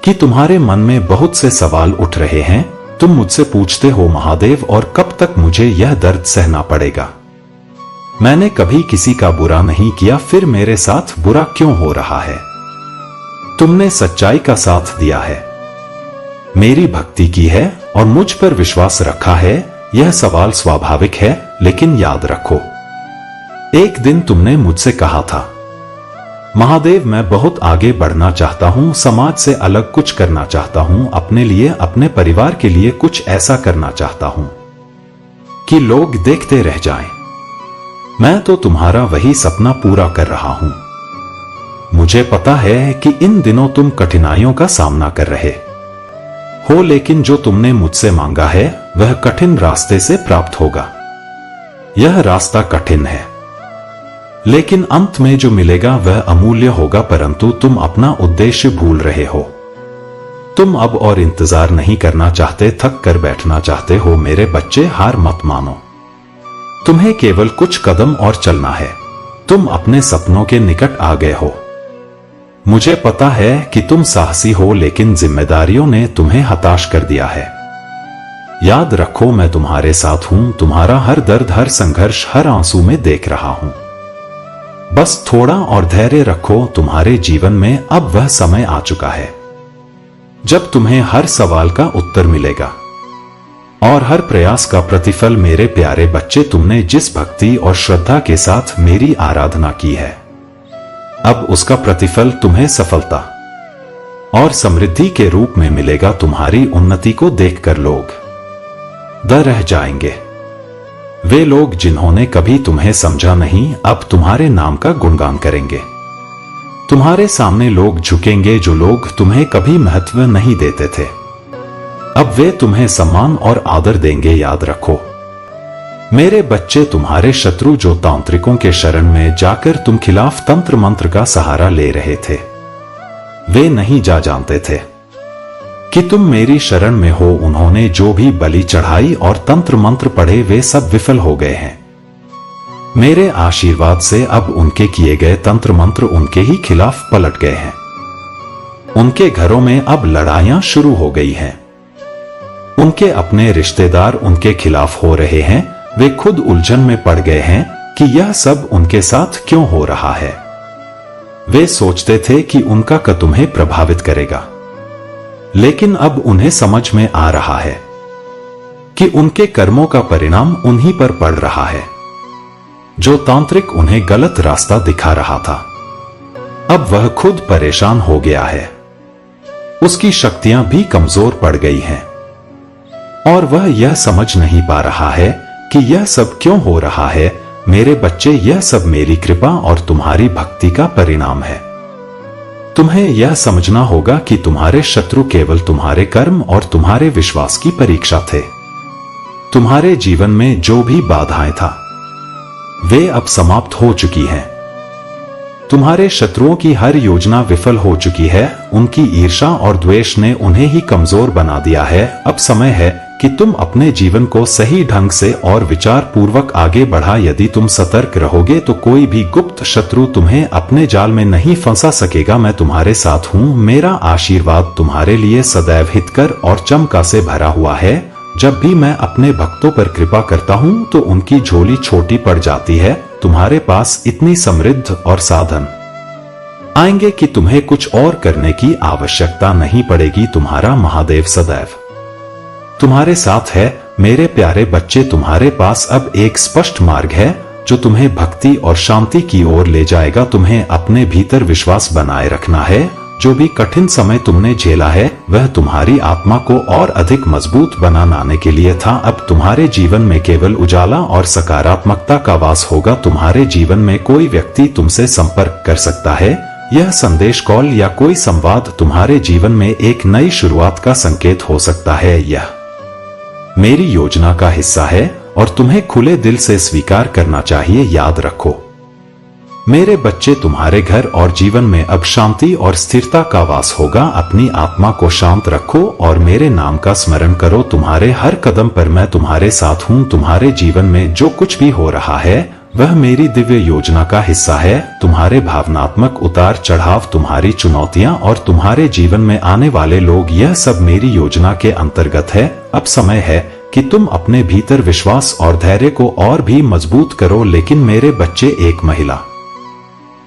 कि तुम्हारे मन में बहुत से सवाल उठ रहे हैं। तुम मुझसे पूछते हो, महादेव, और कब तक मुझे यह दर्द सहना पड़ेगा? मैंने कभी किसी का बुरा नहीं किया, फिर मेरे साथ बुरा क्यों हो रहा है? तुमने सच्चाई का साथ दिया है, मेरी भक्ति की है और मुझ पर विश्वास रखा है। यह सवाल स्वाभाविक है, लेकिन याद रखो एक दिन तुमने मुझसे कहा था, महादेव, मैं बहुत आगे बढ़ना चाहता हूं, समाज से अलग कुछ करना चाहता हूं, अपने लिए, अपने परिवार के लिए कुछ ऐसा करना चाहता हूं कि लोग देखते रह जाएं। मैं तो तुम्हारा वही सपना पूरा कर रहा हूं। मुझे पता है कि इन दिनों तुम कठिनाइयों का सामना कर रहे हो, लेकिन जो तुमने मुझसे मांगा है वह कठिन रास्ते से प्राप्त होगा। यह रास्ता कठिन है, लेकिन अंत में जो मिलेगा वह अमूल्य होगा। परंतु तुम अपना उद्देश्य भूल रहे हो। तुम अब और इंतजार नहीं करना चाहते, थक कर बैठना चाहते हो। मेरे बच्चे, हार मत मानो। तुम्हें केवल कुछ कदम और चलना है। तुम अपने सपनों के निकट आ गए हो। मुझे पता है कि तुम साहसी हो, लेकिन जिम्मेदारियों ने तुम्हें हताश कर दिया है। याद रखो, मैं तुम्हारे साथ हूं, तुम्हारा हर दर्द, हर संघर्ष, हर आंसू में देख रहा हूं। बस थोड़ा और धैर्य रखो, तुम्हारे जीवन में अब वह समय आ चुका है जब तुम्हें हर सवाल का उत्तर मिलेगा और हर प्रयास का प्रतिफल। मेरे प्यारे बच्चे, तुमने जिस भक्ति और श्रद्धा के साथ मेरी आराधना की है, अब उसका प्रतिफल तुम्हें सफलता और समृद्धि के रूप में मिलेगा। तुम्हारी उन्नति को देखकर लोग दंग रह जाएंगे। वे लोग जिन्होंने कभी तुम्हें समझा नहीं, अब तुम्हारे नाम का गुणगान करेंगे। तुम्हारे सामने लोग झुकेंगे, जो लोग तुम्हें कभी महत्व नहीं देते थे, अब वे तुम्हें सम्मान और आदर देंगे। याद रखो मेरे बच्चे, तुम्हारे शत्रु जो तांत्रिकों के शरण में जाकर तुम खिलाफ तंत्र मंत्र का सहारा ले रहे थे, वे नहीं जानते थे कि तुम मेरी शरण में हो। उन्होंने जो भी बलि चढ़ाई और तंत्र मंत्र पढ़े, वे सब विफल हो गए हैं। मेरे आशीर्वाद से अब उनके किए गए तंत्र मंत्र उनके ही खिलाफ पलट गए हैं। उनके घरों में अब लड़ाइयां शुरू हो गई हैं। उनके अपने रिश्तेदार उनके खिलाफ हो रहे हैं। वे खुद उलझन में पड़ गए हैं कि यह सब उनके साथ क्यों हो रहा है। वे सोचते थे कि उनका कदम तुम्हें प्रभावित करेगा, लेकिन अब उन्हें समझ में आ रहा है कि उनके कर्मों का परिणाम उन्हीं पर पड़ रहा है। जो तांत्रिक उन्हें गलत रास्ता दिखा रहा था, अब वह खुद परेशान हो गया है। उसकी शक्तियां भी कमजोर पड़ गई हैं और वह यह समझ नहीं पा रहा है कि यह सब क्यों हो रहा है। मेरे बच्चे, यह सब मेरी कृपा और तुम्हारी भक्ति का परिणाम है। तुम्हें यह समझना होगा कि तुम्हारे शत्रु केवल तुम्हारे कर्म और तुम्हारे विश्वास की परीक्षा थे। तुम्हारे जीवन में जो भी बाधाएं था, वे अब समाप्त हो चुकी हैं। तुम्हारे शत्रुओं की हर योजना विफल हो चुकी है। उनकी ईर्ष्या और द्वेष ने उन्हें ही कमजोर बना दिया है। अब समय है कि तुम अपने जीवन को सही ढंग से और विचार पूर्वक आगे बढ़ा। यदि तुम सतर्क रहोगे तो कोई भी गुप्त शत्रु तुम्हें अपने जाल में नहीं फंसा सकेगा। मैं तुम्हारे साथ हूँ। मेरा आशीर्वाद तुम्हारे लिए सदैव हितकर और चमका से भरा हुआ है। जब भी मैं अपने भक्तों पर कृपा करता हूँ तो उनकी झोली छोटी पड़ जाती है। तुम्हारे पास इतनी समृद्ध और साधन आएंगे कि तुम्हें कुछ और करने की आवश्यकता नहीं पड़ेगी। तुम्हारा महादेव सदैव तुम्हारे साथ है। मेरे प्यारे बच्चे, तुम्हारे पास अब एक स्पष्ट मार्ग है जो तुम्हें भक्ति और शांति की ओर ले जाएगा। तुम्हें अपने भीतर विश्वास बनाए रखना है। जो भी कठिन समय तुमने झेला है, वह तुम्हारी आत्मा को और अधिक मजबूत बनाने के लिए था। अब तुम्हारे जीवन में केवल उजाला और सकारात्मकता का वास होगा। तुम्हारे जीवन में कोई व्यक्ति तुमसे संपर्क कर सकता है। यह संदेश, कॉल या कोई संवाद तुम्हारे जीवन में एक नई शुरुआत का संकेत हो सकता है। यह मेरी योजना का हिस्सा है और तुम्हें खुले दिल से स्वीकार करना चाहिए। याद रखो मेरे बच्चे, तुम्हारे घर और जीवन में अब शांति और स्थिरता का वास होगा। अपनी आत्मा को शांत रखो और मेरे नाम का स्मरण करो। तुम्हारे हर कदम पर मैं तुम्हारे साथ हूँ। तुम्हारे जीवन में जो कुछ भी हो रहा है, वह मेरी दिव्य योजना का हिस्सा है। तुम्हारे भावनात्मक उतार चढ़ाव, तुम्हारी चुनौतियां और तुम्हारे जीवन में आने वाले लोग, यह सब मेरी योजना के अंतर्गत है। अब समय है कि तुम अपने भीतर विश्वास और धैर्य को और भी मजबूत करो। लेकिन मेरे बच्चे, एक महिला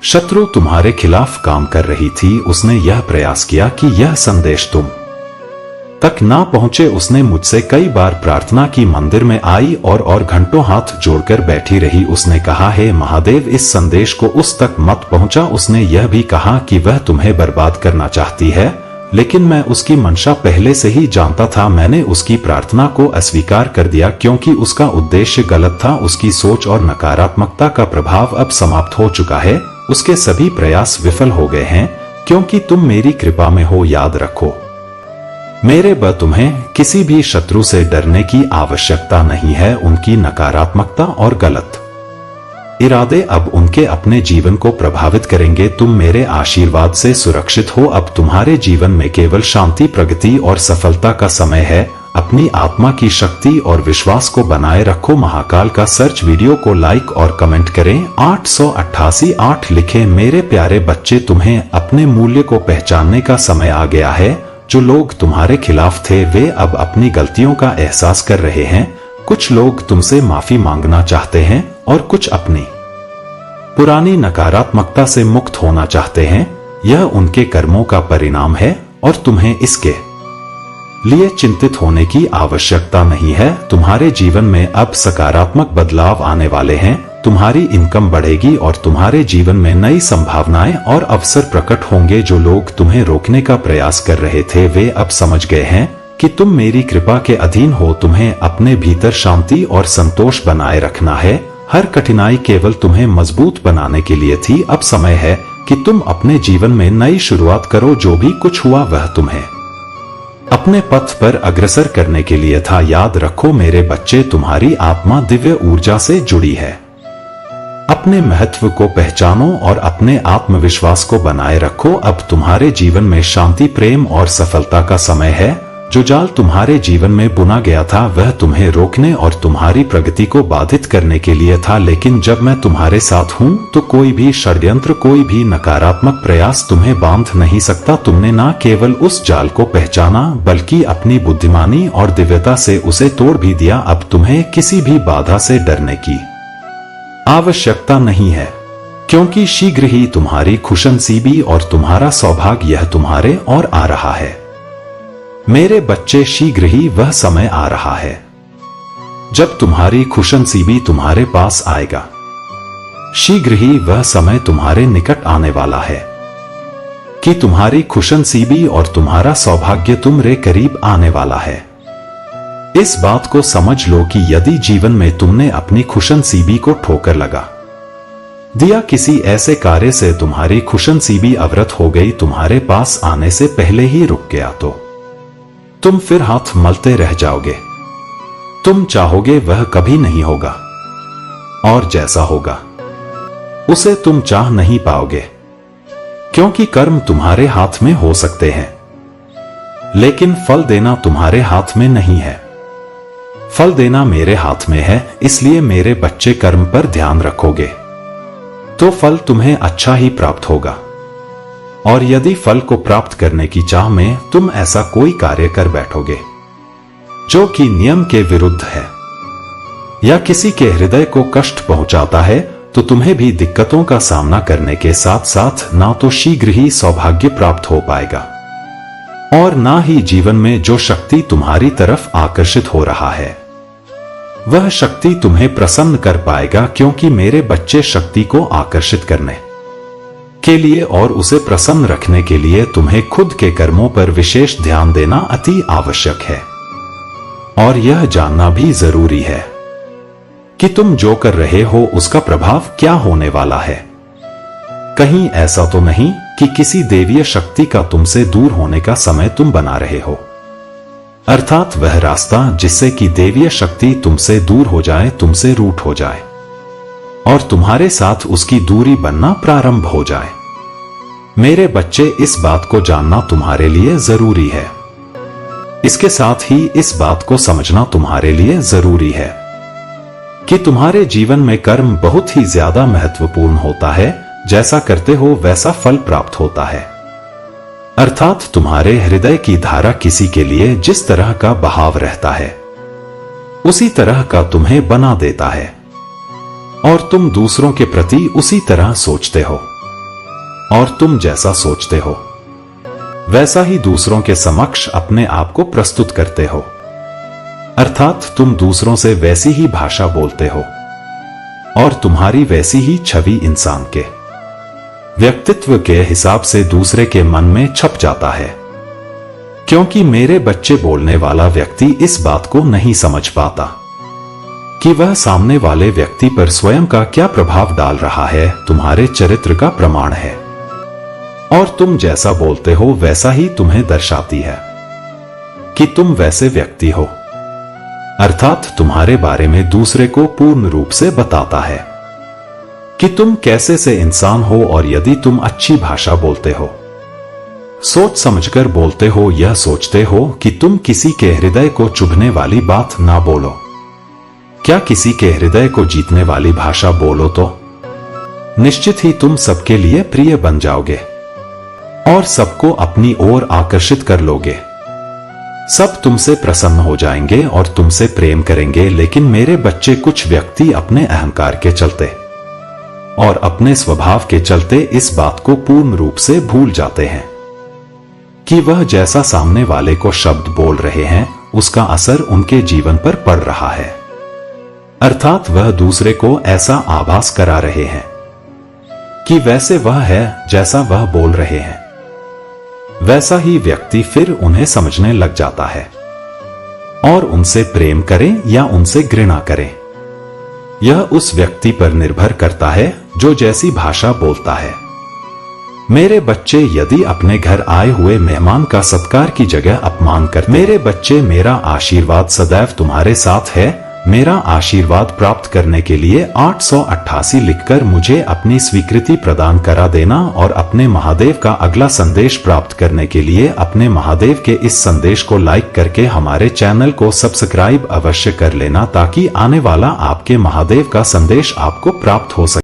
शत्रु तुम्हारे खिलाफ काम कर रही थी। उसने यह प्रयास किया कि यह संदेश तुम तक ना पहुंचे। उसने मुझसे कई बार प्रार्थना की, मंदिर में आई और घंटों हाथ जोड़कर बैठी रही। उसने कहा, हे महादेव, इस संदेश को उस तक मत पहुंचा। उसने यह भी कहा कि वह तुम्हें बर्बाद करना चाहती है, लेकिन मैं उसकी मंशा पहले से ही जानता था। मैंने उसकी प्रार्थना को अस्वीकार कर दिया क्योंकि उसका उद्देश्य गलत था। उसकी सोच और नकारात्मकता का प्रभाव अब समाप्त हो चुका है। उसके सभी प्रयास विफल हो गए हैं क्योंकि तुम मेरी कृपा में हो। याद रखो मेरे तुम्हें किसी भी शत्रु से डरने की आवश्यकता नहीं है। उनकी नकारात्मकता और गलत इरादे अब उनके अपने जीवन को प्रभावित करेंगे। तुम मेरे आशीर्वाद से सुरक्षित हो। अब तुम्हारे जीवन में केवल शांति, प्रगति और सफलता का समय है। अपनी आत्मा की शक्ति और विश्वास को बनाए रखो। महाकाल का सर्च वीडियो को लाइक और कमेंट करें। 888 लिखें। मेरे प्यारे बच्चे, तुम्हें अपने मूल्य को पहचानने का समय आ गया है। जो लोग तुम्हारे खिलाफ थे वे अब अपनी गलतियों का एहसास कर रहे हैं। कुछ लोग तुमसे माफी मांगना चाहते हैं और कुछ अपनी पुरानी नकारात्मकता से मुक्त होना चाहते हैं। यह उनके कर्मों का परिणाम है और तुम्हें इसके लिए चिंतित होने की आवश्यकता नहीं है। तुम्हारे जीवन में अब सकारात्मक बदलाव आने वाले हैं। तुम्हारी इनकम बढ़ेगी और तुम्हारे जीवन में नई संभावनाएं और अवसर प्रकट होंगे। जो लोग तुम्हें रोकने का प्रयास कर रहे थे वे अब समझ गए हैं कि तुम मेरी कृपा के अधीन हो। तुम्हें अपने भीतर शांति और संतोष बनाए रखना है। हर कठिनाई केवल तुम्हें मजबूत बनाने के लिए थी। अब समय है कि तुम अपने जीवन में नई शुरुआत करो। जो भी कुछ हुआ वह तुम्हें अपने पथ पर अग्रसर करने के लिए था। याद रखो मेरे बच्चे, तुम्हारी आत्मा दिव्य ऊर्जा से जुड़ी है। अपने महत्व को पहचानो और अपने आत्मविश्वास को बनाए रखो। अब तुम्हारे जीवन में शांति, प्रेम और सफलता का समय है। जो जाल तुम्हारे जीवन में बुना गया था वह तुम्हें रोकने और तुम्हारी प्रगति को बाधित करने के लिए था। लेकिन जब मैं तुम्हारे साथ हूँ तो कोई भी षड्यंत्र, कोई भी नकारात्मक प्रयास तुम्हें बांध नहीं सकता। तुमने न केवल उस जाल को पहचाना बल्कि अपनी बुद्धिमानी और दिव्यता से उसे तोड़ भी दिया। अब तुम्हें किसी भी बाधा से डरने की आवश्यकता नहीं है, क्योंकि शीघ्र ही तुम्हारी खुशनसीबी और तुम्हारा सौभाग्य यह तुम्हारे और आ रहा है। मेरे बच्चे, शीघ्र ही वह समय आ रहा है जब तुम्हारी खुशनसीबी तुम्हारे पास आएगा। शीघ्र ही वह समय तुम्हारे निकट आने वाला है कि तुम्हारी खुशनसीबी और तुम्हारा सौभाग्य तुम्हारे करीब आने वाला है। इस बात को समझ लो कि यदि जीवन में तुमने अपनी खुशनसीबी को ठोकर लगा दिया, किसी ऐसे कार्य से तुम्हारी खुशनसीबी अवरत हो गई, तुम्हारे पास आने से पहले ही रुक गया, तो तुम फिर हाथ मलते रह जाओगे। तुम चाहोगे वह कभी नहीं होगा और जैसा होगा उसे तुम चाह नहीं पाओगे, क्योंकि कर्म तुम्हारे हाथ में हो सकते हैं लेकिन फल देना तुम्हारे हाथ में नहीं है। फल देना मेरे हाथ में है। इसलिए मेरे बच्चे, कर्म पर ध्यान रखोगे तो फल तुम्हें अच्छा ही प्राप्त होगा। और यदि फल को प्राप्त करने की चाह में तुम ऐसा कोई कार्य कर बैठोगे जो कि नियम के विरुद्ध है या किसी के हृदय को कष्ट पहुंचाता है, तो तुम्हें भी दिक्कतों का सामना करने के साथ साथ ना तो शीघ्र ही सौभाग्य प्राप्त हो पाएगा और ना ही जीवन में जो शक्ति तुम्हारी तरफ आकर्षित हो रहा है वह शक्ति तुम्हें प्रसन्न कर पाएगा। क्योंकि मेरे बच्चे, शक्ति को आकर्षित करने के लिए और उसे प्रसन्न रखने के लिए तुम्हें खुद के कर्मों पर विशेष ध्यान देना अति आवश्यक है। और यह जानना भी जरूरी है कि तुम जो कर रहे हो उसका प्रभाव क्या होने वाला है। कहीं ऐसा तो नहीं कि किसी देवीय शक्ति का तुमसे दूर होने का समय तुम बना रहे हो, अर्थात वह रास्ता जिससे कि देवीय शक्ति तुमसे दूर हो जाए, तुमसे रूठ हो जाए और तुम्हारे साथ उसकी दूरी बनना प्रारंभ हो जाए। मेरे बच्चे, इस बात को जानना तुम्हारे लिए जरूरी है। इसके साथ ही इस बात को समझना तुम्हारे लिए जरूरी है कि तुम्हारे जीवन में कर्म बहुत ही ज्यादा महत्वपूर्ण होता है। जैसा करते हो वैसा फल प्राप्त होता है, अर्थात तुम्हारे हृदय की धारा किसी के लिए जिस तरह का बहाव रहता है उसी तरह का तुम्हें बना देता है और तुम दूसरों के प्रति उसी तरह सोचते हो और तुम जैसा सोचते हो वैसा ही दूसरों के समक्ष अपने आप को प्रस्तुत करते हो, अर्थात तुम दूसरों से वैसी ही भाषा बोलते हो और तुम्हारी वैसी ही छवि इंसान के व्यक्तित्व के हिसाब से दूसरे के मन में छप जाता है। क्योंकि मेरे बच्चे, बोलने वाला व्यक्ति इस बात को नहीं समझ पाता कि वह सामने वाले व्यक्ति पर स्वयं का क्या प्रभाव डाल रहा है, तुम्हारे चरित्र का प्रमाण है और तुम जैसा बोलते हो वैसा ही तुम्हें दर्शाती है कि तुम वैसे व्यक्ति हो, अर्थात तुम्हारे बारे में दूसरे को पूर्ण रूप से बताता है कि तुम कैसे से इंसान हो। और यदि तुम अच्छी भाषा बोलते हो सोच समझकर बोलते हो, यह सोचते हो कि तुम किसी के हृदय को चुभने वाली बात ना बोलो। क्या किसी के हृदय को जीतने वाली भाषा बोलो तो निश्चित ही तुम सबके लिए प्रिय बन जाओगे और सबको अपनी ओर आकर्षित कर लोगे। सब तुमसे प्रसन्न हो जाएंगे और तुमसे प्रेम करेंगे। लेकिन मेरे बच्चे, कुछ व्यक्ति अपने अहंकार के चलते और अपने स्वभाव के चलते इस बात को पूर्ण रूप से भूल जाते हैं कि वह जैसा सामने वाले को शब्द बोल रहे हैं उसका असर उनके जीवन पर पड़ रहा है। अर्थात वह दूसरे को ऐसा आभास करा रहे हैं कि वैसे वह है जैसा वह बोल रहे हैं, वैसा ही व्यक्ति फिर उन्हें समझने लग जाता है और उनसे प्रेम करें या उनसे घृणा करें, यह उस व्यक्ति पर निर्भर करता है जो जैसी भाषा बोलता है। मेरे बच्चे, यदि अपने घर आए हुए मेहमान का सत्कार की जगह अपमान करते, मेरे बच्चे, मेरा आशीर्वाद सदैव तुम्हारे साथ है। मेरा आशीर्वाद प्राप्त करने के लिए 888 लिखकर मुझे अपनी स्वीकृति प्रदान करा देना और अपने महादेव का अगला संदेश प्राप्त करने के लिए अपने महादेव के इस संदेश को लाइक करके हमारे चैनल को सब्सक्राइब अवश्य कर लेना, ताकि आने वाला आपके महादेव का संदेश आपको प्राप्त हो सके।